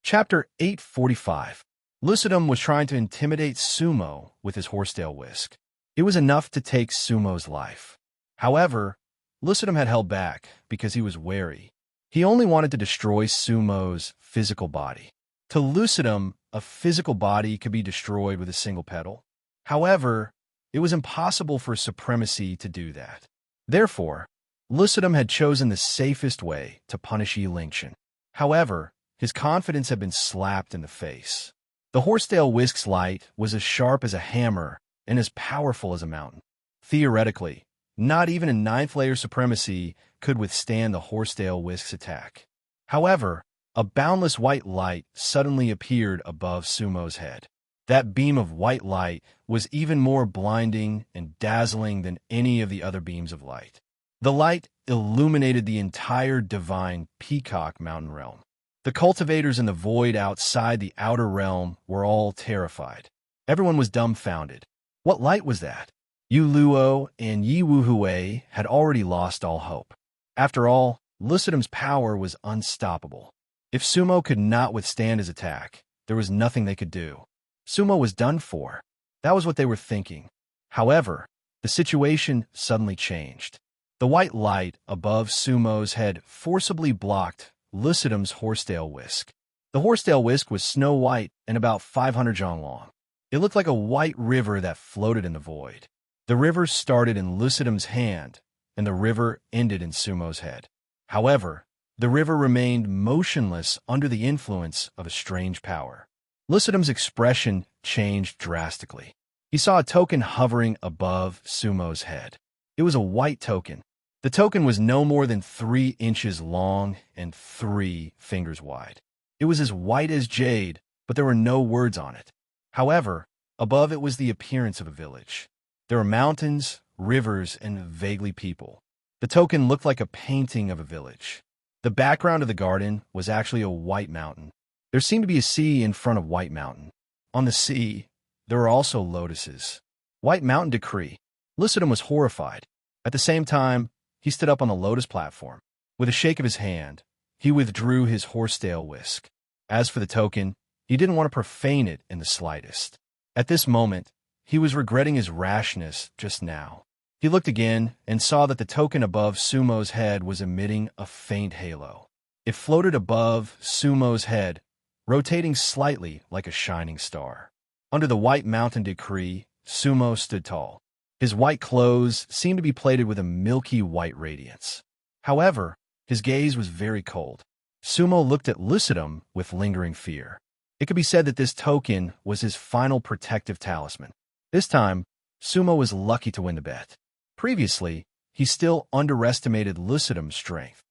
[SPEAKER 1] Chapter 845. Lucidum was trying to intimidate Sumo with his horsetail whisk. It was enough to take Sumo's life. However, Lucidum had held back because he was wary. He only wanted to destroy Sumo's physical body. To Lucidum, a physical body could be destroyed with a single petal. However, it was impossible for Supremacy to do that. Therefore, Lucidum had chosen the safest way to punish Yi Lingchen. However, his confidence had been slapped in the face. The horsetail whisk's light was as sharp as a hammer and as powerful as a mountain. Theoretically, not even a ninth-layer Supremacy could withstand the horsetail whisk's attack. However, a boundless white light suddenly appeared above Sumo's head. That beam of white light was even more blinding and dazzling than any of the other beams of light. The light illuminated the entire Divine Peacock Mountain realm. The cultivators in the void outside the outer realm were all terrified. Everyone was dumbfounded. What light was that? Yu Luo and Yi Wu Hui had already lost all hope. After all, Lucidum's power was unstoppable. If Sumo could not withstand his attack, there was nothing they could do. Sumo was done for. That was what they were thinking. However, the situation suddenly changed. The white light above Sumo's head forcibly blocked Lucidum's horsetail whisk. The horsetail whisk was snow white and about 500 zhang long. It looked like a white river that floated in the void. The river started in Lucidum's hand and the river ended in Sumo's head. However, the river remained motionless under the influence of a strange power. Lycidum's expression changed drastically. He saw a token hovering above Sumo's head. It was a white token. The token was no more than 3 inches long and 3 fingers wide. It was as white as jade, but there were no words on it. However, above it was the appearance of a village. There were mountains, rivers, and vaguely people. The token looked like a painting of a village. The background of the garden was actually a white mountain. There seemed to be a sea in front of White Mountain. On the sea, there were also lotuses. White Mountain decree. Lycidum was horrified. At the same time, he stood up on the lotus platform. With a shake of his hand, he withdrew his horsetail whisk. As for the token, he didn't want to profane it in the slightest. At this moment, he was regretting his rashness just now. He looked again and saw that the token above Sumo's head was emitting a faint halo. It floated above Sumo's head, rotating slightly like a shining star. Under the White Mountain decree, Sumo stood tall. His white clothes seemed to be plated with a milky white radiance. However, his gaze was very cold. Sumo looked at Lycidum with lingering fear. It could be said that this token was his final protective talisman. This time, Sumo was lucky to win the bet. Previously, he still underestimated Lycidum's strength.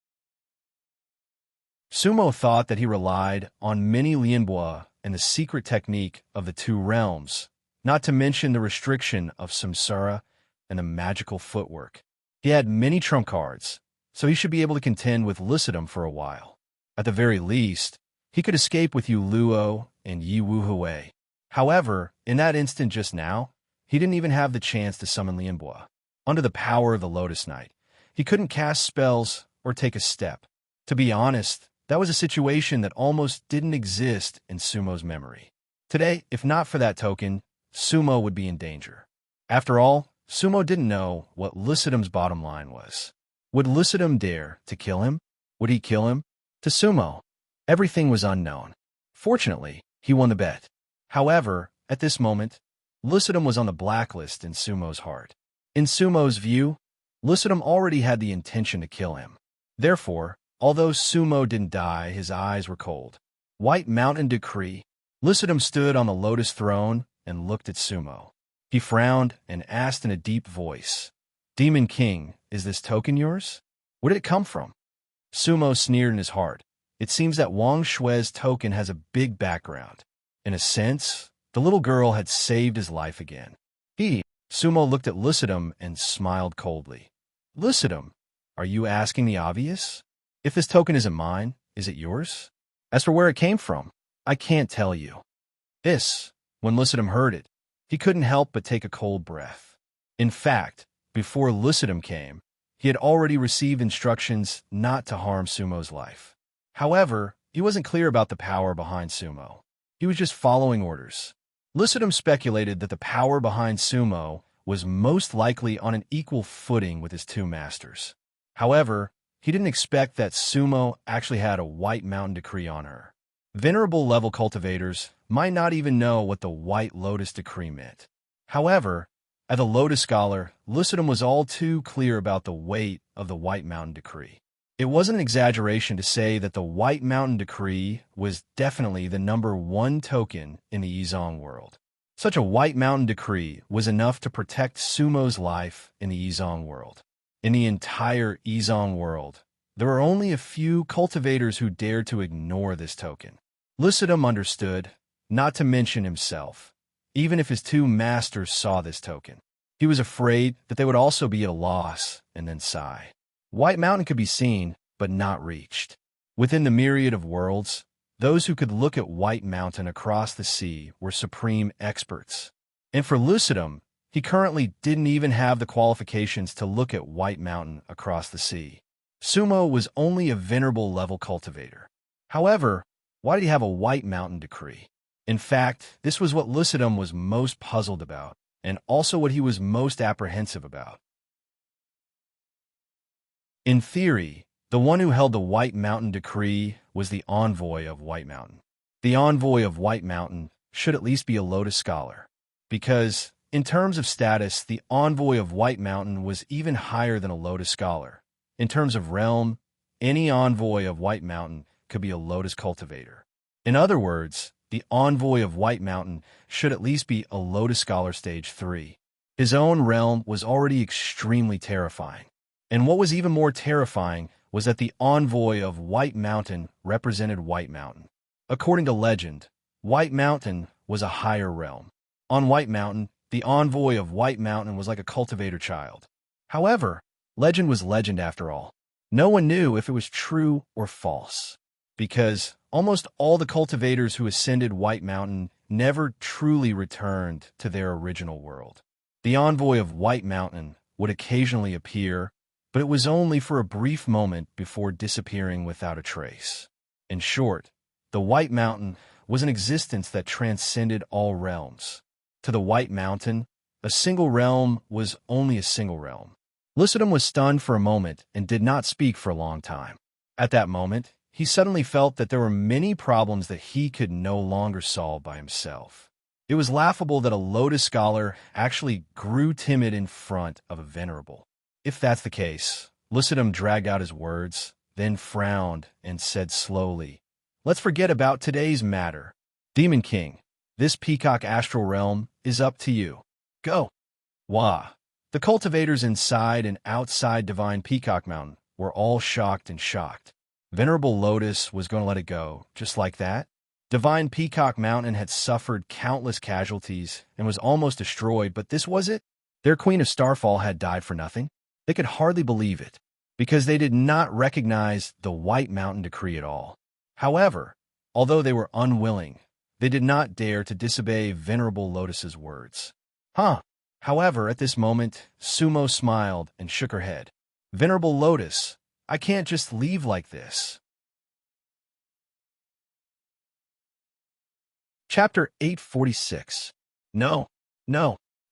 [SPEAKER 1] Sumo thought that he relied on many lianbois and the secret technique of the 2 realms, not to mention the restriction of samsara and the magical footwork. He had many trump cards, so he should be able to contend with Lycidum for a while. At the very least, he could escape with Yu Luo and Yi Wuhui. However, in that instant just now, he didn't even have the chance to summon lianbois. Under the power of the Lotus Knight, he couldn't cast spells or take a step. To be honest, that was a situation that almost didn't exist in Sumo's memory. Today, if not for that token, Sumo would be in danger. After all, Sumo didn't know what Lycidum's bottom line was. Would Lycidum dare to kill him? Would he kill him? To Sumo, everything was unknown. Fortunately, he won the bet. However, at this moment, Lycidum was on the blacklist in Sumo's heart. In Sumo's view, Lycidum already had the intention to kill him. Therefore, although Sumo didn't die, his eyes were cold. White Mountain decree. Lycidum stood on the lotus throne and looked at Sumo. He frowned and asked in a deep voice, "Demon King, is this token yours? Where did it come from?" Sumo sneered in his heart. It seems that Wang Shui's token has a big background. In a sense, the little girl had saved his life again. Sumo looked at Lycidum and smiled coldly. "Lycidum, are you asking the obvious? If this token isn't mine, is it yours? As for where it came from, I can't tell you." When Lycidum heard it, he couldn't help but take a cold breath. In fact, before Lycidum came, he had already received instructions not to harm Sumo's life. However, he wasn't clear about the power behind Sumo. He was just following orders. Lycidum speculated that the power behind Sumo was most likely on an equal footing with his 2 masters. However, he didn't expect that Sumo actually had a White Mountain decree on her. Venerable level cultivators might not even know what the White Lotus decree meant. However, as a Lotus scholar, Lycidum was all too clear about the weight of the White Mountain decree. It wasn't an exaggeration to say that the White Mountain decree was definitely the #1 token in the Yizong world. Such a White Mountain decree was enough to protect Sumo's life in the Yizong world. In the entire Yizong world, there were only a few cultivators who dared to ignore this token. Lycidum understood, not to mention himself, even if his 2 masters saw this token. He was afraid that they would also be at a loss and then sigh. White Mountain could be seen, but not reached. Within the myriad of worlds, those who could look at White Mountain across the sea were supreme experts. And for Lycidum, he currently didn't even have the qualifications to look at White Mountain across the sea. Sumo was only a venerable level cultivator. However, why did he have a White Mountain decree? In fact, this was what Lycidum was most puzzled about, and also what he was most apprehensive about. In theory, the one who held the White Mountain decree was the envoy of White Mountain. The envoy of White Mountain should at least be a Lotus scholar, because In terms of status, the envoy of White Mountain was even higher than a Lotus Scholar. In terms of realm, any envoy of White Mountain could be a Lotus cultivator. In other words, the envoy of White Mountain should at least be a Lotus Scholar Stage 3. His own realm was already extremely terrifying. And what was even more terrifying was that the envoy of White Mountain represented White Mountain. According to legend, White Mountain was a higher realm. On White Mountain, the envoy of White Mountain was like a cultivator child. However, legend was legend after all. No one knew if it was true or false, because almost all the cultivators who ascended White Mountain never truly returned to their original world. The envoy of White Mountain would occasionally appear, but it was only for a brief moment before disappearing without a trace. In short, the White Mountain was an existence that transcended all realms. To the White Mountain, a single realm was only a single realm. Lycidum was stunned for a moment and did not speak for a long time. At that moment, he suddenly felt that there were many problems that he could no longer solve by himself. It was laughable that a Lotus Scholar actually grew timid in front of a Venerable. If that's the case, Lycidum dragged out his words, then frowned and said slowly, "Let's forget about today's matter. Demon King, this Peacock Astral Realm is up to you. Go." Wah! The cultivators inside and outside Divine Peacock Mountain were all shocked and shocked. Venerable Lotus was going to let it go, just like that? Divine Peacock Mountain had suffered countless casualties and was almost destroyed, but this was it? Their Queen of Starfall had died for nothing? They could hardly believe it, because they did not recognize the White Mountain decree at all. However, although they were unwilling, they did not dare to disobey Venerable Lotus's words. However, at this moment, Sumo smiled and shook her head. "Venerable Lotus, I can't just leave like this." Chapter 846. No.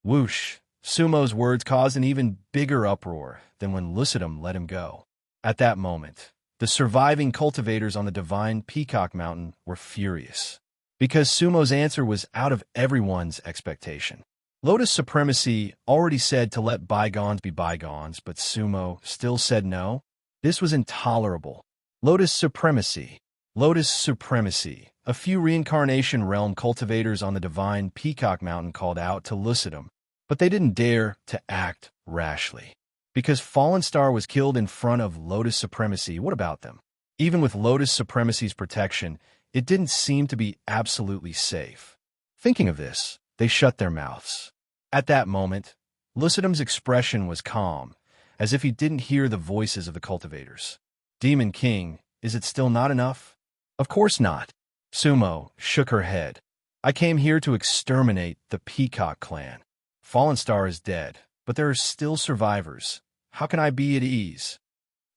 [SPEAKER 1] Whoosh. Sumo's words caused an even bigger uproar than when Lycidum let him go. At that moment, the surviving cultivators on the Divine Peacock Mountain were furious, because Sumo's answer was out of everyone's expectation. Lotus Supremacy already said to let bygones be bygones, but Sumo still said no. This was intolerable. Lotus Supremacy. A few reincarnation realm cultivators on the Divine Peacock Mountain called out to Lycidum, but they didn't dare to act rashly. Because Fallen Star was killed in front of Lotus Supremacy, what about them? Even with Lotus Supremacy's protection, it didn't seem to be absolutely safe. Thinking of this, they shut their mouths. At that moment, Lycidum's expression was calm, as if he didn't hear the voices of the cultivators. "Demon King, is it still not enough?" "Of course not." Sumo shook her head. "I came here to exterminate the Peacock clan. Fallen Star is dead, but there are still survivors. How can I be at ease?"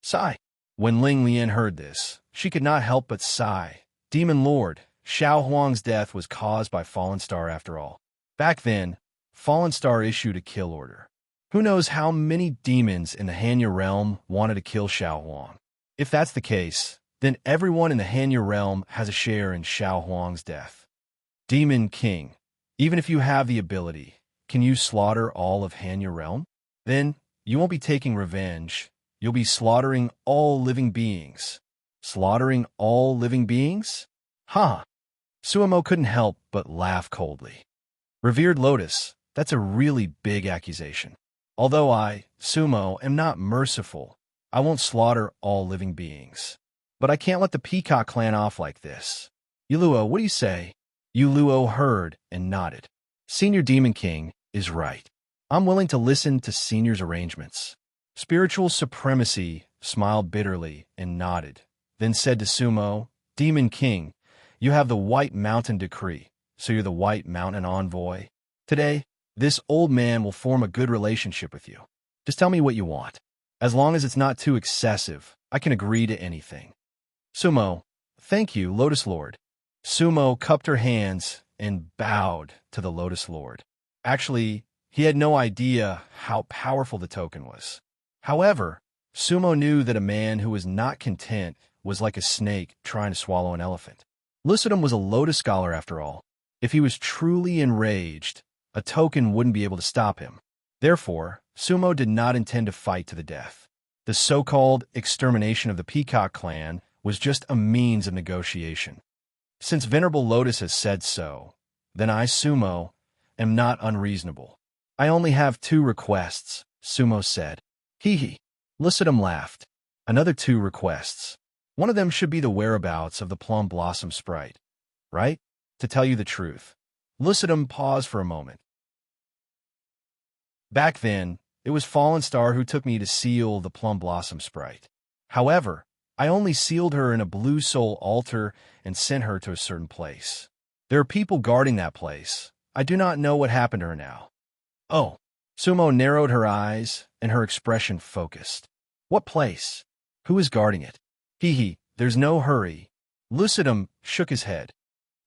[SPEAKER 1] Sigh. When Ling Lian heard this, she could not help but sigh. Demon Lord, Xiao Huang's death was caused by Fallen Star after all. Back then, Fallen Star issued a kill order. Who knows how many demons in the Hanya realm wanted to kill Xiao Huang? If that's the case, then everyone in the Hanya realm has a share in Xiao Huang's death. Demon King, even if you have the ability, can you slaughter all of Hanya realm? Then you won't be taking revenge. You'll be slaughtering all living beings. Slaughtering all living beings? Sumo couldn't help but laugh coldly. Revered Lotus, that's a really big accusation. Although I, Sumo, am not merciful, I won't slaughter all living beings. But I can't let the Peacock clan off like this. Yuluo, what do you say? Yuluo heard and nodded. Senior Demon King is right. I'm willing to listen to Senior's arrangements. Spiritual Supremacy smiled bitterly and nodded, then said to Sumo, "Demon King, you have the White Mountain decree, so you're the White Mountain envoy. Today, this old man will form a good relationship with you. Just tell me what you want. As long as it's not too excessive, I can agree to anything." Sumo, "Thank you, Lotus Lord." Sumo cupped her hands and bowed to the Lotus Lord. Actually, he had no idea how powerful the token was. However, Sumo knew that a man who was not content was like a snake trying to swallow an elephant. Lycidum was a Lotus Scholar after all. If he was truly enraged, a token wouldn't be able to stop him. Therefore, Sumo did not intend to fight to the death. The so-called extermination of the Peacock clan was just a means of negotiation. Since Venerable Lotus has said so, then I, Sumo, am not unreasonable. I only have 2 requests, Sumo said. Hee hee. Lycidum laughed. Another 2 requests. One of them should be the whereabouts of the plum blossom sprite. Right? To tell you the truth. Lycidum paused for a moment. Back then, it was Fallen Star who took me to seal the plum blossom sprite. However, I only sealed her in a blue soul altar and sent her to a certain place. There are people guarding that place. I do not know what happened to her now. Oh. Sumo narrowed her eyes, and her expression focused. What place? Who is guarding it? Hee hee, there's no hurry. Lycidum shook his head.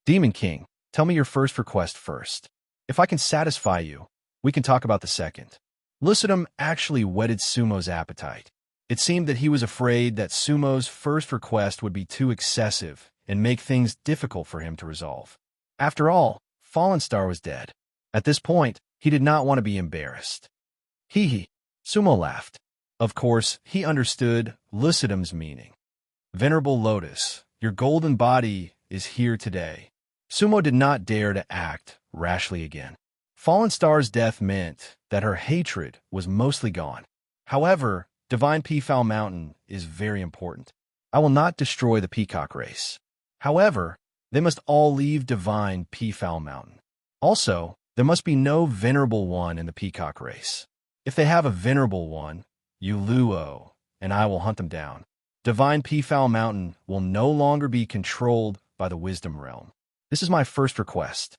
[SPEAKER 1] Demon King, tell me your first request first. If I can satisfy you, we can talk about the second. Lycidum actually whetted Sumo's appetite. It seemed that he was afraid that Sumo's first request would be too excessive and make things difficult for him to resolve. After all, Fallen Star was dead. At this point, he did not want to be embarrassed. Hee hee, Sumo laughed. Of course, he understood Lycidum's meaning. Venerable Lotus, your golden body is here today. Sumo did not dare to act rashly again. Fallen Star's death meant that her hatred was mostly gone. However, Divine Peafowl Mountain is very important. I will not destroy the Peacock race. However, they must all leave Divine Peafowl Mountain. Also, there must be no Venerable One in the Peacock race. If they have a Venerable One, Uluo, and I will hunt them down. Divine Peafowl Mountain will no longer be controlled by the Wisdom Realm. This is my first request.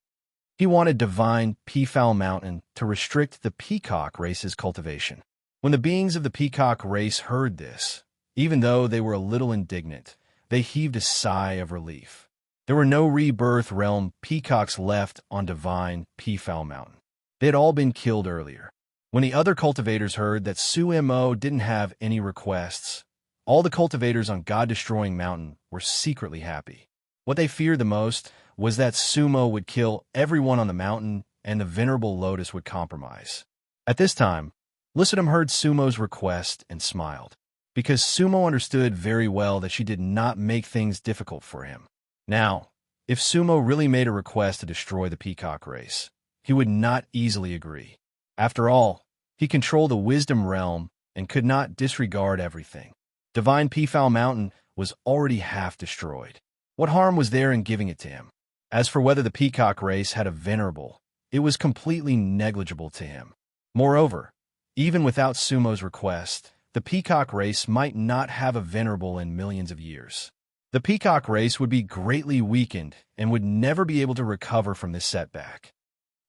[SPEAKER 1] He wanted Divine Peafowl Mountain to restrict the Peacock race's cultivation. When the beings of the Peacock race heard this, even though they were a little indignant, they heaved a sigh of relief. There were no Rebirth Realm peacocks left on Divine Peafowl Mountain. They had all been killed earlier. When the other cultivators heard that Sumo didn't have any requests, all the cultivators on God-Destroying Mountain were secretly happy. What they feared the most was that Sumo would kill everyone on the mountain and the Venerable Lotus would compromise. At this time, Lycidum heard Sumo's request and smiled, because Sumo understood very well that she did not make things difficult for him. Now, if Sumo really made a request to destroy the Peacock race, he would not easily agree. After all, he controlled the Wisdom Realm and could not disregard everything. Divine Peafowl Mountain was already half destroyed. What harm was there in giving it to him? As for whether the Peacock race had a Venerable, it was completely negligible to him. Moreover, even without Sumo's request, the Peacock race might not have a Venerable in millions of years. The Peacock race would be greatly weakened and would never be able to recover from this setback.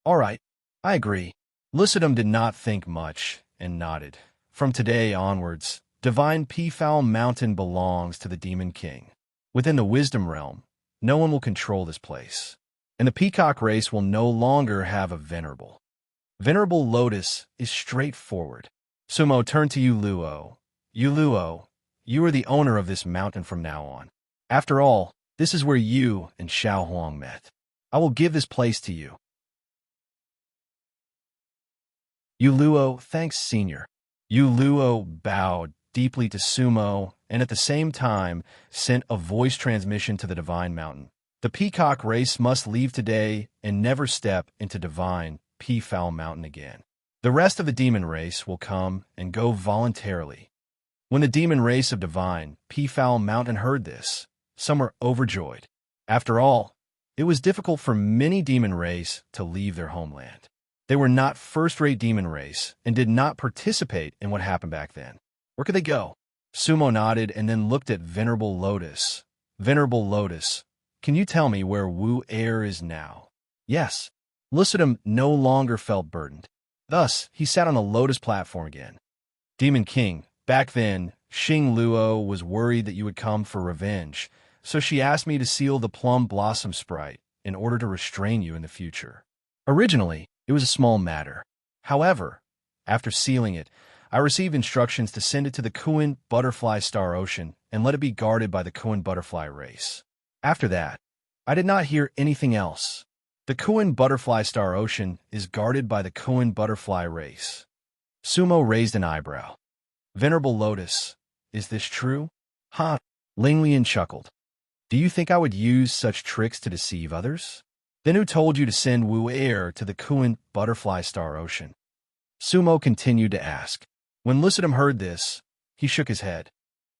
[SPEAKER 1] All right, I agree. Lycidum did not think much and nodded. From today onwards, Divine Peafowl Mountain belongs to the Demon King. Within the Wisdom Realm, no one will control this place, and the Peacock race will no longer have a Venerable. Venerable Lotus is straightforward. Sumo turned to Uluo. Uluo, you are the owner of this mountain from now on. After all, this is where you and Xiao Huang met. I will give this place to you. Uluo, thanks, Senior. Uluo bowed deeply to Sumo and at the same time sent a voice transmission to the Divine Mountain. The Peacock race must leave today and never step into Divine Peafowl Mountain again. The rest of the demon race will come and go voluntarily. When the demon race of Divine Peafowl Mountain heard this, some were overjoyed. After all, it was difficult for many demon race to leave their homeland. They were not first-rate demon race and did not participate in what happened back then. Where could they go? Sumo nodded and then looked at Venerable Lotus. Venerable Lotus, can you tell me where Wu Air is now? Yes. Lycidum no longer felt burdened. Thus, he sat on a lotus platform again. Demon King, back then, Xing Luo was worried that you would come for revenge, so she asked me to seal the plum blossom sprite in order to restrain you in the future. Originally, it was a small matter. However, after sealing it, I received instructions to send it to the Kuan Butterfly Star Ocean and let it be guarded by the Kuan Butterfly race. After that, I did not hear anything else. The Kuan butterfly star ocean is guarded by the Kuan butterfly race. Sumo raised an eyebrow. Venerable Lotus, is this true? Ha! Linglian chuckled. Do you think I would use such tricks to deceive others? Then who told you to send Wu Air to the Kuan butterfly star ocean? Sumo continued to ask. When Lucidum heard this, he shook his head.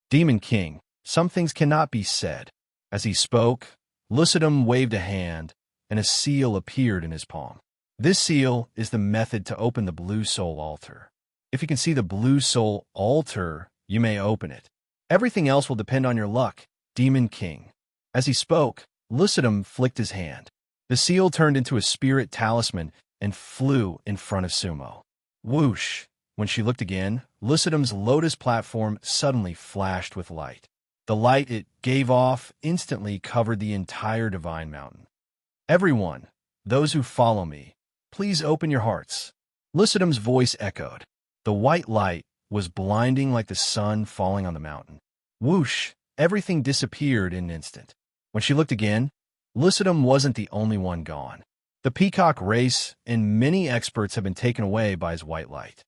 [SPEAKER 1] Demon King, some things cannot be said. As he spoke, Lucidum waved a hand, and a seal appeared in his palm. This seal is the method to open the Blue Soul altar. If you can see the Blue Soul altar, you may open it. Everything else will depend on your luck, Demon King. As he spoke, Lucidum flicked his hand. The seal turned into a spirit talisman and flew in front of Sumo. Whoosh! When she looked again, Lucidum's lotus platform suddenly flashed with light. The light it gave off instantly covered the entire Divine Mountain. Everyone, those who follow me, please open your hearts. Lucidum's voice echoed. The white light was blinding like the sun falling on the mountain. Whoosh! Everything disappeared in an instant. When she looked again, Lucidum wasn't the only one gone. The peacock race and many experts have been taken away by his white light.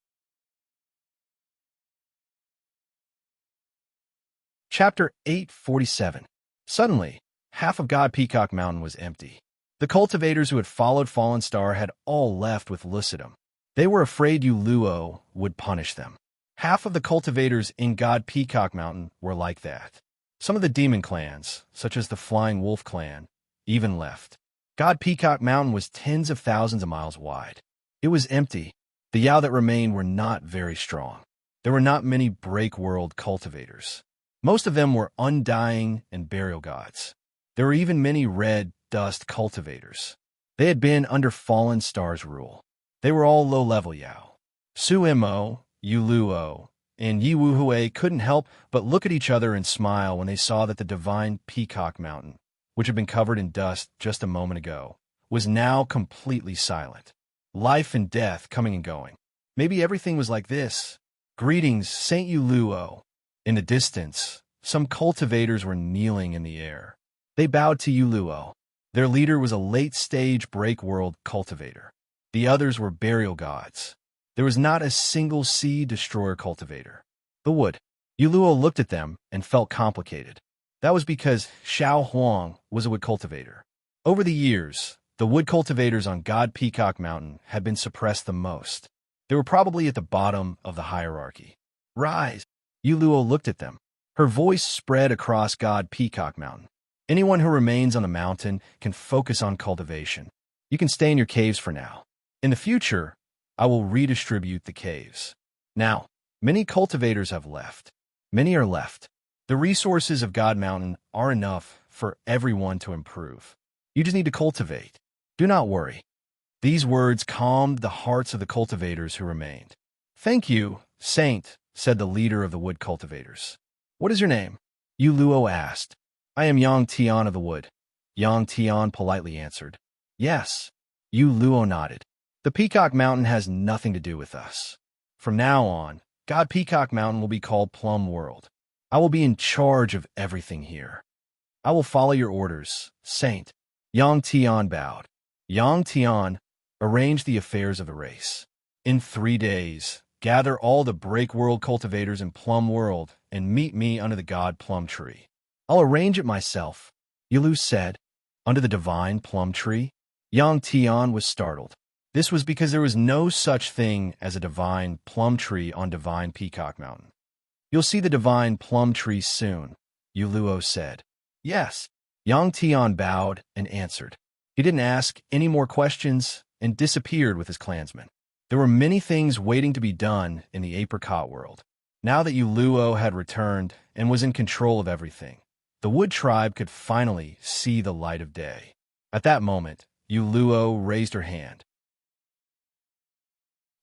[SPEAKER 1] Chapter 847. Suddenly, half of God Peacock Mountain was empty. The cultivators who had followed Fallen Star had all left with Lucidum. They were afraid Uluo would punish them. Half of the cultivators in God Peacock Mountain were like that. Some of the demon clans, such as the Flying Wolf clan, even left. God Peacock Mountain was tens of thousands of miles wide. It was empty. The Yao that remained were not very strong. There were not many break-world cultivators. Most of them were undying and burial gods. There were even many red dust cultivators. They had been under Fallen Star's rule. They were all low-level Yao. Suimo, Uluo, and Yiwuhue couldn't help but look at each other and smile when they saw that the divine Peacock Mountain, which had been covered in dust just a moment ago, was now completely silent. Life and death coming and going. Maybe everything was like this. Greetings, Saint Uluo. In the distance, some cultivators were kneeling in the air. They bowed to Uluo. Their leader was a late-stage break-world cultivator. The others were burial gods. There was not a single Sea Destroyer cultivator. The wood. Uluo looked at them and felt complicated. That was because Xiao Huang was a wood cultivator. Over the years, the wood cultivators on God Peacock Mountain had been suppressed the most. They were probably at the bottom of the hierarchy. Rise! Uluo looked at them. Her voice spread across God Peacock Mountain. Anyone who remains on the mountain can focus on cultivation. You can stay in your caves for now. In the future, I will redistribute the caves. Now, many cultivators have left. Many are left. The resources of God Mountain are enough for everyone to improve. You just need to cultivate. Do not worry. These words calmed the hearts of the cultivators who remained. Thank you, Saint, said the leader of the wood cultivators. What is your name? Uluo asked. I am Yang Tian of the wood. Yang Tian politely answered. Yes. Uluo nodded. The Peacock Mountain has nothing to do with us. From now on, God Peacock Mountain will be called Plum World. I will be in charge of everything here. I will follow your orders, Saint. Yang Tian bowed. Yang Tian arranged the affairs of the race. In 3 days, gather all the Break World cultivators in Plum World and meet me under the God Plum Tree. I'll arrange it myself, Yulu said. Under the divine plum tree? Yang Tian was startled. This was because there was no such thing as a divine plum tree on Divine Peacock Mountain. You'll see the divine plum tree soon, Yuluo said. Yes. Yang Tian bowed and answered. He didn't ask any more questions and disappeared with his clansmen. There were many things waiting to be done in the apricot world. Now that Yuluo had returned and was in control of everything, the Wood Tribe could finally see the light of day. At that moment, Yuluo raised her hand.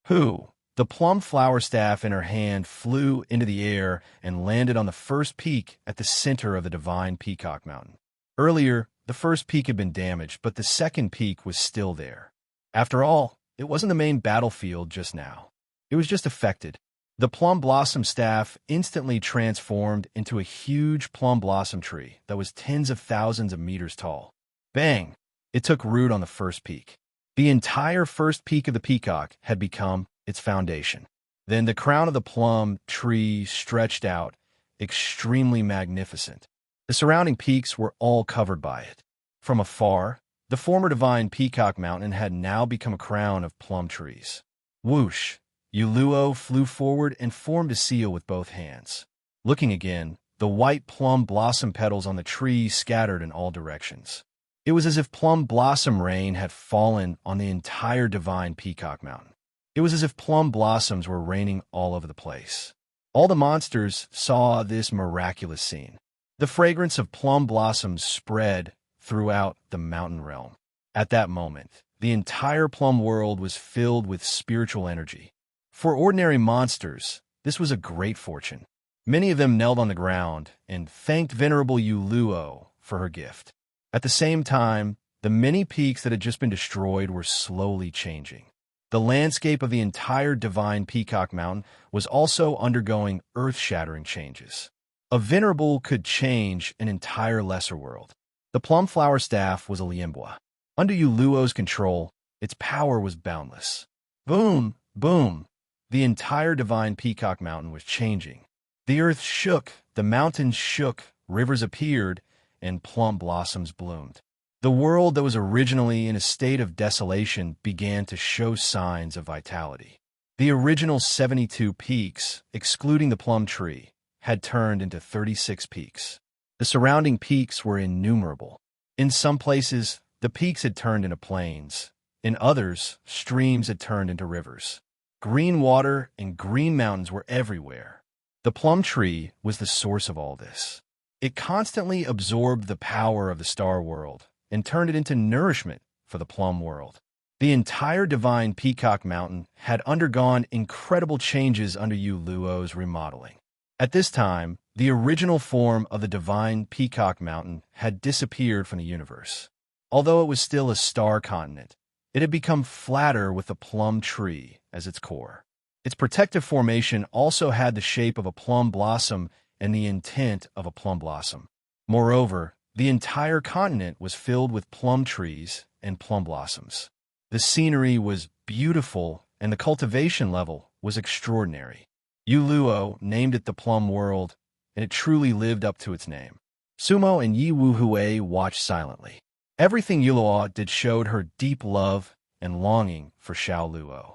[SPEAKER 1] Who? The plum flower staff in her hand flew into the air and landed on the first peak at the center of the divine Peacock Mountain. Earlier, the first peak had been damaged, but the second peak was still there. After all, it wasn't the main battlefield just now. It was just affected. The plum blossom staff instantly transformed into a huge plum blossom tree that was tens of thousands of meters tall. Bang! It took root on the first peak. The entire first peak of the peacock had become its foundation. Then the crown of the plum tree stretched out, extremely magnificent. The surrounding peaks were all covered by it. From afar, the former divine peacock mountain had now become a crown of plum trees. Whoosh! Uluo flew forward and formed a seal with both hands. Looking again, the white plum blossom petals on the tree scattered in all directions. It was as if plum blossom rain had fallen on the entire divine peacock mountain. It was as if plum blossoms were raining all over the place. All the monsters saw this miraculous scene. The fragrance of plum blossoms spread throughout the mountain realm. At that moment, the entire plum world was filled with spiritual energy. For ordinary monsters, this was a great fortune. Many of them knelt on the ground and thanked Venerable Uluo for her gift. At the same time, the many peaks that had just been destroyed were slowly changing. The landscape of the entire divine peacock mountain was also undergoing earth-shattering changes. A venerable could change an entire lesser world. The plum flower staff was a liembwa. Under Uluo's control, its power was boundless. Boom, boom. The entire divine peacock mountain was changing. The earth shook, the mountains shook, rivers appeared, and plum blossoms bloomed. The world that was originally in a state of desolation began to show signs of vitality. The original 72 peaks, excluding the plum tree, had turned into 36 peaks. The surrounding peaks were innumerable. In some places, the peaks had turned into plains. In others, streams had turned into rivers. Green water and green mountains were everywhere. The plum tree was the source of all this. It constantly absorbed the power of the star world and turned it into nourishment for the plum world. The entire divine peacock mountain had undergone incredible changes under Uluo's remodeling. At this time, the original form of the divine peacock mountain had disappeared from the universe. Although it was still a star continent, it had become flatter with the plum tree as its core. Its protective formation also had the shape of a plum blossom and the intent of a plum blossom. Moreover, the entire continent was filled with plum trees and plum blossoms. The scenery was beautiful and the cultivation level was extraordinary. Uluo named it the Plum World, and it truly lived up to its name. Sumo and Yi Wuhui watched silently. Everything Uluo did showed her deep love and longing for Xiao Luo.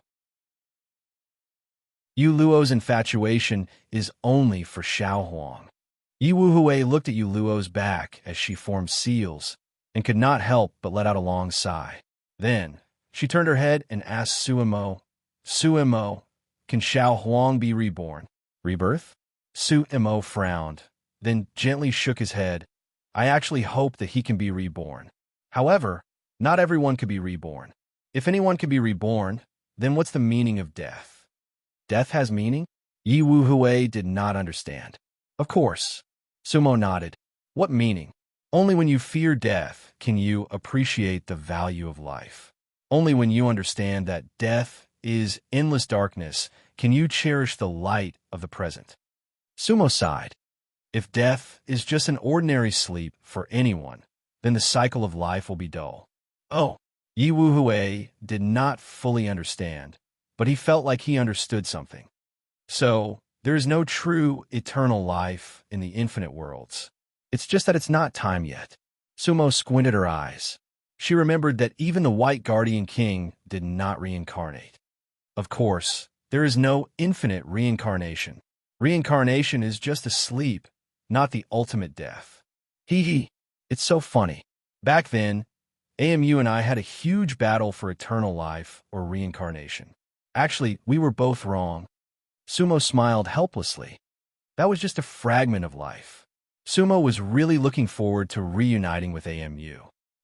[SPEAKER 1] Uluo's infatuation is only for Xiao Huang. Yi Wuhui looked at Uluo's back as she formed seals and could not help but let out a long sigh. Then, she turned her head and asked Suimo, can Xiao Huang be reborn? Rebirth? Suimo frowned, then gently shook his head. I actually hope that he can be reborn. However, not everyone could be reborn. If anyone could be reborn, then what's the meaning of death? Death has meaning? Yi Wuhui did not understand. Of course. Sumo nodded. What meaning? Only when you fear death can you appreciate the value of life. Only when you understand that death is endless darkness can you cherish the light of the present. Sumo sighed. If death is just an ordinary sleep for anyone, then the cycle of life will be dull. Oh, Yi Wuhui did not fully understand, but he felt like he understood something. So, there is no true eternal life in the infinite worlds. It's just that it's not time yet. Sumo squinted her eyes. She remembered that even the White Guardian King did not reincarnate. Of course, there is no infinite reincarnation. Reincarnation is just a sleep, not the ultimate death. Hee hee. It's so funny. Back then, AMU and I had a huge battle for eternal life or reincarnation. Actually, we were both wrong. Sumo smiled helplessly. That was just a fragment of life. Sumo was really looking forward to reuniting with AMU.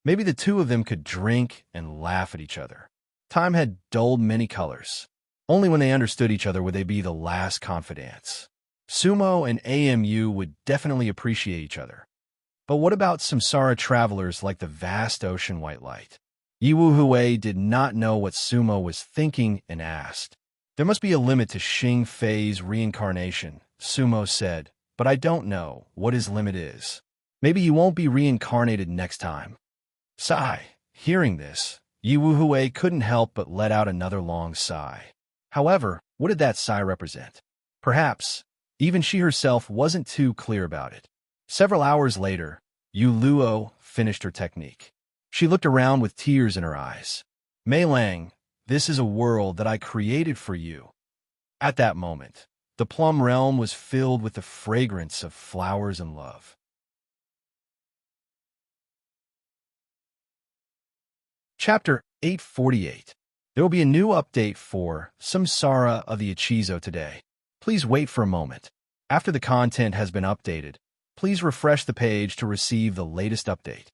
[SPEAKER 1] Maybe the two of them could drink and laugh at each other. Time had dulled many colors. Only when they understood each other would they be the last confidants. Sumo and AMU would definitely appreciate each other. But what about samsara travelers like the vast ocean white light? Yi Wuhui did not know what Sumo was thinking and asked. There must be a limit to Xing Fei's reincarnation, Sumo said, but I don't know what his limit is. Maybe he won't be reincarnated next time. Sigh. Hearing this, Yi Wuhui couldn't help but let out another long sigh. However, what did that sigh represent? Perhaps, even she herself wasn't too clear about it. Several hours later, Yu Luo finished her technique. She looked around with tears in her eyes. Mei Lang, this is a world that I created for you. At that moment, the plum realm was filled with the fragrance of flowers and love. Chapter 848. There will be a new update for Samsara of the Ichizo today. Please wait for a moment. After the content has been updated, please refresh the page to receive the latest update.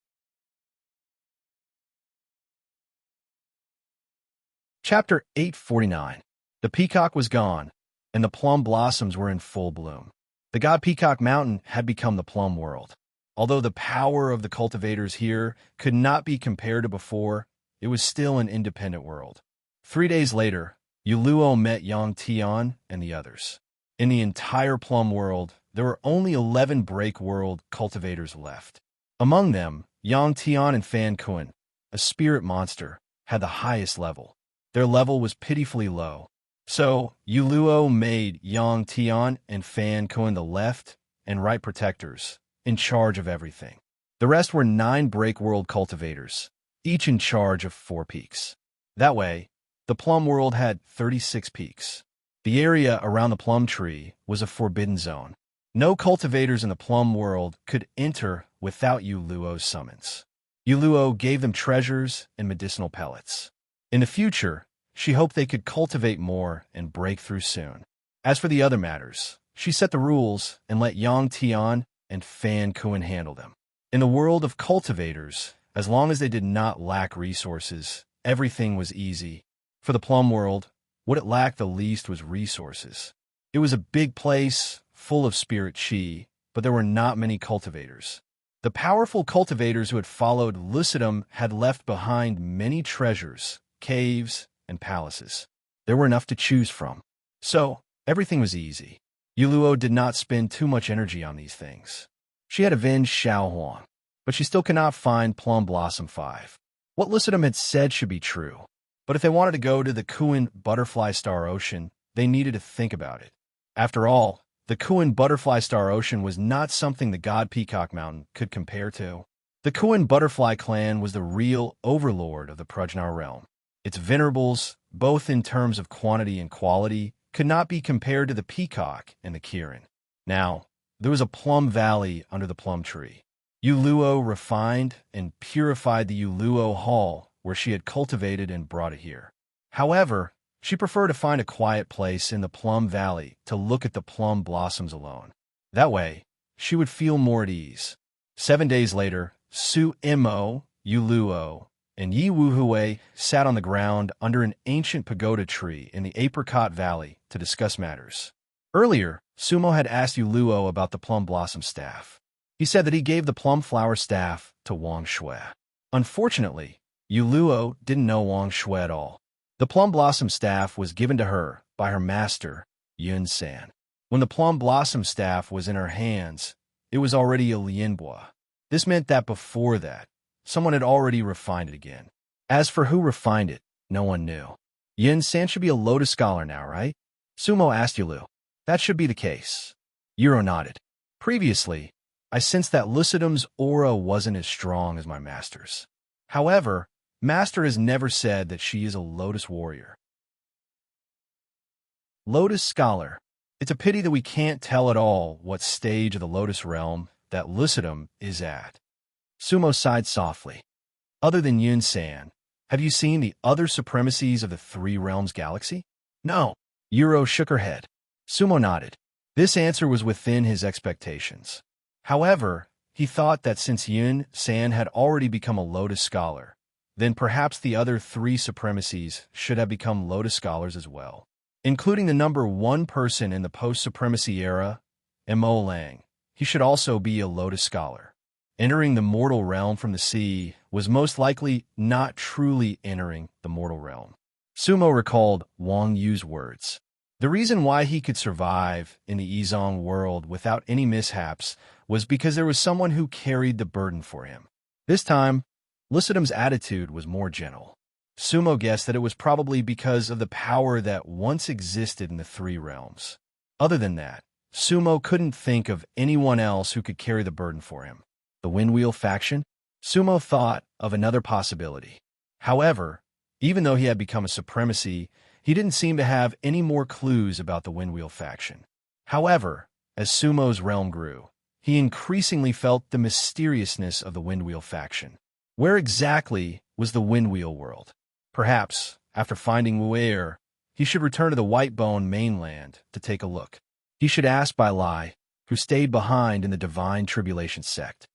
[SPEAKER 1] Chapter 849. The peacock was gone, and the plum blossoms were in full bloom. The god Peacock Mountain had become the plum world. Although the power of the cultivators here could not be compared to before, it was still an independent world. 3 days later, Yu Luo met Yang Tian and the others. In the entire plum world, there were only 11 break world cultivators left. Among them, Yang Tian and Fan Kun, a spirit monster, had the highest level. Their level was pitifully low. So, Yu Luo made Yang Tian and Fan Kun the left and right protectors, in charge of everything. The rest were 9 break world cultivators, each in charge of 4 peaks. That way, the plum world had 36 peaks. The area around the plum tree was a forbidden zone. No cultivators in the plum world could enter without Yu Luo's summons. Yu Luo gave them treasures and medicinal pellets. In the future, she hoped they could cultivate more and break through soon. As for the other matters, she set the rules and let Yang Tian and Fan Kun handle them. In the world of cultivators, as long as they did not lack resources, everything was easy. For the plum world, what it lacked the least was resources. It was a big place, full of spirit chi, but there were not many cultivators. The powerful cultivators who had followed Lucidum had left behind many treasures, caves, and palaces. There were enough to choose from. So, everything was easy. Yu Luo did not spend too much energy on these things. She had avenged Xiao Huang, but she still could not find Plum Blossom 5. What Lucidum had said should be true. But if they wanted to go to the Kuan Butterfly Star Ocean, they needed to think about it. After all, the Kuan Butterfly Star Ocean was not something the god Peacock Mountain could compare to. The Kuan Butterfly clan was the real overlord of the Prajnar realm. Its venerables, both in terms of quantity and quality, could not be compared to the peacock and the Kirin. Now, there was a plum valley under the plum tree. Yu Luo refined and purified the Yu Luo Hall, where she had cultivated and brought it here. However, she preferred to find a quiet place in the plum valley to look at the plum blossoms alone. That way, she would feel more at ease. 7 days later, Su Mo, Yu Luo, and Yi Wuhui sat on the ground under an ancient pagoda tree in the Apricot Valley to discuss matters. Earlier, Sumo had asked Yu Luo about the plum blossom staff. He said that he gave the plum flower staff to Wang Shui. Unfortunately, Yu Luo didn't know Wang Shui at all. The plum blossom staff was given to her by her master, Yun San. When the plum blossom staff was in her hands, it was already a lianbua. This meant that before that, someone had already refined it again. As for who refined it, no one knew. Yun San should be a Lotus scholar now, right? Sumo asked Yulu. That should be the case. Yuro nodded. Previously, I sensed that Lucidum's aura wasn't as strong as my master's. However, Master has never said that she is a Lotus warrior. Lotus scholar. It's a pity that we can't tell at all what stage of the Lotus realm that Lucidum is at. Sumo sighed softly. Other than Yun San, have you seen the other supremacies of the Three Realms galaxy? No. Yuro shook her head. Sumo nodded. This answer was within his expectations. However, he thought that since Yun San had already become a Lotus scholar, then perhaps the other 3 supremacies should have become Lotus scholars as well, including the number 1 person in the post-supremacy era, Mo Lang. He should also be a Lotus scholar. Entering the mortal realm from the sea was most likely not truly entering the mortal realm. Sumo recalled Wang Yu's words. The reason why he could survive in the Yizong world without any mishaps was because there was someone who carried the burden for him. This time, Lucidum's attitude was more gentle. Sumo guessed that it was probably because of the power that once existed in the three realms. Other than that, Sumo couldn't think of anyone else who could carry the burden for him. The Windwheel faction? Sumo thought of another possibility. However, even though he had become a supremacy, he didn't seem to have any more clues about the Windwheel faction. However, as Sumo's realm grew, he increasingly felt the mysteriousness of the Windwheel faction. Where exactly was the Windwheel world? Perhaps, after finding Wu'er, he should return to the Whitebone mainland to take a look. He should ask Bai Lai, who stayed behind in the Divine Tribulation sect.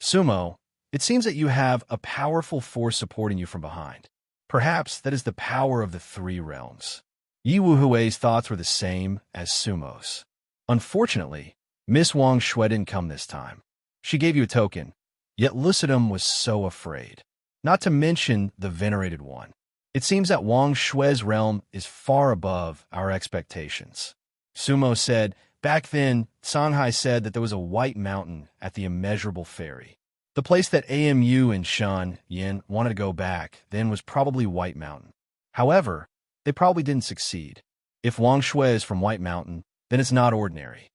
[SPEAKER 1] Sumo, it seems that you have a powerful force supporting you from behind. Perhaps that is the power of the three realms. Yi Wuhui's thoughts were the same as Sumo's. Unfortunately, Miss Wang Shui didn't come this time. She gave you a token, yet Lucidum was so afraid. Not to mention the Venerated One. It seems that Wang Shui's realm is far above our expectations. Sumo said, back then, Songhai said that there was a white mountain at the Immeasurable Ferry. The place that AMU and Shan Yin wanted to go back then was probably White Mountain. However, they probably didn't succeed. If Wang Shui is from White Mountain, then it's not ordinary.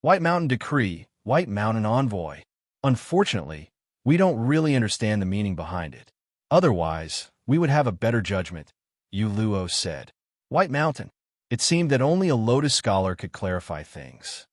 [SPEAKER 1] White Mountain Decree, White Mountain Envoy. Unfortunately, we don't really understand the meaning behind it. Otherwise, we would have a better judgment, Yu Luo said. White Mountain. It seemed that only a Lotus scholar could clarify things.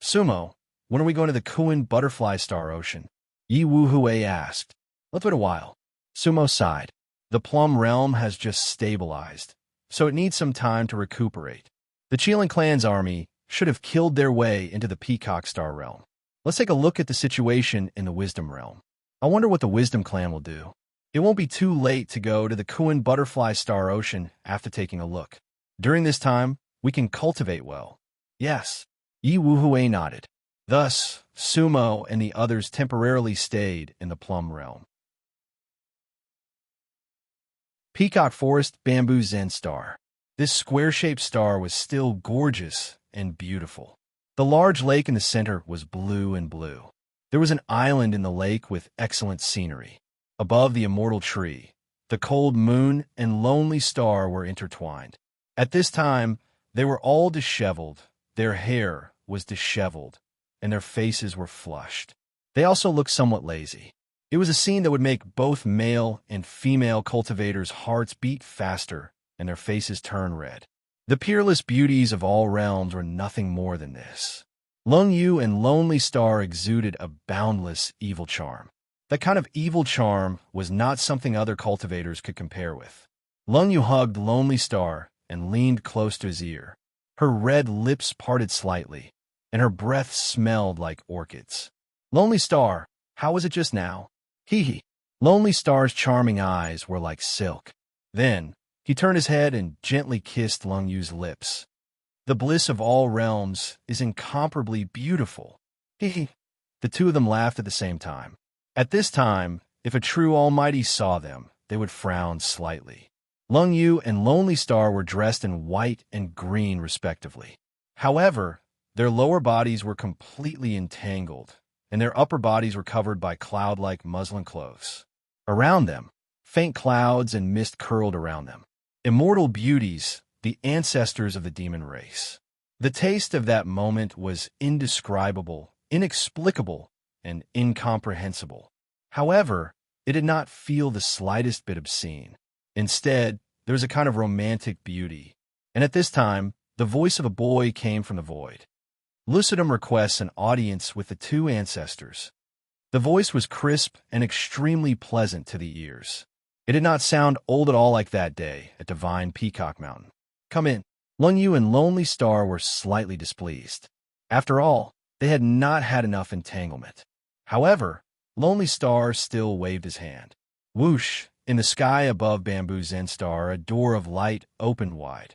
[SPEAKER 1] Sumo, when are we going to the Kuan Butterfly Star Ocean? Yi Wuhui asked. Let's wait a while. Sumo sighed. The Plum Realm has just stabilized, so it needs some time to recuperate. The Qilin clan's army should have killed their way into the Peacock Star Realm. Let's take a look at the situation in the Wisdom Realm. I wonder what the Wisdom clan will do. It won't be too late to go to the Kuan Butterfly Star Ocean after taking a look. During this time, we can cultivate well. Yes. Yi Wuhui nodded. Thus, Sumo and the others temporarily stayed in the Plum Realm. Peacock Forest Bamboo Zen Star. This square-shaped star was still gorgeous and beautiful. The large lake in the center was blue and blue. There was an island in the lake with excellent scenery. Above the immortal tree, the cold moon and lonely star were intertwined. At this time, they were all disheveled. Their hair was disheveled, and their faces were flushed. They also looked somewhat lazy. It was a scene that would make both male and female cultivators' hearts beat faster and their faces turn red. The peerless beauties of all realms were nothing more than this. Lung Yu and Lonely Star exuded a boundless evil charm. That kind of evil charm was not something other cultivators could compare with. Lung Yu hugged Lonely Star and leaned close to his ear. Her red lips parted slightly, and her breath smelled like orchids. Lonely Star, how was it just now? Hee. Lonely Star's charming eyes were like silk. Then, he turned his head and gently kissed Lung Yu's lips. The bliss of all realms is incomparably beautiful. Hee. The two of them laughed at the same time. At this time, if a true Almighty saw them, they would frown slightly. Lung Yu and Lonely Star were dressed in white and green respectively. However, their lower bodies were completely entangled, and their upper bodies were covered by cloud-like muslin clothes. Around them, faint clouds and mist curled around them. Immortal beauties, the ancestors of the demon race. The taste of that moment was indescribable, inexplicable, and incomprehensible. However, it did not feel the slightest bit obscene. Instead, there was a kind of romantic beauty. And at this time, the voice of a boy came from the void. Lucidum requests an audience with the two ancestors. The voice was crisp and extremely pleasant to the ears. It did not sound old at all like that day at Divine Peacock Mountain. Come in. Lung Yu and Lonely Star were slightly displeased. After all, they had not had enough entanglement. However, Lonely Star still waved his hand. Whoosh! In the sky above Bamboo Zen Star, a door of light opened wide.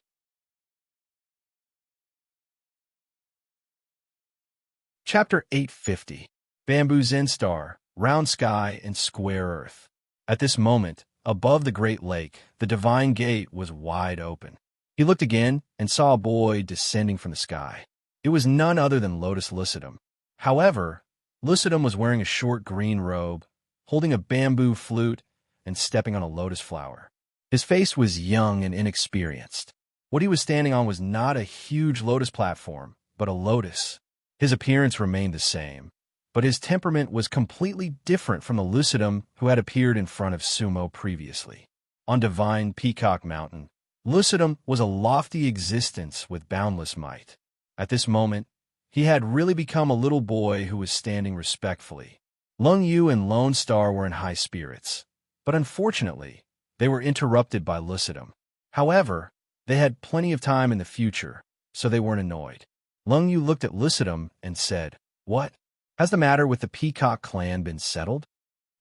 [SPEAKER 1] Chapter 850. Bamboo Zen Star, Round Sky and Square Earth. At this moment, above the great lake, the divine gate was wide open. He looked again and saw a boy descending from the sky. It was none other than Lotus Lucidum. However, Lucidum was wearing a short green robe, holding a bamboo flute and stepping on a lotus flower. His face was young and inexperienced. What he was standing on was not a huge lotus platform, but a lotus. His appearance remained the same, but his temperament was completely different from the Lucidum who had appeared in front of Sumo previously. On divine Peacock Mountain, Lucidum was a lofty existence with boundless might. At this moment, he had really become a little boy who was standing respectfully. Lung Yu and Lone Star were in high spirits, but unfortunately, they were interrupted by Lucidum. However, they had plenty of time in the future, so they weren't annoyed. Lung Yu looked at Lucidum and said, "What? Has the matter with the Peacock clan been settled?"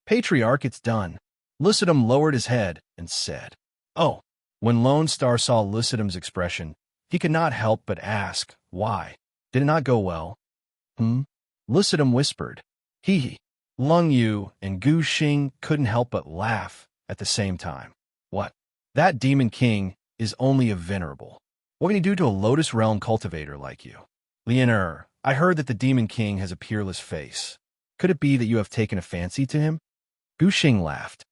[SPEAKER 1] "Patriarch, it's done." Lucidum lowered his head and said, "Oh." When Lone Star saw Lucidum's expression, he could not help but ask, "Why? Did it not go well?" Lucidum whispered. Hee. Lung Yu and Gu Xing couldn't help but laugh at the same time. "What? That demon king is only a venerable. What can he do to a Lotus Realm cultivator like you?" "Lian, I heard that the demon king has a peerless face. Could it be that you have taken a fancy to him?" Gu Xing laughed.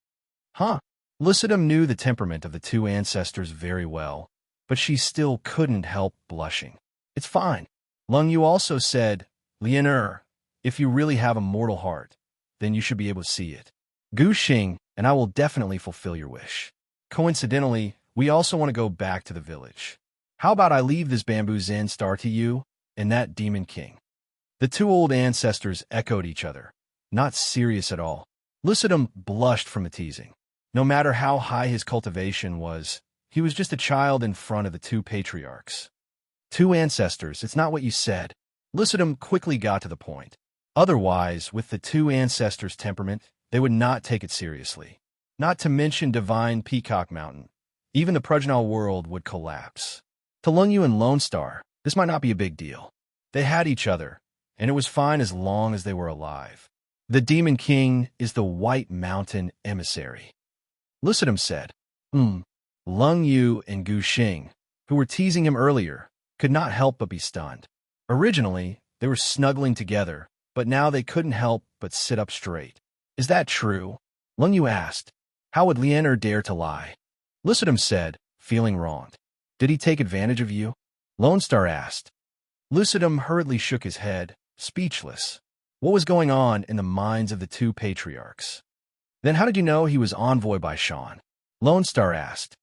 [SPEAKER 1] "Huh?" Lucidum knew the temperament of the two ancestors very well, but she still couldn't help blushing. "It's fine." Lung Yu also said, "Lian, if you really have a mortal heart, then you should be able to see it. Gu Xing, and I will definitely fulfill your wish. Coincidentally, we also want to go back to the village. How about I leave this bamboo Zen star to you and that demon king?" The two old ancestors echoed each other, not serious at all. Lucidum blushed from the teasing. No matter how high his cultivation was, he was just a child in front of the two patriarchs. "Two ancestors, it's not what you said." Lucidum quickly got to the point. Otherwise, with the two ancestors' temperament, they would not take it seriously. Not to mention divine Peacock Mountain. Even the Prajnal world would collapse. To Lung Yu and Lone Star, this might not be a big deal. They had each other, and it was fine as long as they were alive. The Demon King is the White Mountain emissary. Lucidum said, Lung Yu and Gu Xing, who were teasing him earlier, could not help but be stunned. Originally, they were snuggling together, but now they couldn't help but sit up straight. "Is that true?" Lung Yu asked. "How would Lian dare to lie?" Lucidum said, feeling wronged. "Did he take advantage of you?" Lone Star asked. Lucidum hurriedly shook his head, speechless. What was going on in the minds of the two patriarchs? "Then how did you know he was envoy by Sean?" Lone Star asked.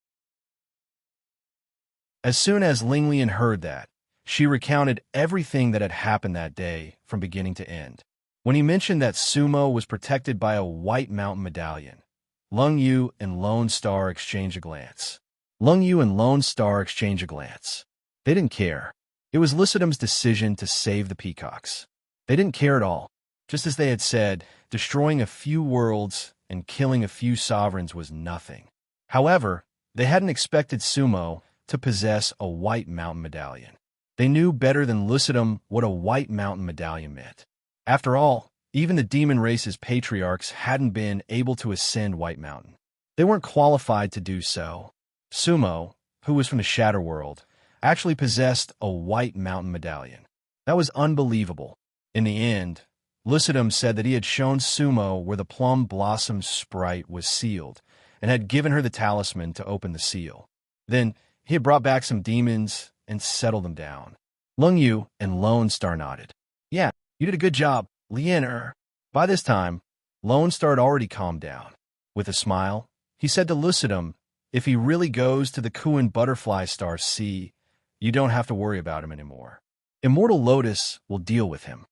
[SPEAKER 1] As soon as Linglian heard that, she recounted everything that had happened that day from beginning to end. When he mentioned that Sumo was protected by a White Mountain medallion, Lung Yu and Lone Star exchanged a glance. Lung Yu and Lone Star exchanged a glance. They didn't care. It was Lucidum's decision to save the peacocks. They didn't care at all. Just as they had said, destroying a few worlds and killing a few sovereigns was nothing. However, they hadn't expected Sumo to possess a White Mountain medallion. They knew better than Lucidum what a White Mountain medallion meant. After all, even the demon race's patriarchs hadn't been able to ascend White Mountain. They weren't qualified to do so. Sumo, who was from the Shadow World, actually possessed a White Mountain medallion. That was unbelievable. In the end, Lucidum said that he had shown Sumo where the Plum Blossom sprite was sealed and had given her the talisman to open the seal. Then he had brought back some demons and settled them down. Lung Yu and Lone Star nodded. "Yeah, you did a good job, Lian." By this time, Lone Star had already calmed down. With a smile, he said to Lucidum, "If he really goes to the Kuan Butterfly Star Sea, you don't have to worry about him anymore. Immortal Lotus will deal with him."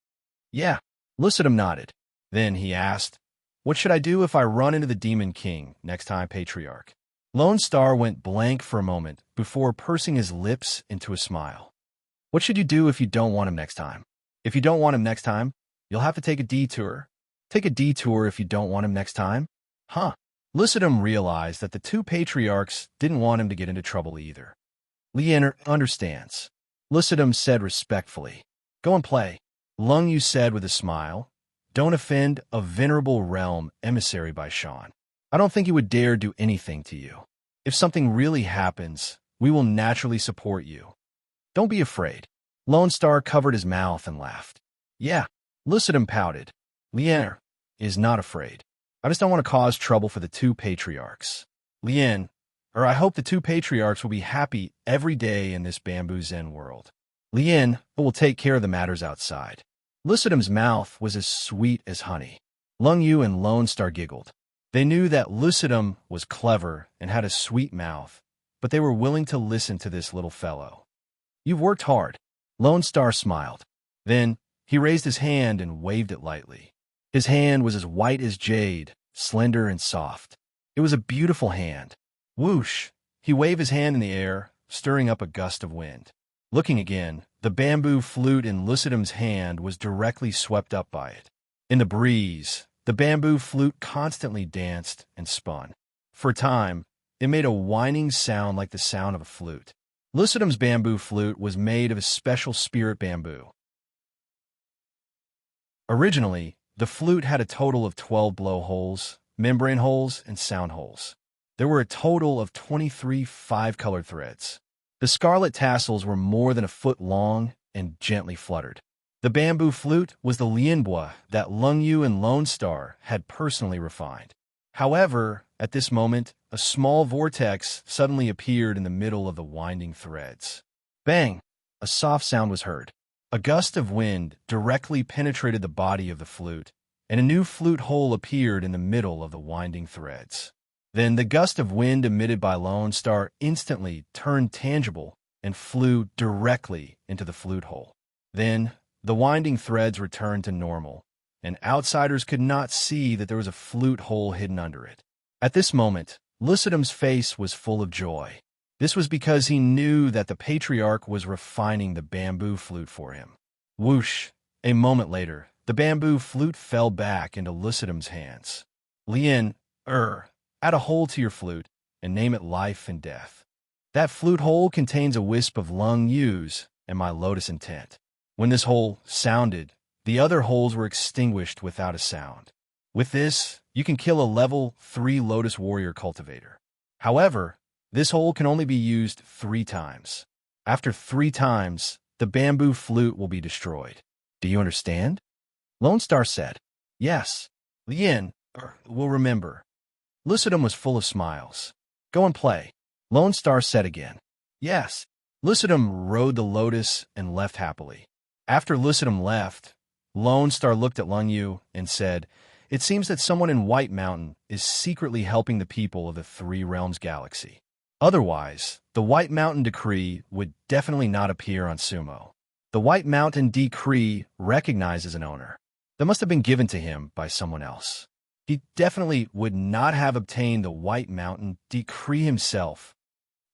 [SPEAKER 1] "Yeah." Lucidum nodded. Then he asked, "What should I do if I run into the Demon King next time, Patriarch?" Lone Star went blank for a moment before pursing his lips into a smile. "What should you do if you don't want him next time? If you don't want him next time, you'll have to take a detour. Take a detour if you don't want him next time?" Huh. Lucidum realized that the two patriarchs didn't want him to get into trouble either. "Lian understands," Lucidum said respectfully. "Go and play." Lung Yu said with a smile, "Don't offend a venerable realm emissary by Sean. I don't think he would dare do anything to you. If something really happens, we will naturally support you. Don't be afraid." Lone Star covered his mouth and laughed. "Yeah." Lucidum pouted. "Lian is not afraid." I just don't want to cause trouble for the two patriarchs. Lien, or I hope the two patriarchs will be happy every day in this bamboo Zen world. Lien will take care of the matters outside. Lucidum's mouth was as sweet as honey. Lung Yu and Lone Star giggled. They knew that Lucidum was clever and had a sweet mouth, but they were willing to listen to this little fellow. You've worked hard. Lone Star smiled. Then he raised his hand and waved it lightly. His hand was as white as jade, slender and soft. It was a beautiful hand. Whoosh! He waved his hand in the air, stirring up a gust of wind. Looking again, the bamboo flute in Lucidum's hand was directly swept up by it. In the breeze, the bamboo flute constantly danced and spun. For a time, it made a whining sound like the sound of a flute. Lucidum's bamboo flute was made of a special spirit bamboo. Originally, the flute had a total of 12 blowholes, membrane holes, and sound holes. There were a total of 23 5-colored threads. The scarlet tassels were more than a foot long and gently fluttered. The bamboo flute was the lianbua that Lung Yu and Lone Star had personally refined. However, at this moment, a small vortex suddenly appeared in the middle of the winding threads. Bang! A soft sound was heard. A gust of wind directly penetrated the body of the flute, and a new flute hole appeared in the middle of the winding threads. Then the gust of wind emitted by Lone Star instantly turned tangible and flew directly into the flute hole. Then the winding threads returned to normal, and outsiders could not see that there was a flute hole hidden under it. At this moment, Lucidum's face was full of joy. This was because he knew that the patriarch was refining the bamboo flute for him. Whoosh! A moment later, the bamboo flute fell back into Lucidum's hands. Lien, add a hole to your flute and name it Life and Death. That flute hole contains a wisp of Lung Yu's and my lotus intent. When this hole sounded, the other holes were extinguished without a sound. With this, you can kill a level 3 Lotus Warrior cultivator. However, this hole can only be used 3 times. After 3 times, the bamboo flute will be destroyed. Do you understand? Lone Star said, Yes. Lien will remember. Lucidum was full of smiles. Go and play. Lone Star said again. Yes. Lucidum rode the lotus and left happily. After Lucidum left, Lone Star looked at Lung Yu and said, It seems that someone in White Mountain is secretly helping the people of the Three Realms galaxy. Otherwise, the White Mountain Decree would definitely not appear on Sumo. The White Mountain Decree recognizes an owner. That must have been given to him by someone else. He definitely would not have obtained the White Mountain Decree himself.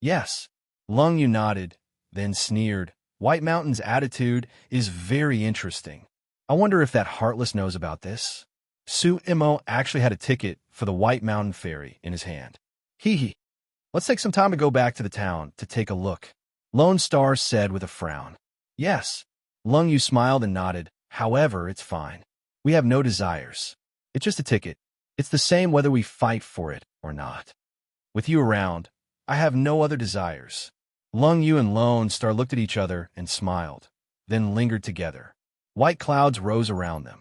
[SPEAKER 1] Yes. Lung Yu nodded, then sneered. White Mountain's attitude is very interesting. I wonder if that Heartless knows about this. Su Imo actually had a ticket for the White Mountain Ferry in his hand. Hee. Let's take some time to go back to the town to take a look. Lone Star said with a frown. Yes. Lung Yu smiled and nodded. However, it's fine. We have no desires. It's just a ticket. It's the same whether we fight for it or not. With you around, I have no other desires. Lung Yu and Lone Star looked at each other and smiled, then lingered together. White clouds rose around them.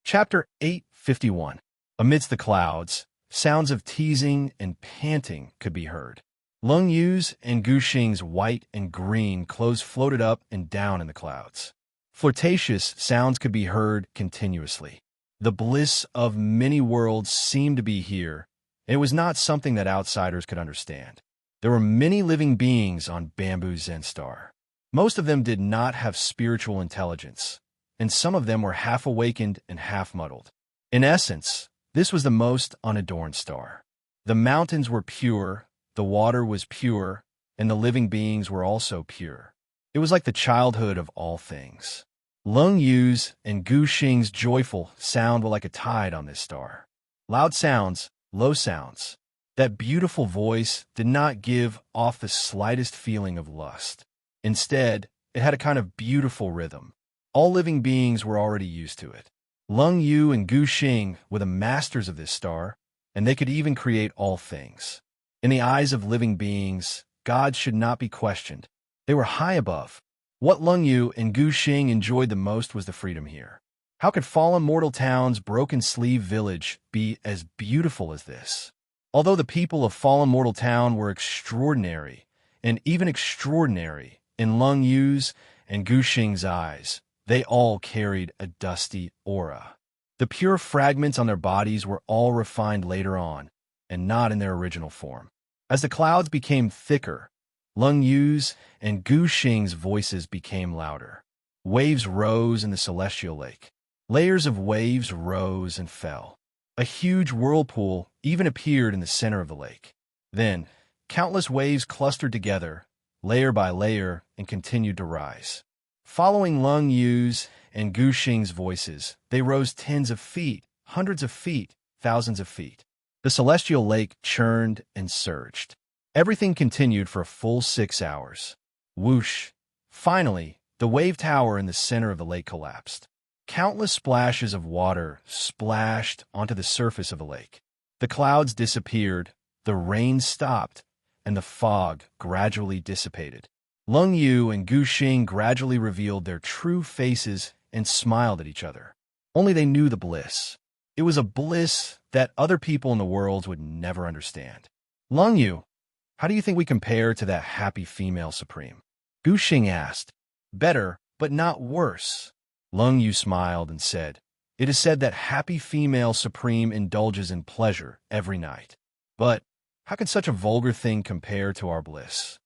[SPEAKER 1] Chapter 851. Amidst the clouds, sounds of teasing and panting could be heard. Lung Yu's and Gu Xing's white and green clothes floated up and down in the clouds. Flirtatious sounds could be heard continuously. The bliss of many worlds seemed to be here, and it was not something that outsiders could understand. There were many living beings on Bamboo Zen Star. Most of them did not have spiritual intelligence, and some of them were half awakened and half muddled. In essence, this was the most unadorned star. The mountains were pure, the water was pure, and the living beings were also pure. It was like the childhood of all things. Lung Yu's and Gu Xing's joyful sound were like a tide on this star. Loud sounds, low sounds. That beautiful voice did not give off the slightest feeling of lust. Instead, it had a kind of beautiful rhythm. All living beings were already used to it. Lung Yu and Gu Xing were the masters of this star, and they could even create all things. In the eyes of living beings, gods should not be questioned. They were high above. What Lung Yu and Gu Xing enjoyed the most was the freedom here. How could fallen mortal town's broken sleeve village be as beautiful as this? Although the people of fallen mortal town were extraordinary, and even extraordinary in Lung Yu's and Gu Xing's eyes, they all carried a dusty aura. The pure fragments on their bodies were all refined later on, and not in their original form. As the clouds became thicker, Lung Yu's and Gu Xing's voices became louder. Waves rose in the celestial lake. Layers of waves rose and fell. A huge whirlpool even appeared in the center of the lake. Then, countless waves clustered together, layer by layer, and continued to rise. Following Lung Yu's and Gu Xing's voices, they rose tens of feet, hundreds of feet, thousands of feet. The celestial lake churned and surged. Everything continued for a full 6 hours. Whoosh! Finally, the wave tower in the center of the lake collapsed. Countless splashes of water splashed onto the surface of the lake. The clouds disappeared, the rain stopped, and the fog gradually dissipated. Lung Yu and Gu Xing gradually revealed their true faces and smiled at each other. Only they knew the bliss. It was a bliss that other people in the world would never understand. Lung Yu, how do you think we compare to that happy female supreme? Gu Xing asked. Better, but not worse. Lung Yu smiled and said, It is said that happy female supreme indulges in pleasure every night. But how could such a vulgar thing compare to our bliss?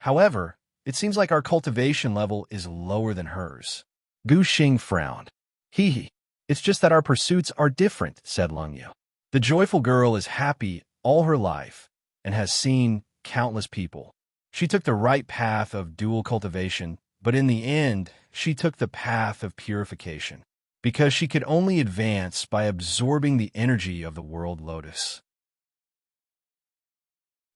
[SPEAKER 1] However, it seems like our cultivation level is lower than hers. Gu Xing frowned. Hee hee. It's just that our pursuits are different, said Lung Yu. The joyful girl is happy all her life and has seen countless people. She took the right path of dual cultivation, but in the end, she took the path of purification, because she could only advance by absorbing the energy of the world lotus.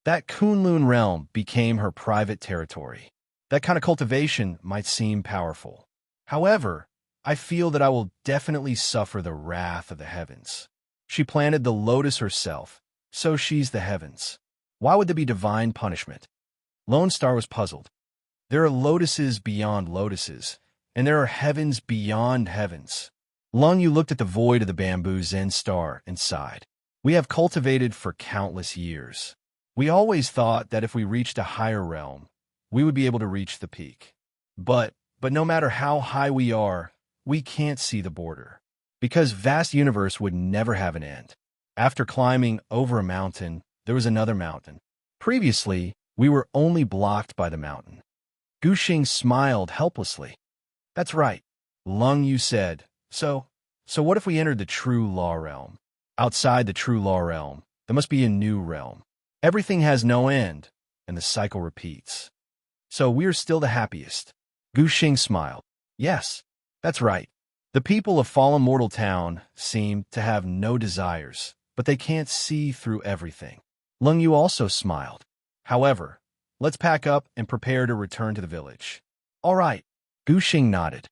[SPEAKER 1] That Kunlun realm became her private territory. That kind of cultivation might seem powerful. However, I feel that I will definitely suffer the wrath of the heavens. She planted the lotus herself, so she's the heavens. Why would there be divine punishment? Lone Star was puzzled. There are lotuses beyond lotuses, and there are heavens beyond heavens. Lung Yu looked at the void of the bamboo Zen star and sighed. We have cultivated for countless years. We always thought that if we reached a higher realm, we would be able to reach the peak. But no matter how high we are, we can't see the border, because vast universe would never have an end. After climbing over a mountain, there was another mountain. Previously, we were only blocked by the mountain. Gu Xing smiled helplessly. That's right, Lung Yu said. So what if we entered the true law realm? Outside the true law realm, there must be a new realm. Everything has no end, and the cycle repeats. So we're still the happiest. Gu Xing smiled. Yes, that's right. The people of fallen mortal town seem to have no desires, but they can't see through everything. Lung Yu also smiled. However, let's pack up and prepare to return to the village. All right. Gu Xing nodded.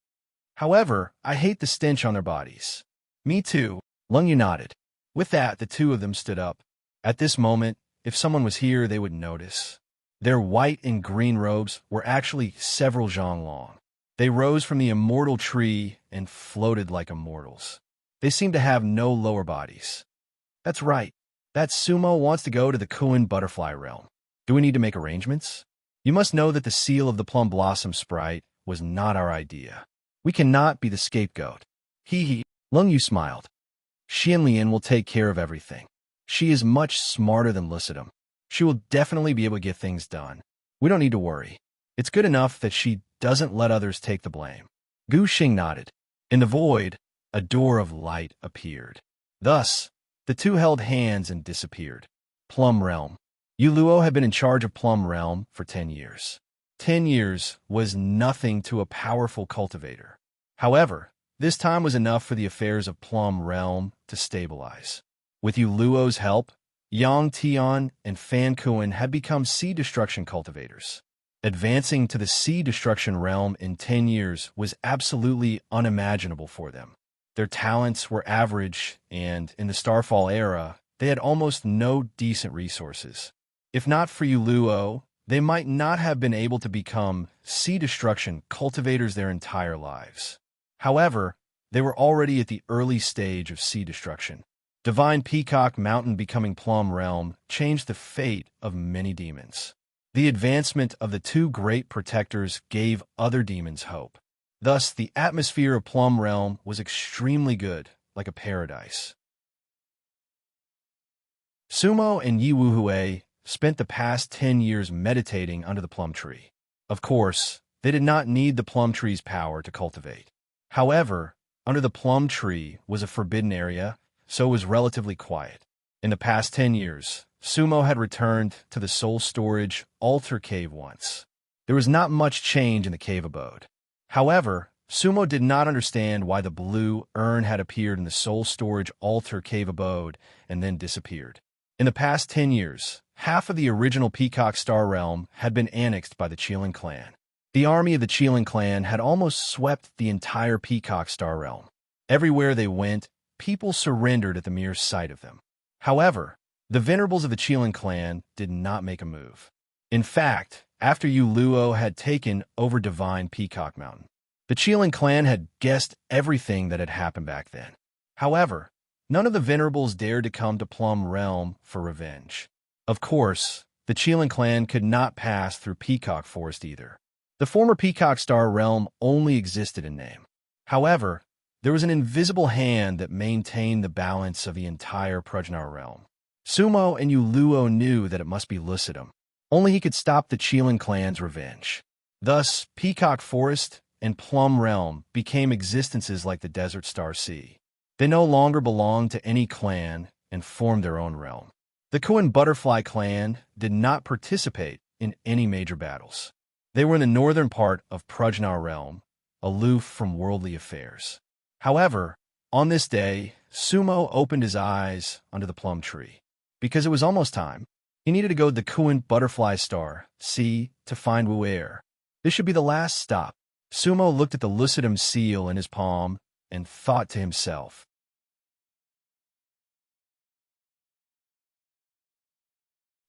[SPEAKER 1] However, I hate the stench on their bodies. Me too. Lung Yu nodded. With that, the two of them stood up. At this moment, if someone was here, they would notice. Their white and green robes were actually several zhang long. They rose from the immortal tree and floated like immortals. They seemed to have no lower bodies. That's right. That Sumo wants to go to the Kuin butterfly realm. Do we need to make arrangements? You must know that the seal of the plum blossom sprite was not our idea. We cannot be the scapegoat. Hee hee. Lung Yu smiled. Xianlian will take care of everything. She is much smarter than Lucidum. She will definitely be able to get things done. We don't need to worry. It's good enough that she doesn't let others take the blame. Gu Xing nodded. In the void, a door of light appeared. Thus, the two held hands and disappeared. Plum Realm. Yu Luo had been in charge of Plum Realm for 10 years. 10 years was nothing to a powerful cultivator. However, this time was enough for the affairs of Plum Realm to stabilize. With Yu Luo's help, Yang Tian and Fan Kuan had become seed destruction cultivators. Advancing to the seed destruction realm in 10 years was absolutely unimaginable for them. Their talents were average, and in the Starfall era, they had almost no decent resources. If not for Yu Luo, they might not have been able to become sea destruction cultivators their entire lives. However, they were already at the early stage of sea destruction. Divine Peacock Mountain becoming Plum Realm changed the fate of many demons. The advancement of the two great protectors gave other demons hope. Thus, the atmosphere of Plum Realm was extremely good, like a paradise. Sumo and Yiwuhue spent the past 10 years meditating under the plum tree. Of course, they did not need the plum tree's power to cultivate. However, under the plum tree was a forbidden area, so it was relatively quiet. In the past 10 years, Sumo had returned to the Soul Storage Altar Cave once. There was not much change in the cave abode. However, Sumo did not understand why the blue urn had appeared in the Soul Storage Altar Cave abode and then disappeared. In the past 10 years, half of the original Peacock Star Realm had been annexed by the Qilin clan. The army of the Qilin clan had almost swept the entire Peacock Star Realm. Everywhere they went, people surrendered at the mere sight of them. However, the venerables of the Qilin clan did not make a move. In fact, after Yu Luo had taken over Divine Peacock Mountain, the Qilin clan had guessed everything that had happened back then. However, none of the venerables dared to come to Plum Realm for revenge. Of course, the Qilin clan could not pass through Peacock Forest either. The former Peacock Star Realm only existed in name. However, there was an invisible hand that maintained the balance of the entire Prajnar realm. Sumo and Yu Luo knew that it must be Lucidum. Only he could stop the Qilin clan's revenge. Thus, Peacock Forest and Plum Realm became existences like the Desert Star Sea. They no longer belonged to any clan and formed their own realm. The Kuan Butterfly clan did not participate in any major battles. They were in the northern part of Prajnar realm, aloof from worldly affairs. However, on this day, Sumo opened his eyes under the plum tree. Because it was almost time, he needed to go to the Kuan Butterfly Star Sea to find Wu'er. This should be the last stop. Sumo looked at the Lucidum seal in his palm and thought to himself.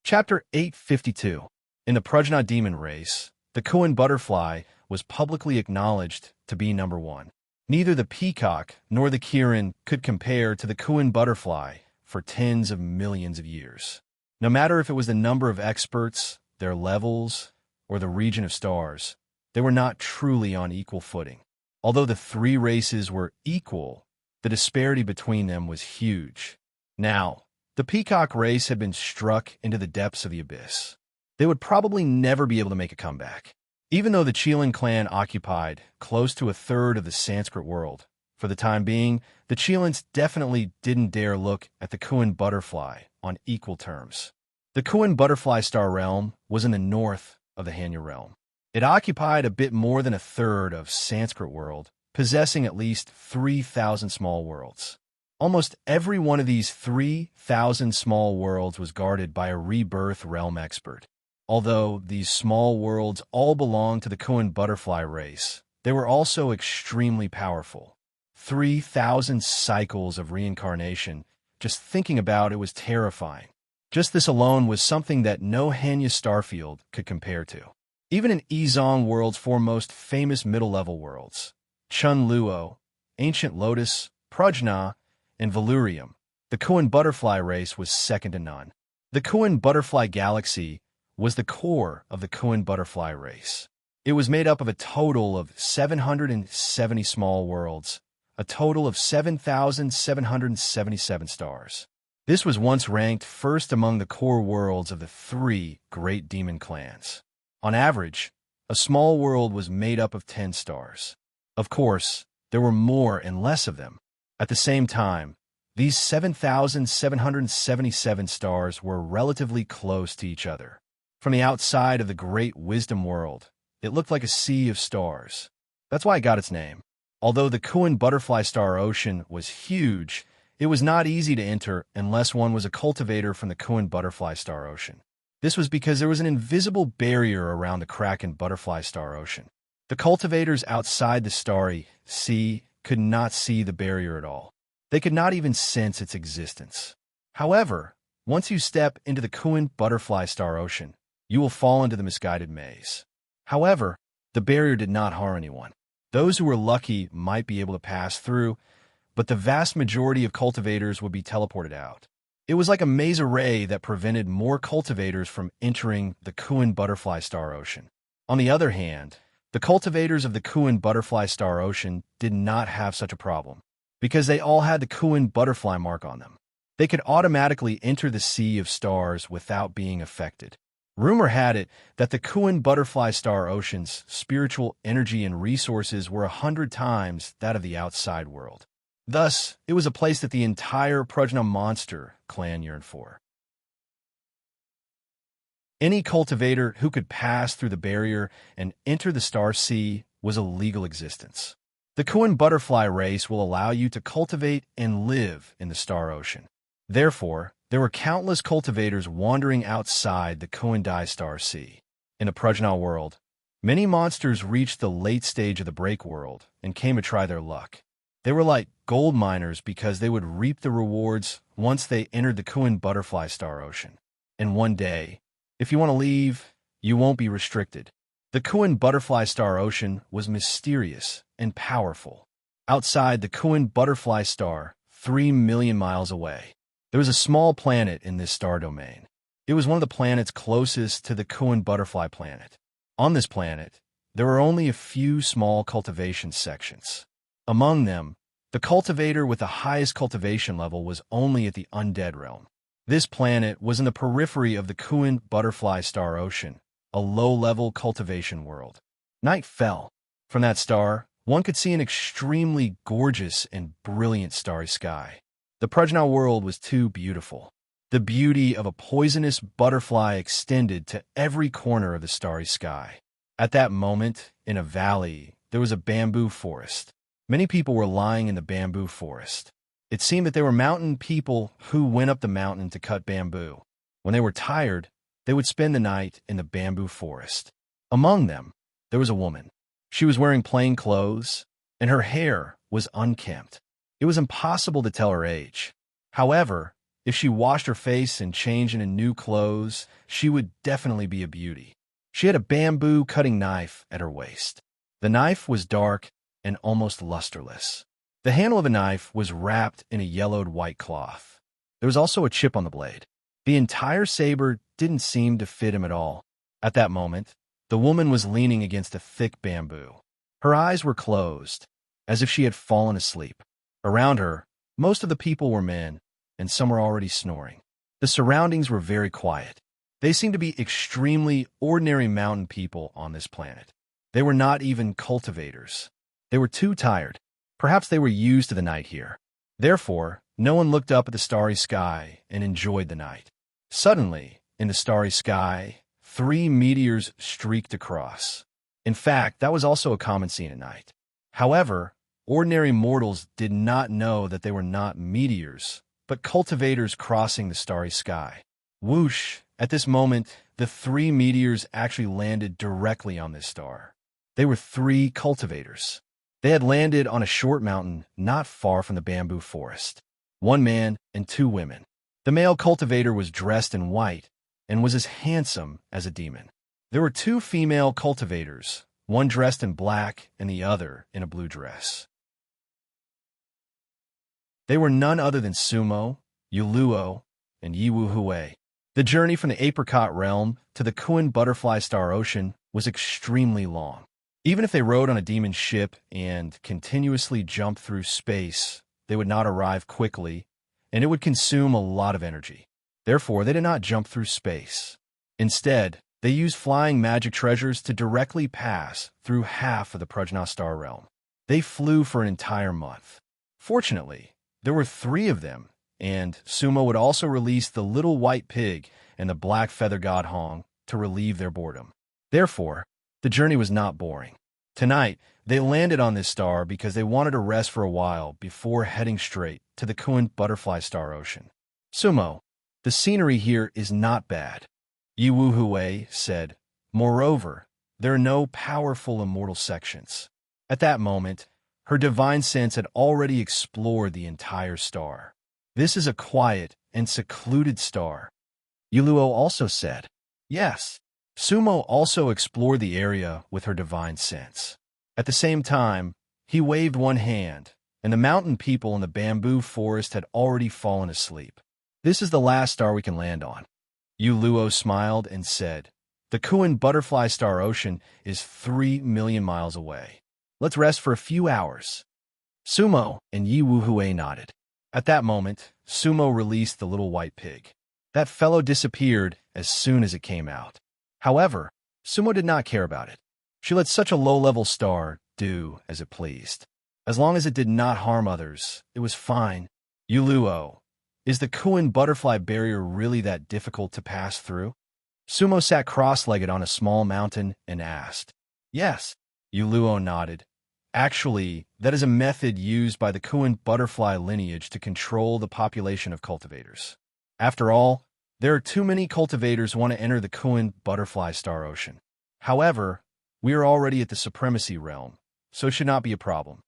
[SPEAKER 1] Chapter 852. In the Prajna Demon race, the Kuan Butterfly was publicly acknowledged to be number one. Neither the peacock nor the Kirin could compare to the Kuan Butterfly for tens of millions of years. No matter if it was the number of experts, their levels, or the region of stars, they were not truly on equal footing. Although the three races were equal, the disparity between them was huge. Now, the peacock race had been struck into the depths of the abyss. They would probably never be able to make a comeback. Even though the Qilin clan occupied close to a third of the Sanskrit world, for the time being, the Qilins definitely didn't dare look at the Kuan Butterfly on equal terms. The Kuan Butterfly Star Realm was in the north of the Hanya realm. It occupied a bit more than a third of Sanskrit world, possessing at least 3,000 small worlds. Almost every one of these 3,000 small worlds was guarded by a rebirth realm expert. Although these small worlds all belonged to the Kuan Butterfly race, they were also extremely powerful. 3,000 cycles of reincarnation. Just thinking about it was terrifying. Just this alone was something that no Hanya starfield could compare to. Even in Izong World's four most famous middle-level worlds, Chun Luo, Ancient Lotus, Prajna, and Valurium, the Kuan Butterfly race was second to none. The Kuan Butterfly Galaxy was the core of the Kuan Butterfly race. It was made up of a total of 770 small worlds, a total of 7,777 stars. This was once ranked first among the core worlds of the three great demon clans. On average, a small world was made up of 10 stars. Of course, there were more and less of them. At the same time, these 7,777 stars were relatively close to each other. From the outside of the great wisdom world, it looked like a sea of stars. That's why it got its name. Although the Kuan Butterfly Star Ocean was huge, it was not easy to enter unless one was a cultivator from the Kuan Butterfly Star Ocean. This was because there was an invisible barrier around the Kraken Butterfly Star Ocean. The cultivators outside the starry sea could not see the barrier at all. They could not even sense its existence. However, once you step into the Kuan Butterfly Star Ocean, you will fall into the misguided maze. However, the barrier did not harm anyone. Those who were lucky might be able to pass through, but the vast majority of cultivators would be teleported out. It was like a maze array that prevented more cultivators from entering the Kuan Butterfly Star Ocean. On the other hand, the cultivators of the Kuan Butterfly Star Ocean did not have such a problem, because they all had the Kuan Butterfly mark on them. They could automatically enter the Sea of Stars without being affected. Rumor had it that the Kuan Butterfly Star Ocean's spiritual energy and resources were 100 times that of the outside world. Thus, it was a place that the entire Prajna monster clan yearned for. Any cultivator who could pass through the barrier and enter the Star Sea was a legal existence. The Kuan Butterfly race will allow you to cultivate and live in the Star Ocean. Therefore, there were countless cultivators wandering outside the Kuan Dai Star Sea. In the Prajna world, many monsters reached the late stage of the break world and came to try their luck. They were like gold miners because they would reap the rewards once they entered the Kuan Butterfly Star Ocean. And one day, if you want to leave, you won't be restricted. The Kuan Butterfly Star Ocean was mysterious and powerful. Outside the Kuan Butterfly Star, 3 million miles away, there was a small planet in this star domain. It was one of the planets closest to the Kuan Butterfly planet. On this planet, there were only a few small cultivation sections. Among them, the cultivator with the highest cultivation level was only at the undead realm. This planet was in the periphery of the Kuan Butterfly Star Ocean, a low-level cultivation world. Night fell. From that star, one could see an extremely gorgeous and brilliant starry sky. The Prajna world was too beautiful. The beauty of a poisonous butterfly extended to every corner of the starry sky. At that moment, in a valley, there was a bamboo forest. Many people were lying in the bamboo forest. It seemed that they were mountain people who went up the mountain to cut bamboo. When they were tired, they would spend the night in the bamboo forest. Among them, there was a woman. She was wearing plain clothes, and her hair was unkempt. It was impossible to tell her age. However, if she washed her face and changed into new clothes, she would definitely be a beauty. She had a bamboo cutting knife at her waist. The knife was dark and almost lusterless. The handle of the knife was wrapped in a yellowed white cloth. There was also a chip on the blade. The entire saber didn't seem to fit him at all. At that moment, the woman was leaning against a thick bamboo. Her eyes were closed, as if she had fallen asleep. Around her, most of the people were men, and some were already snoring. The surroundings were very quiet. They seemed to be extremely ordinary mountain people on this planet. They were not even cultivators. They were too tired. Perhaps they were used to the night here. Therefore, no one looked up at the starry sky and enjoyed the night. Suddenly, in the starry sky, 3 meteors streaked across. In fact, that was also a common scene at night. However, ordinary mortals did not know that they were not meteors, but cultivators crossing the starry sky. Whoosh! At this moment, the 3 meteors actually landed directly on this star. They were 3 cultivators. They had landed on a short mountain not far from the bamboo forest. 1 man and 2 women. The male cultivator was dressed in white and was as handsome as a demon. There were 2 female cultivators, one dressed in black and the other in a blue dress. They were none other than Sumo, Yuluo, and Yiwuhui. The journey from the Apricot Realm to the Kuan Butterfly Star Ocean was extremely long. Even if they rode on a demon ship and continuously jumped through space, they would not arrive quickly, and it would consume a lot of energy. Therefore, they did not jump through space. Instead, they used flying magic treasures to directly pass through half of the Prajna Star Realm. They flew for an entire month. Fortunately, there were 3 of them, and Sumo would also release the little white pig and the black feather god Hong to relieve their boredom. Therefore, the journey was not boring. Tonight, they landed on this star because they wanted to rest for a while before heading straight to the Kuan Butterfly Star Ocean. Sumo, the scenery here is not bad, Yiwuhui said. Moreover, there are no powerful immortal sections. At that moment, her divine sense had already explored the entire star. This is a quiet and secluded star. Yuluo also said, yes, Sumo also explored the area with her divine sense. At the same time, he waved one hand, and the mountain people in the bamboo forest had already fallen asleep. This is the last star we can land on. Uluo smiled and said, the Kuan butterfly star ocean is 3 million miles away. Let's rest for a few hours. Sumo and Yi Wuhui nodded. At that moment, Sumo released the little white pig. That fellow disappeared as soon as it came out. However, Sumo did not care about it. She let such a low-level star do as it pleased. As long as it did not harm others, it was fine. Uluo, is the Kuan butterfly barrier really that difficult to pass through? Sumo sat cross-legged on a small mountain and asked. Yes, Uluo nodded. Actually, that is a method used by the Kuan butterfly lineage to control the population of cultivators. After all, there are too many cultivators who want to enter the Kuan butterfly star ocean. However, we are already at the supremacy realm, so it should not be a problem.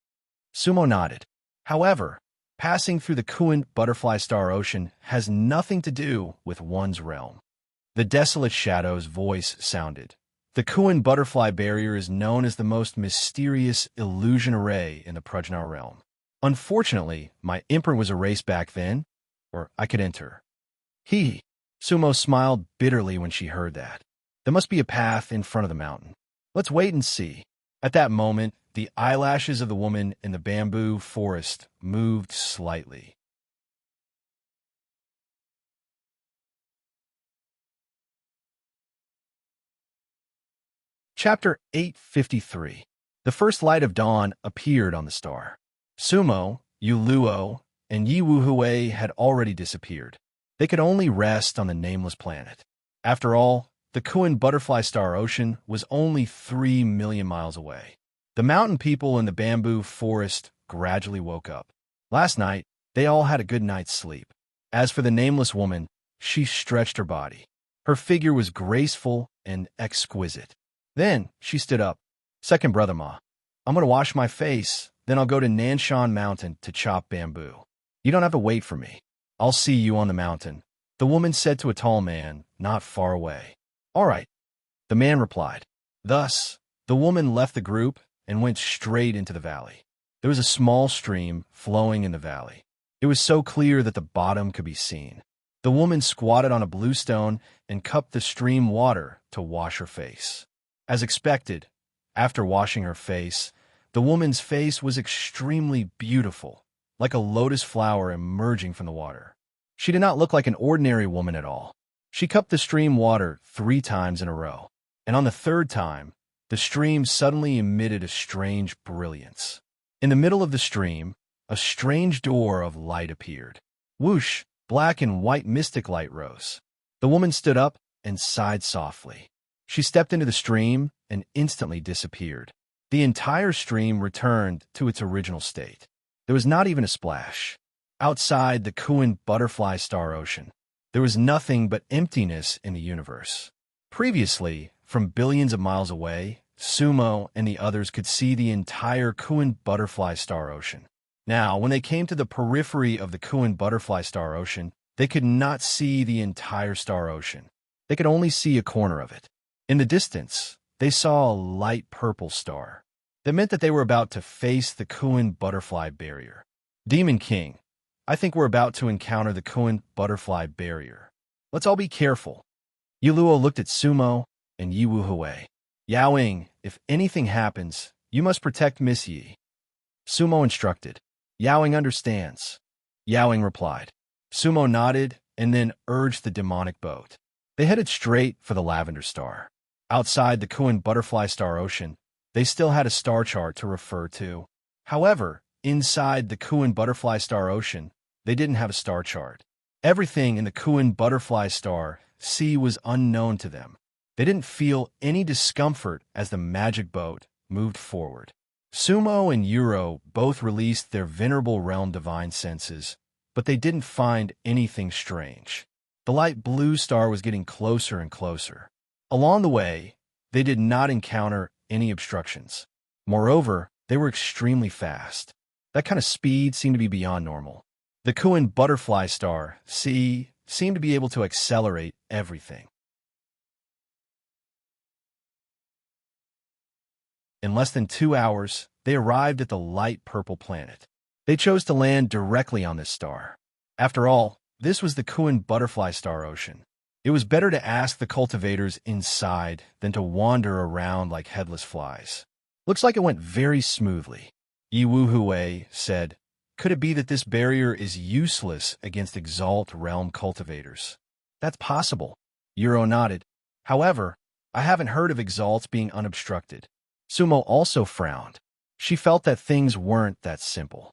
[SPEAKER 1] Sumo nodded. However, passing through the Kuan butterfly star ocean has nothing to do with one's realm. The desolate shadow's voice sounded. The Kuan butterfly barrier is known as the most mysterious illusion array in the Prajna realm. Unfortunately, my imprint was erased back then, or I could enter. Sumo smiled bitterly when she heard that. There must be a path in front of the mountain. Let's wait and see. At that moment, the eyelashes of the woman in the bamboo forest moved slightly. Chapter 853. The first light of dawn appeared on the star. Sumo, Uluo, and Yi Wuhui had already disappeared. They could only rest on the nameless planet. After all, the Kuan butterfly star ocean was only 3 million miles away. The mountain people in the bamboo forest gradually woke up. Last night, they all had a good night's sleep. As for the nameless woman, she stretched her body. Her figure was graceful and exquisite. Then she stood up. Second brother Ma, I'm going to wash my face, then I'll go to Nanshan Mountain to chop bamboo. You don't have to wait for me. I'll see you on the mountain, the woman said to a tall man not far away. All right, the man replied. Thus, the woman left the group and went straight into the valley. There was a small stream flowing in the valley. It was so clear that the bottom could be seen. The woman squatted on a blue stone and cupped the stream water to wash her face. As expected, after washing her face, the woman's face was extremely beautiful, like a lotus flower emerging from the water. She did not look like an ordinary woman at all. She cupped the stream water 3 times in a row, and on the 3rd time, the stream suddenly emitted a strange brilliance. In the middle of the stream, a strange door of light appeared. Whoosh, black and white mystic light rose. The woman stood up and sighed softly. She stepped into the stream and instantly disappeared. The entire stream returned to its original state. There was not even a splash. Outside the Kuan butterfly star ocean, there was nothing but emptiness in the universe. Previously, from billions of miles away, Sumo and the others could see the entire Kuan butterfly star ocean. Now, when they came to the periphery of the Kuan butterfly star ocean, they could not see the entire star ocean. They could only see a corner of it. In the distance, they saw a light purple star. That meant that they were about to face the Kuan butterfly barrier. Demon King, I think we're about to encounter the Kuan butterfly barrier. Let's all be careful. Uluo looked at Sumo and Yi Wuhui. Yaoing, if anything happens, you must protect Miss Yi. Sumo instructed. Yaoing understands. Yaoing replied. Sumo nodded and then urged the demonic boat. They headed straight for the Lavender Star. Outside the Kuan butterfly star ocean, they still had a star chart to refer to. However, inside the Kuan butterfly star ocean, they didn't have a star chart. Everything in the Kuan butterfly star sea was unknown to them. They didn't feel any discomfort as the magic boat moved forward. Sumo and Euro both released their venerable realm divine senses, but they didn't find anything strange. The light blue star was getting closer and closer. Along the way, they did not encounter any obstructions. Moreover, they were extremely fast. That kind of speed seemed to be beyond normal. The Kuan butterfly star, C, seemed to be able to accelerate everything. In less than 2 hours, they arrived at the light purple planet. They chose to land directly on this star. After all, this was the Kuan butterfly star ocean. It was better to ask the cultivators inside than to wander around like headless flies. Looks like it went very smoothly. Yi Wuhui said, "Could it be that this barrier is useless against Exalt realm cultivators?" "That's possible." Euro nodded. "However, I haven't heard of Exalts being unobstructed." Sumo also frowned. She felt that things weren't that simple.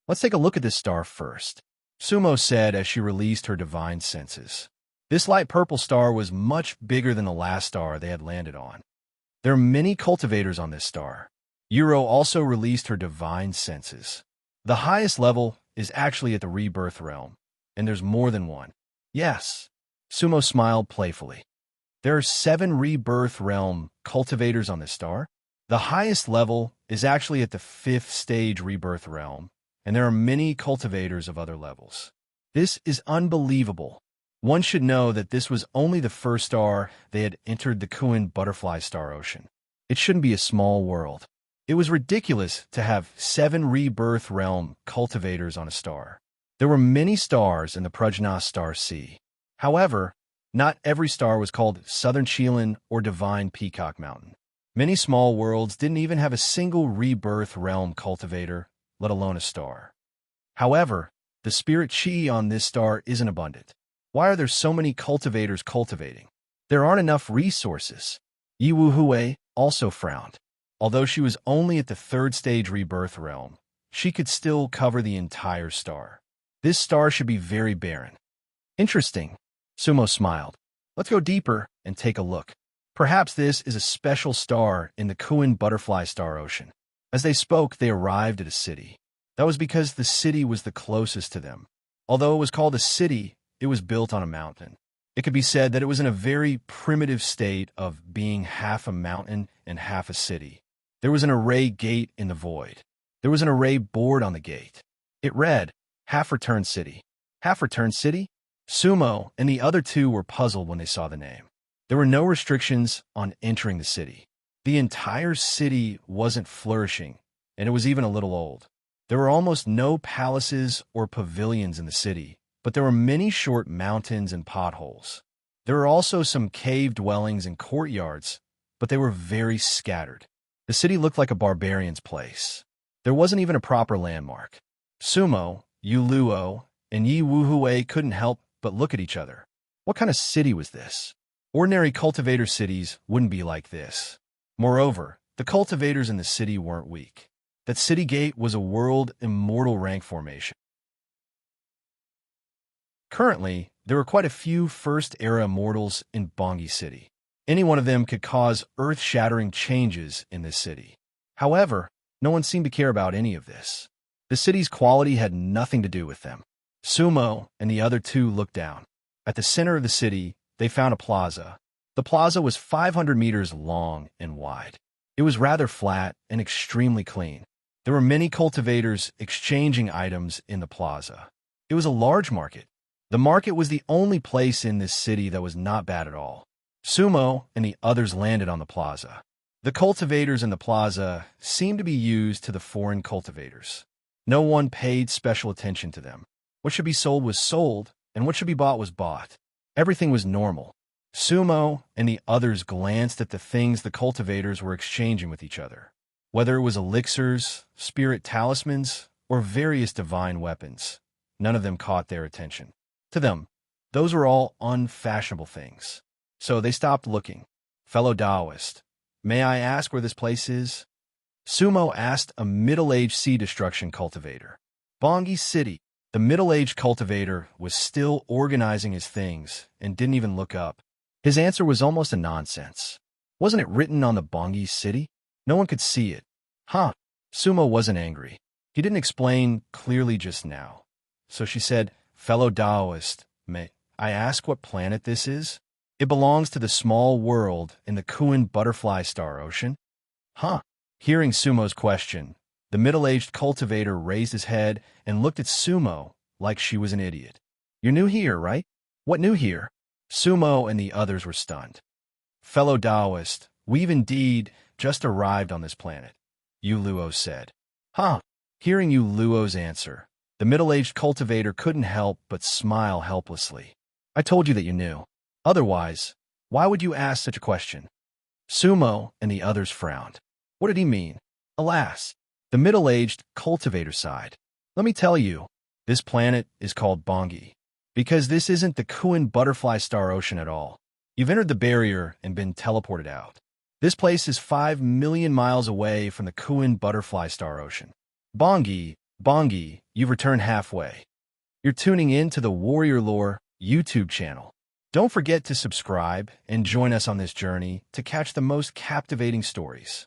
[SPEAKER 1] "Let's take a look at this star first," Sumo said as she released her divine senses. This light purple star was much bigger than the last star they had landed on. There are many cultivators on this star. Euro also released her divine senses. The highest level is actually at the rebirth realm, and there's more than one. Yes. Sumo smiled playfully. There are 7 rebirth realm cultivators on this star. The highest level is actually at the 5th stage rebirth realm, and there are many cultivators of other levels. This is unbelievable. One should know that this was only the first star they had entered the Kuan butterfly star ocean. It shouldn't be a small world. It was ridiculous to have 7 rebirth realm cultivators on a star. There were many stars in the Prajna star sea. However, not every star was called Southern Chilan or Divine Peacock Mountain. Many small worlds didn't even have a single rebirth realm cultivator, let alone a star. However, the spirit chi on this star isn't abundant. Why are there so many cultivators cultivating? There aren't enough resources. Yi Wuhui also frowned. Although she was only at the 3rd stage rebirth realm, she could still cover the entire star. This star should be very barren. Interesting. Sumo smiled. Let's go deeper and take a look. Perhaps this is a special star in the Kuan butterfly star ocean. As they spoke, they arrived at a city. That was because the city was the closest to them. Although it was called a city, it was built on a mountain. It could be said that it was in a very primitive state of being half a mountain and half a city. There was an array gate in the void. There was an array board on the gate. It read, "Half Return City." Half Return City? Sumo and the other 2 were puzzled when they saw the name. There were no restrictions on entering the city. The entire city wasn't flourishing, and it was even a little old. There were almost no palaces or pavilions in the city, but there were many short mountains and potholes. There were also some cave dwellings and courtyards, but they were very scattered. The city looked like a barbarian's place. There wasn't even a proper landmark. Sumo, Yu Luo, and Yi Wuhui couldn't help but look at each other. What kind of city was this? Ordinary cultivator cities wouldn't be like this. Moreover, the cultivators in the city weren't weak. That city gate was a world immortal rank formation. Currently, there were quite a few first-era immortals in Bongi City. Any one of them could cause earth-shattering changes in this city. However, no one seemed to care about any of this. The city's quality had nothing to do with them. Sumo and the other 2 looked down. At the center of the city, they found a plaza. The plaza was 500 meters long and wide. It was rather flat and extremely clean. There were many cultivators exchanging items in the plaza. It was a large market. The market was the only place in this city that was not bad at all. Sumo and the others landed on the plaza. The cultivators in the plaza seemed to be used to the foreign cultivators. No one paid special attention to them. What should be sold was sold, and what should be bought was bought. Everything was normal. Sumo and the others glanced at the things the cultivators were exchanging with each other. Whether it was elixirs, spirit talismans, or various divine weapons, none of them caught their attention. To them, those were all unfashionable things. So they stopped looking. "Fellow Taoist, may I ask where this place is?" Sumo asked a middle-aged sea destruction cultivator. Bongi City. The middle-aged cultivator was still organizing his things and didn't even look up. His answer was almost a nonsense. Wasn't it written on the Bongi City? No one could see it. Huh. Sumo wasn't angry. He didn't explain clearly just now. So she said, "Fellow Taoist, may I ask what planet this is?" "It belongs to the small world in the Kuan butterfly star ocean." Huh. Hearing Sumo's question, the middle-aged cultivator raised his head and looked at Sumo like she was an idiot. "You're new here, right?" "What new here?" Sumo and the others were stunned. "Fellow Taoist, we've indeed just arrived on this planet, Yu Luo said. Huh. Hearing Yu Luo's answer, the middle-aged cultivator couldn't help but smile helplessly. I told you that you knew. Otherwise, why would you ask such a question? Sumo and the others frowned. What did he mean? Alas, the middle-aged cultivator sighed. Let me tell you, this planet is called Bongi, because this isn't the Kuan butterfly star ocean at all. You've entered the barrier and been teleported out. This place is 5 million miles away from the Kuan butterfly star ocean. Bongi, you've returned halfway. You're tuning in to the Warrior Lore YouTube channel. Don't forget to subscribe and join us on this journey to catch the most captivating stories.